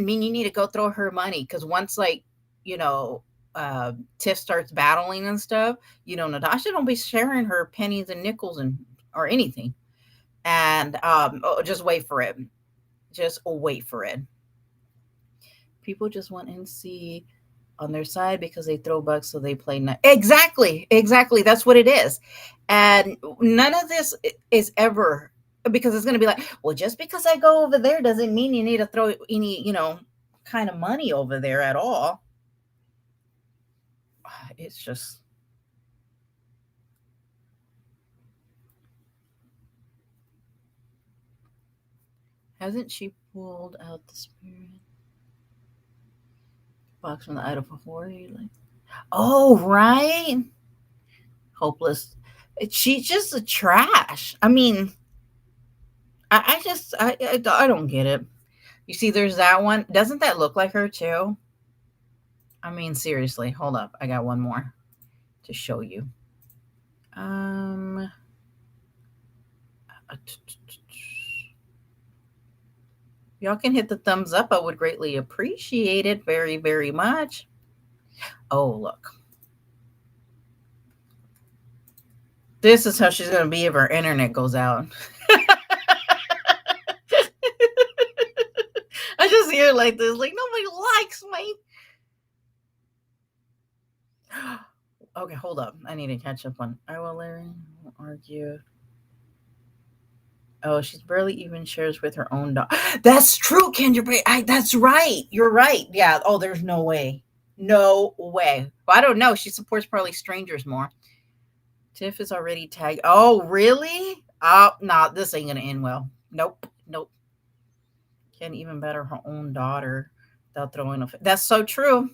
mean you need to go throw her money. Because once, like, Tiff starts battling and stuff, Natasha don't be sharing her pennies and nickels or anything. And just wait for it. Just wait for it. People just want NC on their side because they throw bucks, so they play nice. Exactly. That's what it is. And none of this is ever, because it's going to be like, well, just because I go over there doesn't mean you need to throw any, kind of money over there at all. It's just. Hasn't she pulled out the spirit box from the Idaho 40? Like, oh, right. Hopeless. She's just a trash. I mean, I don't get it. You see, there's that one. Doesn't that look like her too? I mean, seriously. Hold up. I got one more to show you. Y'all can hit the thumbs up. I would greatly appreciate it very, very much. Oh, look. This is how she's going to be if her internet goes out. I just hear like this, like nobody likes me. Okay, hold up. I need to catch up on. I will argue. Oh, she's barely even shares with her own dog. That's true, Kendra. That's right. You're right. Yeah. Oh, there's no way. No way. Well, I don't know. She supports probably strangers more. Tiff is already tagged. Oh, really? Oh, no, this ain't going to end well. Nope. Can't even better her own daughter without throwing a. That's so true.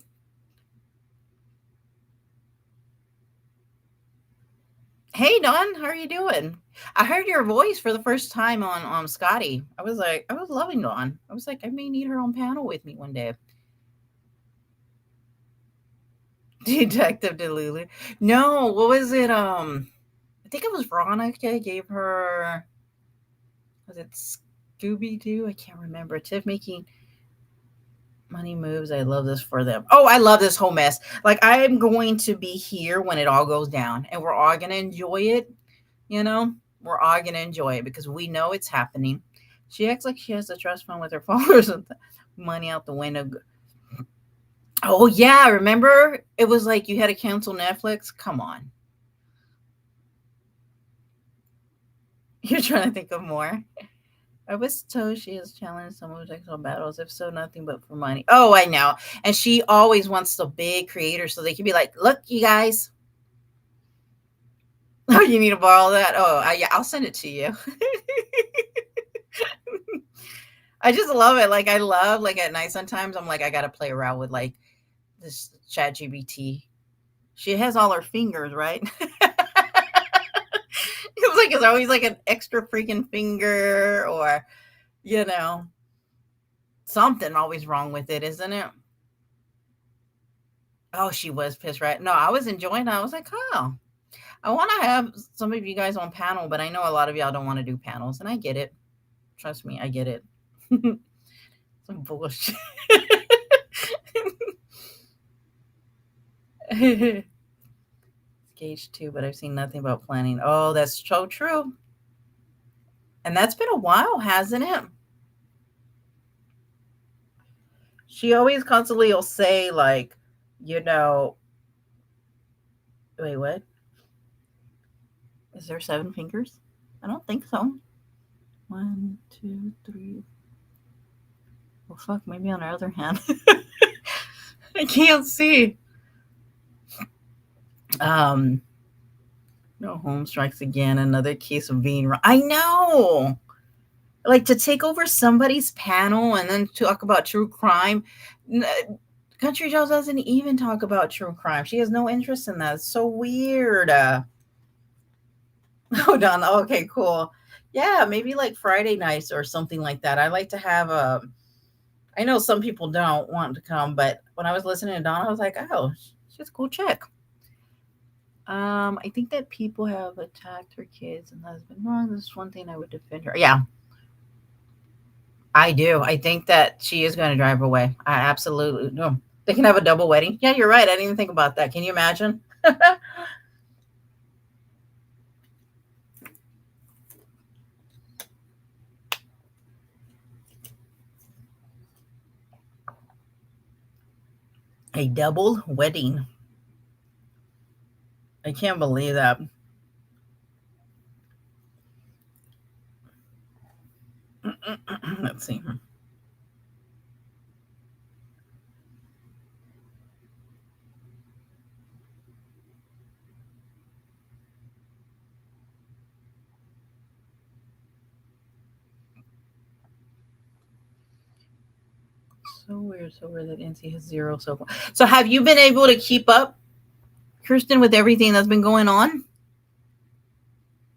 Hey, Dawn, how are you doing? I heard your voice for the first time on Scotty. I was loving Dawn. I was like, I may need her on panel with me one day. Detective Delulu. No, what was it? I think it was Veronica gave her. Was it Scooby-Doo? I can't remember. Tiff making money moves. I love this for them. Oh, I love this whole mess. Like, I am going to be here when it all goes down, and we're all going to enjoy it. We're all going to enjoy it because we know it's happening. She acts like she has a trust fund with her followers and money out the window. Oh, yeah. Remember? It was like you had to cancel Netflix. Come on. You're trying to think of more. I was told she has challenged some of the battles. If so, nothing but for money. Oh, I know. And she always wants the big creators so they can be like, look, you guys. Oh, you need to borrow that? Oh, yeah, I'll send it to you. I just love it. Like, I love, like, at night sometimes I'm like, I got to play around with, like, this ChatGPT. She has all her fingers, right? It's always like an extra freaking finger or, something always wrong with it, isn't it? Oh, she was pissed, right? No, I was enjoying it. I was like, oh, I want to have some of you guys on panel, but I know a lot of y'all don't want to do panels, and I get it. Trust me, I get it. Some bullshit. Engaged too, but I've seen nothing about planning. Oh, that's so true. And that's been a while, hasn't it? She always constantly will say, like, wait, what? Is there 7 fingers? I don't think so. 1, 2, 3. Well, fuck, maybe on the other hand. I can't see. No, home strikes again. Another case of being wrong. I know. Like, to take over somebody's panel and then talk about true crime. Country Joe doesn't even talk about true crime. She has no interest in that. It's so weird. Hold on. Okay, cool. Yeah, maybe like Friday nights or something like that. I like to have I know some people don't want to come, but when I was listening to Donna, I was like, oh, she's a cool chick. I think that people have attacked her kids and that's been wrong. This is one thing I would defend her. Yeah, I do. I think that she is going to drive away. I absolutely no. They can have a double wedding. Yeah, you're right. I didn't even think about that. Can you imagine? A double wedding. I can't believe that. Let's see. So weird that NC has 0 so far. So have you been able to keep up, Kirsten, with everything that's been going on?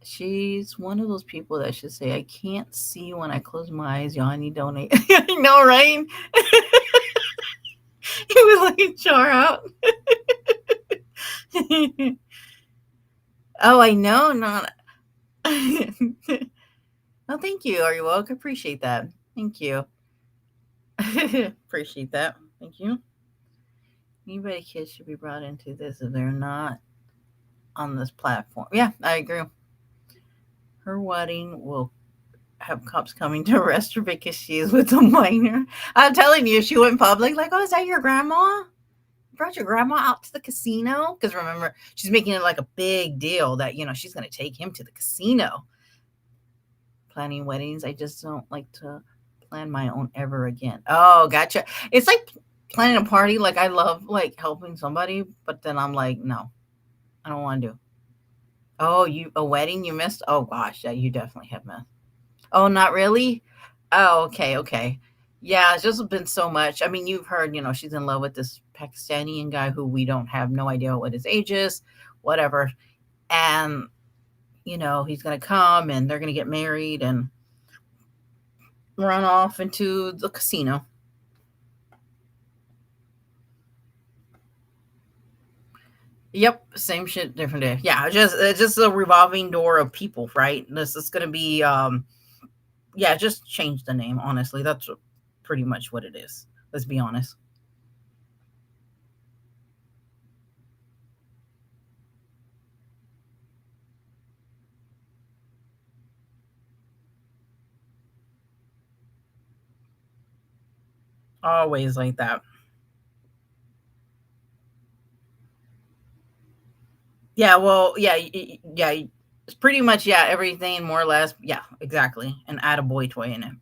She's one of those people that should say, I can't see when I close my eyes. Y'all need to donate. I know, right? He was like char out. Oh, I know. Not. Oh, thank you. Are you welcome? Appreciate that. Thank you. Appreciate that. Thank you. Anybody kids should be brought into this if they're not on this platform. Yeah, I agree. Her wedding will have cops coming to arrest her because she is with a minor. I'm telling you, she went public like, oh, is that your grandma? You brought your grandma out to the casino? Because remember, she's making it like a big deal that, she's going to take him to the casino. Planning weddings. I just don't like to plan my own ever again. Oh, gotcha. It's like planning a party. Like I love like helping somebody, but then I'm like, no, I don't want to do. Oh, a wedding you missed? Oh gosh, yeah, you definitely have missed. Oh, not really? Oh, okay. Yeah, it's just been so much. I mean, you've heard, she's in love with this Pakistani guy who we don't have no idea what his age is, whatever. And, he's going to come and they're going to get married and run off into the casino. Yep, same shit, different day. Yeah, it's just a revolving door of people, right? This is going to be, just change the name. Honestly, that's pretty much what it is. Let's be honest. Always like that. Yeah, well, yeah. It's pretty much, everything more or less. Yeah, exactly. And add a boy toy in it.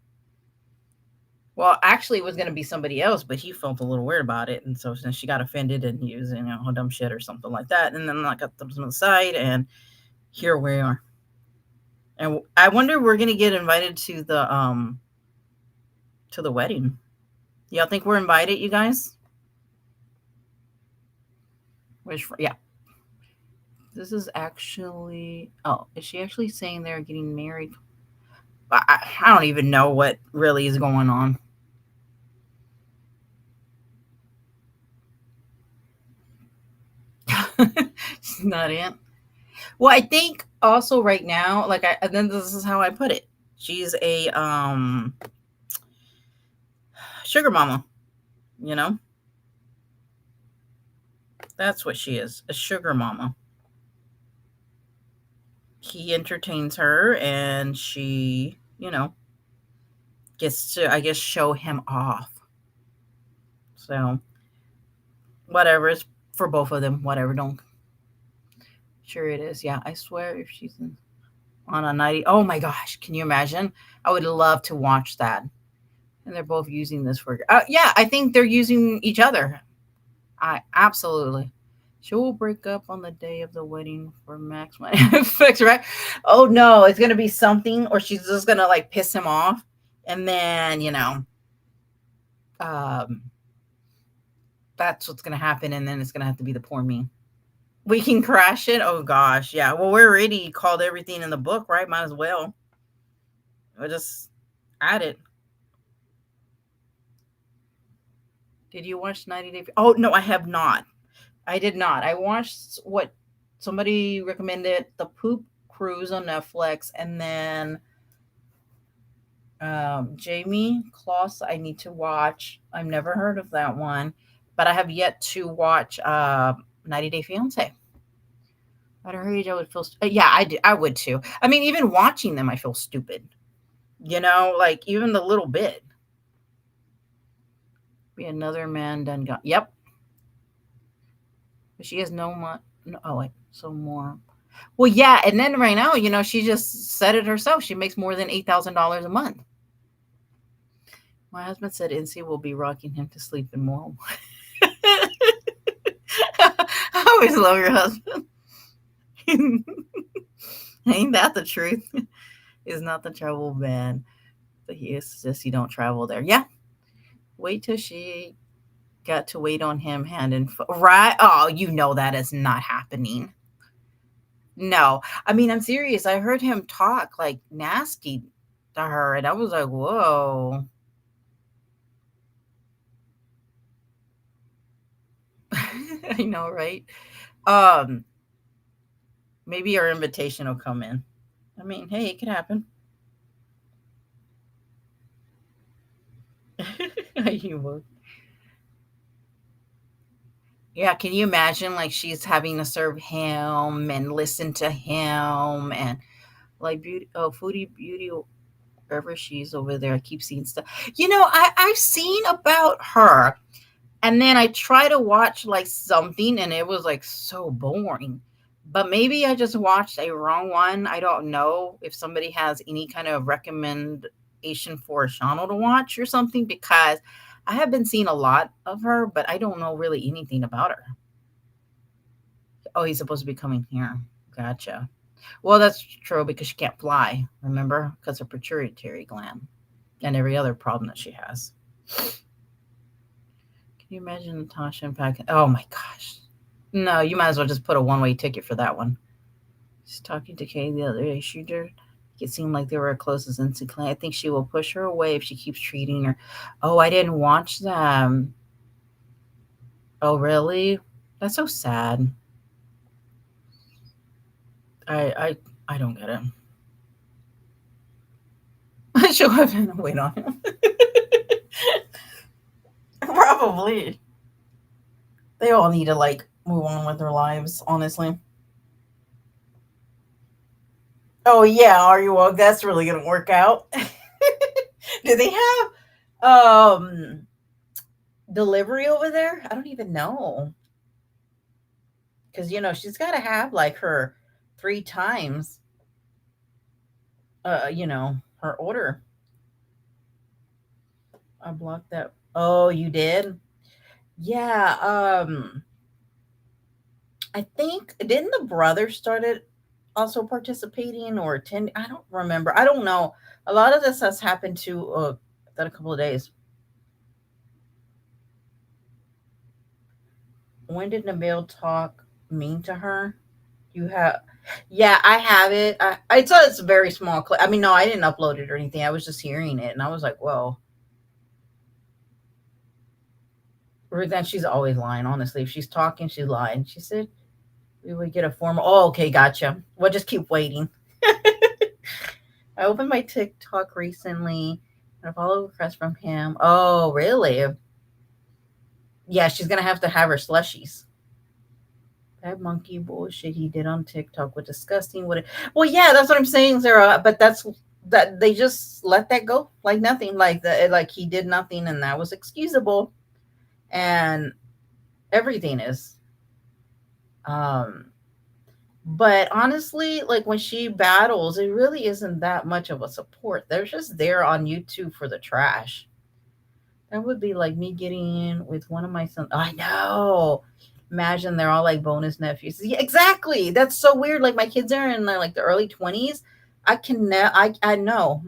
Well, actually, it was going to be somebody else, but he felt a little weird about it. And so since she got offended and he was, dumb shit or something like that. And then I got them to the side and here we are. And I wonder we're going to get invited to the wedding. Y'all think we're invited, you guys? Yeah. This is actually, is she actually saying they're getting married? I don't even know what really is going on. It's not it. Well, I think also right now, and then this is how I put it. She's a sugar mama, That's what she is, a sugar mama. He entertains her and she, gets to, I guess, show him off. So, whatever, it's for both of them. Whatever, don't. Sure it is. Yeah, I swear if she's on a 90. Oh my gosh, can you imagine? I would love to watch that. And they're both using this for. Yeah, I think they're using each other. Absolutely. She will break up on the day of the wedding for Max money. Fix, right? Oh no, it's gonna be something, or she's just gonna like piss him off, and then that's what's gonna happen, and then it's gonna have to be the poor me. We can crash it. Oh gosh, yeah. Well, we're already called everything in the book, right? Might as well. We'll just add it. Did you watch 90 Day? Oh no, I have not. I did not. I watched what somebody recommended, The Poop Cruise on Netflix, and then Jamie Kloss I need to watch. I've never heard of that one, but I have yet to watch 90 Day Fiancé. At her age, I would feel. I would too. I mean, even watching them, I feel stupid. Like even the little bit. Be another man done. Yep. but she has no money. No, oh, wait, so more. Well, yeah, and then right now, she just said it herself. She makes more than $8,000 a month. My husband said NC will be rocking him to sleep in more. I always love your husband. Ain't that the truth? Is not the travel ban, but he insists you don't travel there. Yeah, wait till she got to wait on him hand and foot. Right? Oh, that is not happening. No, I mean, I'm serious. I heard him talk like nasty to her, and I was like, whoa. I know, right? Maybe our invitation will come in. I mean, hey, it could happen. You would. Yeah, can you imagine like she's having to serve him and listen to him and like foodie beauty wherever she's over there. I keep seeing stuff. I've seen about her, and then I try to watch like something and it was like so boring. But maybe I just watched a wrong one. I don't know if somebody has any kind of recommendation for a channel to watch or something, because I have been seeing a lot of her, but I don't know really anything about her. Oh, he's supposed to be coming here. Gotcha. Well, that's true because she can't fly, remember? Because of pituitary gland and every other problem that she has. Can you imagine Natasha and Pat? Oh my gosh. No, you might as well just put a one-way ticket for that one. She's talking to Kay the other day. It seemed like they were close as NC Clan. I think she will push her away if she keeps treating her. Oh, I didn't watch them. Oh, really? That's so sad. I don't get it. She'll have to wait on him. Probably. They all need to like move on with their lives, honestly. Oh yeah, are you? Well, that's really gonna work out. Do they have delivery over there? I don't even know. Because she's gotta have like her 3 times her order. I blocked that. Oh, you did? Yeah, I think didn't the brother started also participating or attending? I don't remember. I don't know. A lot of this has happened to within a couple of days. When did Nabil talk mean to her? You have, yeah, I have it. I thought it's a very small clip. I mean, no, I didn't upload it or anything. I was just hearing it, and I was like, whoa. Or then she's always lying. Honestly, if she's talking, she's lying. She said we would get a formal. Oh, okay, gotcha. We'll just keep waiting. I opened my TikTok recently and I followed a request from him. Oh, really? Yeah, she's gonna have to have her slushies. That monkey bullshit he did on TikTok was disgusting. Well, yeah, that's what I'm saying, Sarah. But that they just let that go like nothing, like he did nothing, and that was excusable, and everything is. But honestly, like when she battles, it really isn't that much of a support. They're just there on YouTube for the trash. That would be like me getting in with one of my sons. I know. Imagine they're all like bonus nephews. Yeah, exactly. That's so weird. Like my kids are in like the early 20s. I know.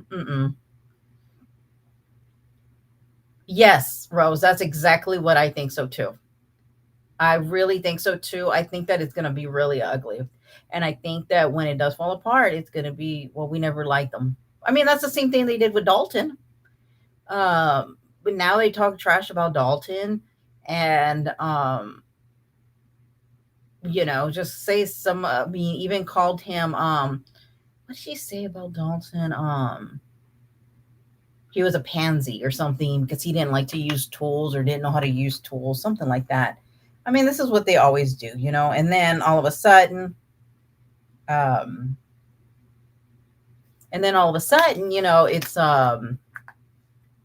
Yes, Rose. That's exactly what I think so too. I really think so too. I think that it's going to be really ugly. And I think that when it does fall apart, it's going to be, well, we never liked them. I mean, that's the same thing they did with Dalton. But now they talk trash about Dalton and, just say some, even called him, what did she say about Dalton? He was a pansy or something because he didn't like to use tools or didn't know how to use tools, something like that. I mean, this is what they always do, and then all of a sudden, it's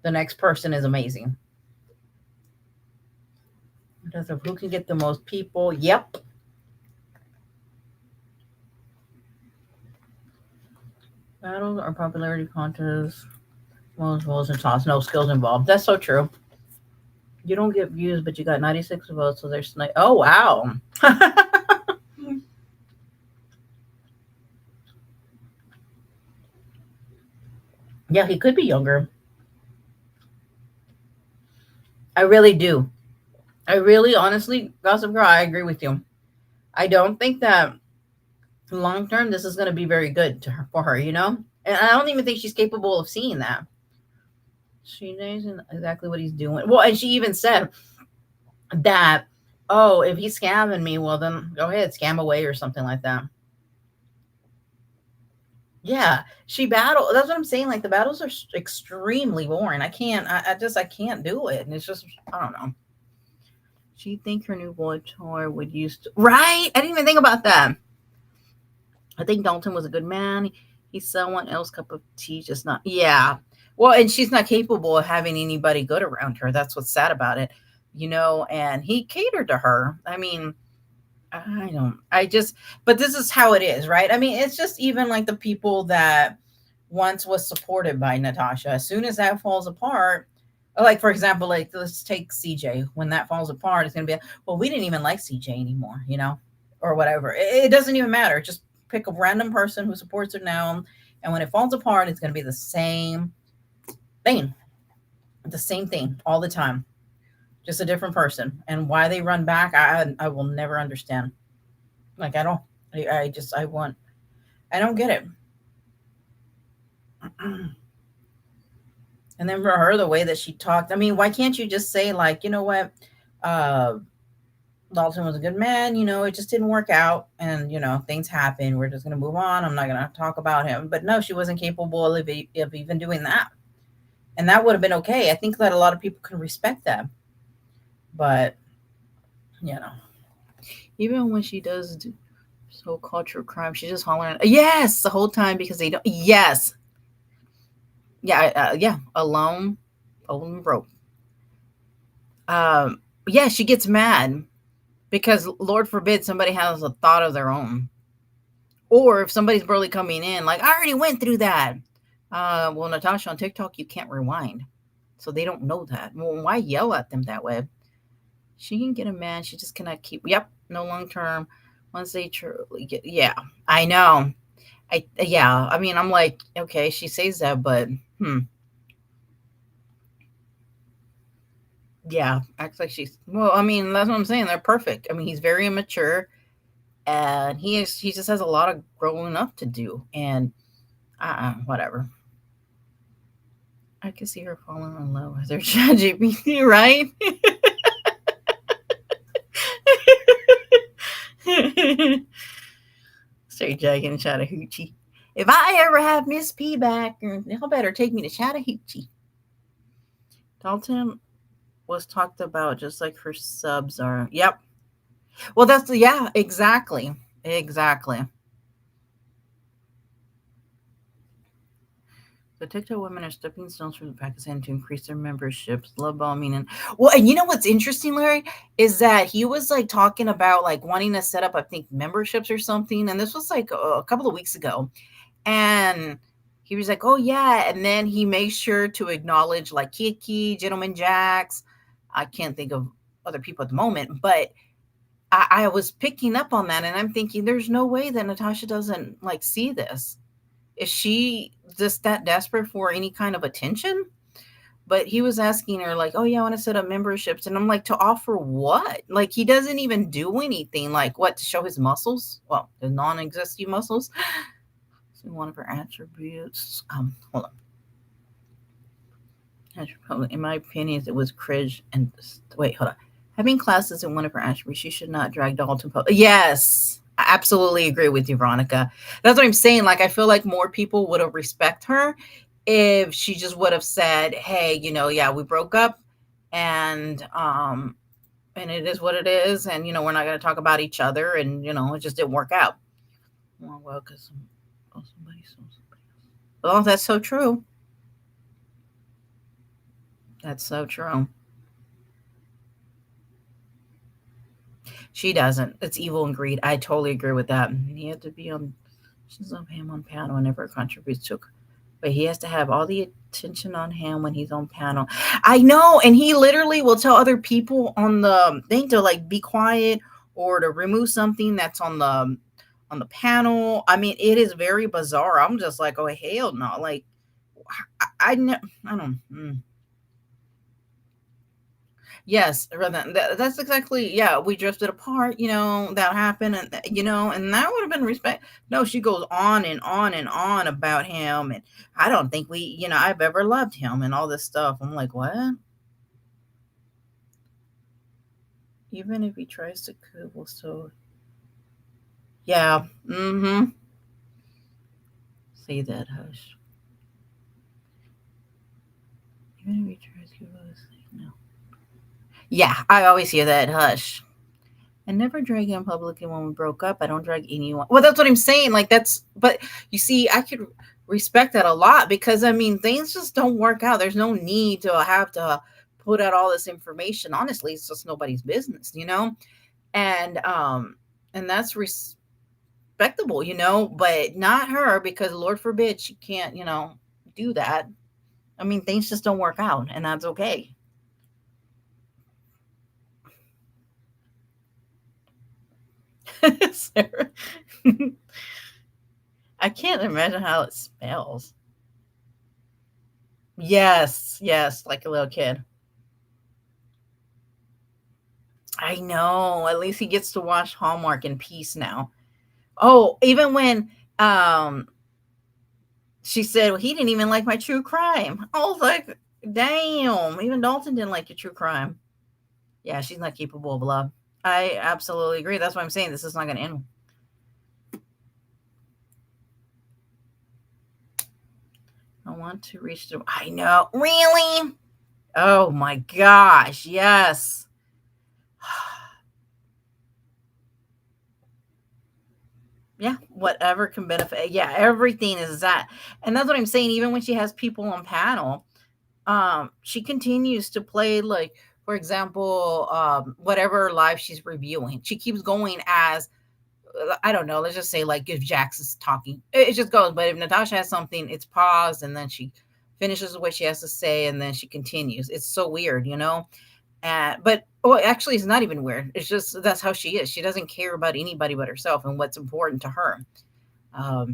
the next person is amazing. Because of who can get the most people. Yep. Battles or popularity contests. Most votes and toss. No skills involved. That's so true. You don't get views, but you got 96 votes, so there's oh wow. Yeah, he could be younger. I really do. I really, honestly, Gossip Girl, I agree with you. I don't think that long term this is going to be very good to her for her, you know. And I don't even think she's capable of seeing that. She knows exactly what he's doing. Well, and she even said that, oh, if he's scamming me, well then go ahead, scam away or something like that. Yeah, she battled. That's what I'm saying. Like the battles are extremely boring. I can't. I can't do it. And it's just I don't know. She think her new boy toy would use right. I didn't even think about that. I think Dalton was a good man. He's someone else cup of tea, just not. Yeah. Well, and she's not capable of having anybody good around her. That's what's sad about it, you know. And he catered to her. I mean, I don't, I just, but this is how it is, right? I mean, it's just even like the people that once was supported by Natasha, as soon as that falls apart, like for example, like let's take CJ, when that falls apart, it's going to be, well, we didn't even like CJ anymore, you know, or whatever. It doesn't even matter. Just pick a random person who supports her now. And when it falls apart, it's going to be the same thing, all the time. Just a different person. And why they run back, I will never understand. Like I don't get it. And then for her, the way that she talked, I mean, why can't you just say like, you know what, Dalton was a good man, you know, it just didn't work out, and you know, things happen, we're just going to move on, I'm not going to talk about him. But no, she wasn't capable of even doing that, and that would have been okay. I think that a lot of people can respect that. But you know, even when she does do so-called true crime, she's just hollering yes the whole time because they don't. Yes. Yeah, alone broke. Yeah, she gets mad because Lord forbid somebody has a thought of their own, or if somebody's barely coming in, like I already went through that. Well, Natasha, on TikTok you can't rewind, so they don't know that. Well, why yell at them that way? She can get a man, she just cannot keep. Yep, no long term. Once they truly get, yeah, I know. I mean, I'm like, okay, she says that, but yeah, acts like she's well. I mean, that's what I'm saying. They're perfect. I mean, he's very immature, and he just has a lot of growing up to do. And whatever. I can see her falling in love with her ChatGPT, right? Straight Dragon Chattahoochee. If I ever have Miss P back, y'all better take me to Chattahoochee. Dalton was talked about just like her subs are. Yep. Well, exactly. Exactly. The TikTok women are stepping stones for Pakistan to increase their memberships. Love bombing and and you know what's interesting, Larry, is that he was like talking about like wanting to set up, I think, memberships or something, and this was like a couple of weeks ago, and he was like, "Oh yeah," and then he made sure to acknowledge like Kiki, Gentleman Jacks. I can't think of other people at the moment, but I was picking up on that, and I'm thinking, there's no way that Natasha doesn't like see this. Is she just that desperate for any kind of attention? But he was asking her, like, oh, yeah, I want to set up memberships. And I'm like, to offer what? Like, he doesn't even do anything. Like, what, to show his muscles? Well, the non existing muscles. So one of her attributes. Hold on. In my opinion, it was cringe and wait, hold on. Having classes in one of her attributes, she should not drag Dalton. Yes. I absolutely agree with you, Veronica. That's what I'm saying. Like, I feel like more people would have respect her if she just would have said, "Hey, you know, yeah, we broke up, and it is what it is, and you know, we're not going to talk about each other, and you know, it just didn't work out." Well, because somebody saw somebody else. Oh, that's so true. That's so true. She doesn't. It's evil and greed. I totally agree with that. He had to be on. She's on him on panel whenever it contributes to. But he has to have all the attention on him when he's on panel. I know, and he literally will tell other people on the thing to like be quiet or to remove something that's on the panel. I mean, it is very bizarre. I'm just like, oh hell no! Like, I don't. Yes, that's exactly. Yeah, we drifted apart. That happened, and and that would have been respect. No, she goes on and on and on about him, and I don't think I've ever loved him and all this stuff. I'm like, what? Even if he tries to we'll still. Yeah. Mm-hmm. Say that, hush. Even if he tries to no. Yeah, I always hear that, hush. I never drag him publicly when we broke up. I don't drag anyone. Well, that's what I'm saying. Like but you see, I could respect that a lot because I mean, things just don't work out. There's no need to have to put out all this information. Honestly, it's just nobody's business, and that's respectable, but not her because Lord forbid she can't, do that. I mean, things just don't work out, and that's okay. Sarah. I can't imagine how it smells. Yes, like a little kid. I know. At least he gets to watch Hallmark in peace now. Oh, even when she said, well, he didn't even like my true crime. I was like, damn, even Dalton didn't like your true crime. Yeah, she's not capable of love. I absolutely agree. That's why I'm saying this is not going to end. I want to reach the. I know. Really? Oh my gosh. Yes. Yeah, whatever can benefit. Yeah, everything is that. And that's what I'm saying. Even when she has people on panel, she continues to play, like, for example, whatever live she's reviewing. She keeps going as, I don't know, let's just say, like, if Jax is talking, it just goes. But if Natasha has something, it's paused, and then she finishes what she has to say, and then she continues. It's so weird, but actually, it's not even weird. It's just that's how she is. She doesn't care about anybody but herself and what's important to her. A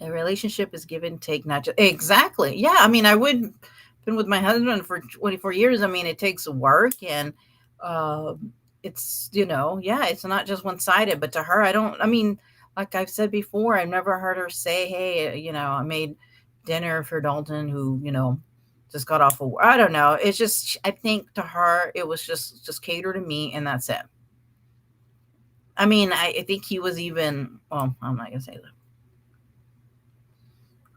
relationship is give and take, not just exactly. Yeah, I mean, I would been with my husband for 24 years. I mean, it takes work, and it's yeah, it's not just one sided. But to her, I mean, like I've said before, I've never heard her say, "Hey, I made dinner for Dalton, who just got off of work." I don't know. It's just, I think to her, it was just cater to me, and that's it. I mean, I think he was even, well, I'm not going to say that.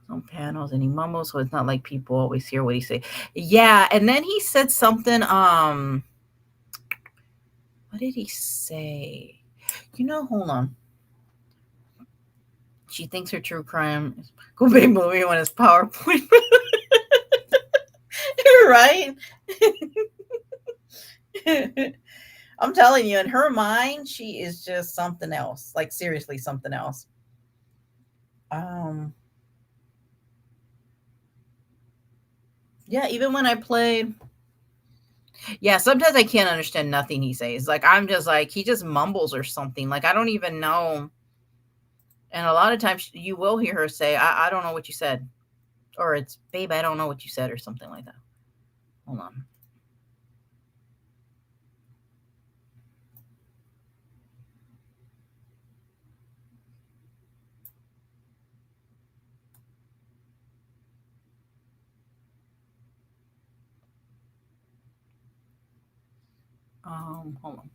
On panels and he mumbles, so it's not like people always hear what he say. Yeah, and then he said something, what did he say? Hold on. She thinks her true crime is go big movie when it's PowerPoint. You're right. I'm telling you, in her mind, she is just something else. Like, seriously, something else. Yeah, even when I played. Yeah, sometimes I can't understand nothing he says. Like, I'm just like, he just mumbles or something. Like, I don't even know. And a lot of times you will hear her say, I don't know what you said. Or it's, babe, I don't know what you said, or something like that. Hold on. Hold on.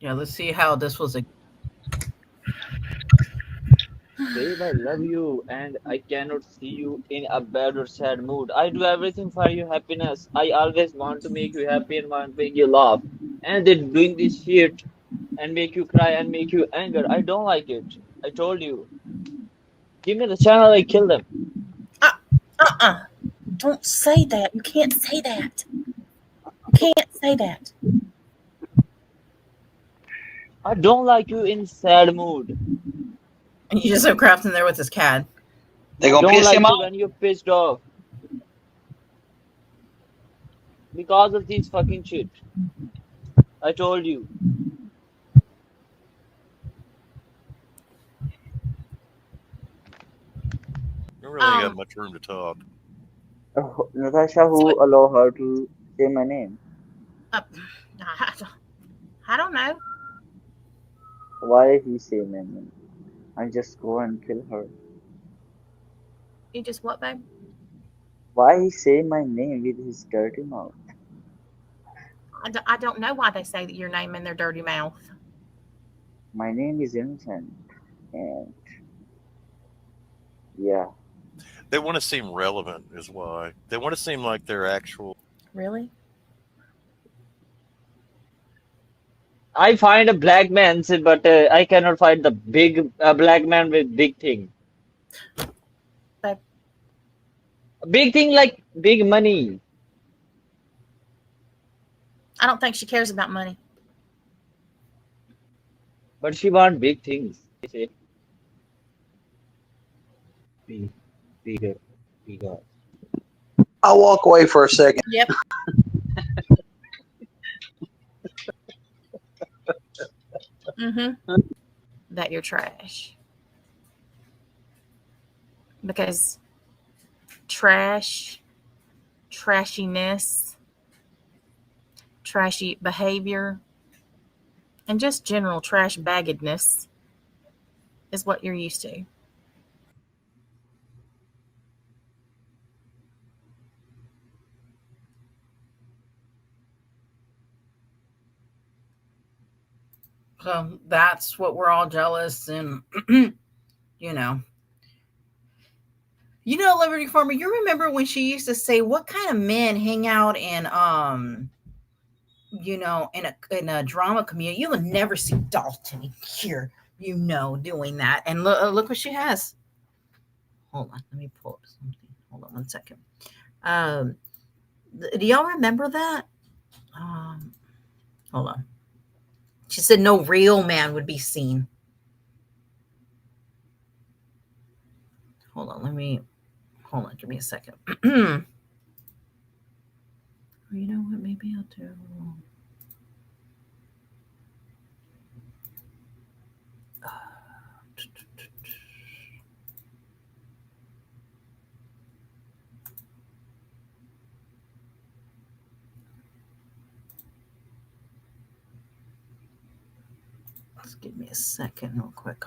Yeah, let's see how this was a. Babe, I love you and I cannot see you in a bad or sad mood. I do everything for your happiness. I always want to make you happy and want to make you laugh. And they're doing this shit and make you cry and make you anger. I don't like it. I told you. Give me the channel, I kill them. Don't say that. You can't say that. can't say that. I don't like you in sad mood. And you just have Kraft in there with his cat. They I gonna don't piss him like you off? when you're pissed off because of these fucking shit. I told you. You don't really got Um, much room to talk. Natasha, so who allow her to say my name? uh, I don't know. Why he say my name? I just go and kill her. You just what, babe? Why he say my name with his dirty mouth? I don't know why they say that your name in their dirty mouth. My name is innocent, and yeah, They want to seem relevant, is why. They want to seem like they're actual. Really? I find a black man, but I cannot find the big black man with big thing. Babe, Big thing like big money. I don't think she cares about money. But she want big things. I say big, bigger, bigger. I'll walk away for a second. Yep. Mm-hmm. That you're trash. Because trash, trashiness, trashy behavior, and just general trash baggedness is what you're used to. So that's what we're all jealous and you know. You know, Liberty Farmer, you remember when she used to say what kind of men hang out in in a drama community? You will never see Dalton here, doing that. And look what she has. Hold on, let me pull up something. Hold on one second. Do y'all remember that? Hold on. She said no real man would be seen. Hold on, give me a second. You know what? Maybe I'll do. Just give me a second, real quick.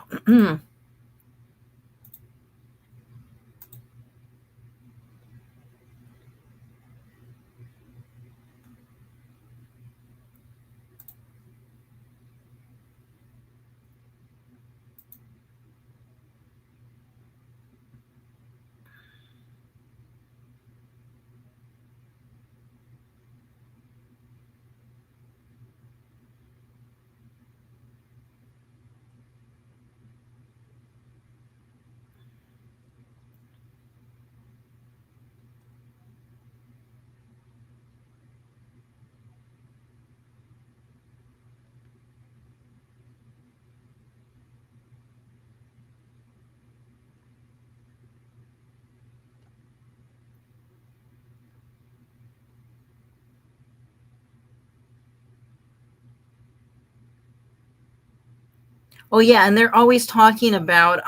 Oh yeah, and they're always talking about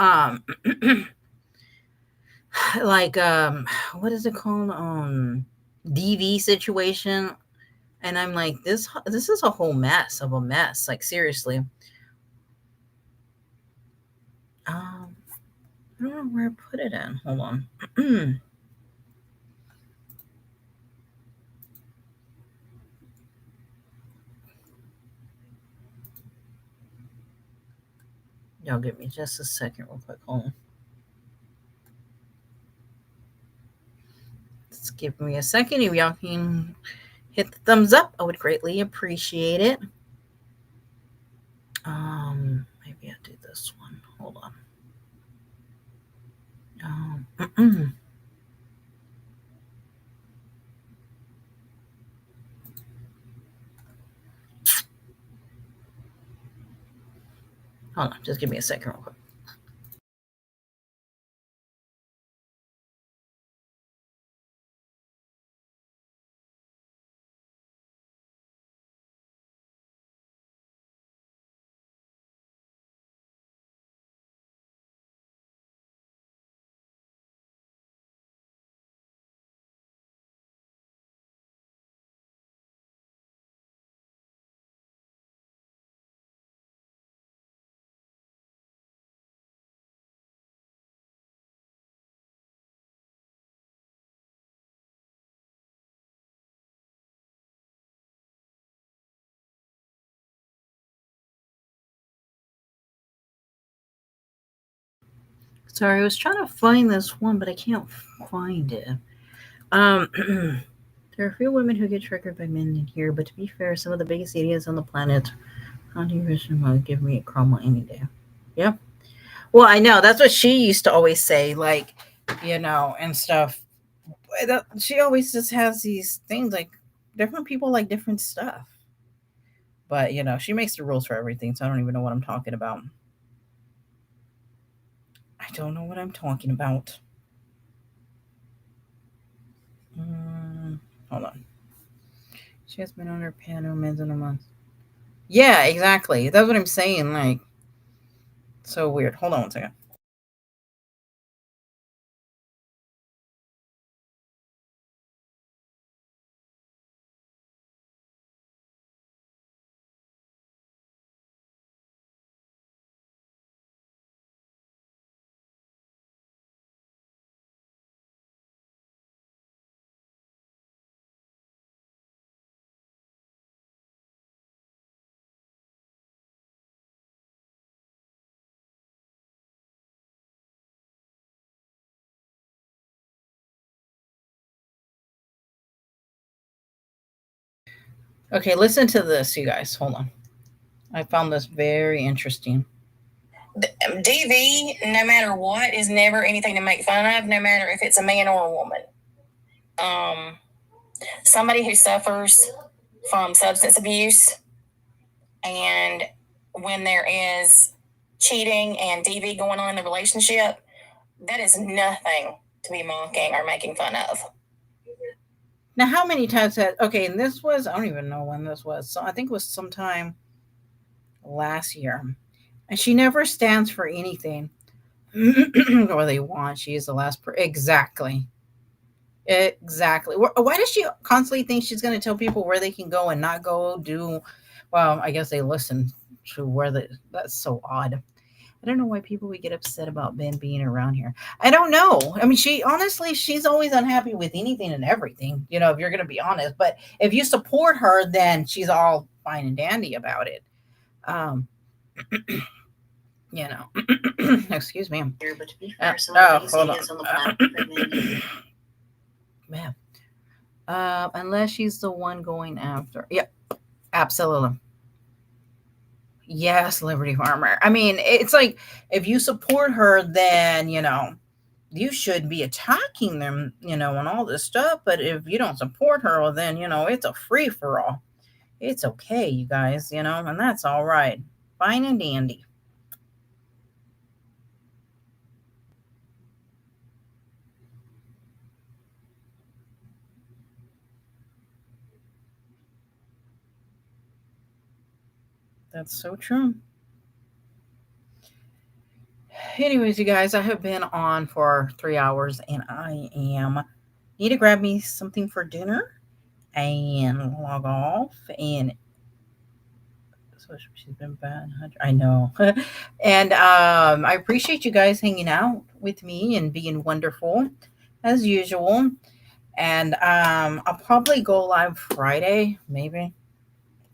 like what is it called? DV situation. And I'm like, this is a whole mess of a mess. Like seriously. I don't know where I put it in. Hold on. Y'all give me just a second real quick. Hold on. Just give me a second. If y'all can hit the thumbs up, I would greatly appreciate it. Maybe I'll do this one. Hold on. Hold on, just give me a second real quick. Sorry, I was trying to find this one, but I can't find it. There are a few women who get triggered by men in here, but to be fair, some of the biggest idiots on the planet. How do you wish you give me a chroma any day? Yeah. Well, I know that's what she used to always say, like, and stuff. She always just has these things like different people like different stuff. But she makes the rules for everything, so I don't even know what I'm talking about. I don't know what I'm talking about. Hold on. She has been on her panel men's in a month. Yeah, exactly. That's what I'm saying. Like, so weird. Hold on one second. Okay, listen to this, you guys. Hold on. I found this very interesting. DV, no matter what, is never anything to make fun of, no matter if it's a man or a woman. Somebody who suffers from substance abuse, and when there is cheating and DV going on in the relationship, that is nothing to be mocking or making fun of. Now, how many times okay, and this was, I don't even know when this was. So I think it was sometime last year. And she never stands for anything or they want. She is the last exactly. Exactly. Why does she constantly think she's going to tell people where they can go and not go do? Well, I guess they listen to that's so odd. I don't know why people would get upset about Ben being around here. I don't know. I mean, she's always unhappy with anything and everything, if you're going to be honest. But if you support her, then she's all fine and dandy about it. Excuse me. Hold on. Man. Unless she's the one going after. Yep, absolutely. Yes, Liberty Farmer. I mean, it's like if you support her, then you should be attacking them, and all this stuff. But if you don't support her, well, then it's a free for all. It's okay, you guys, and that's all right. Fine and dandy. That's so true. Anyways, you guys, I have been on for 3 hours and I need to grab me something for dinner and log off. And so she's been bad. I know. And I appreciate you guys hanging out with me and being wonderful as usual. And I'll probably go live Friday, maybe.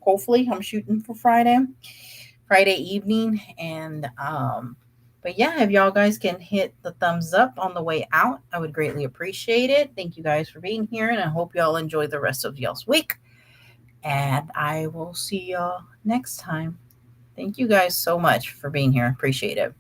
Hopefully, I'm shooting for Friday evening. And but yeah, if y'all guys can hit the thumbs up on the way out, I would greatly appreciate it. Thank you guys for being here, and I hope y'all enjoy the rest of y'all's week. And I will see y'all next time. Thank you guys so much for being here. Appreciate it.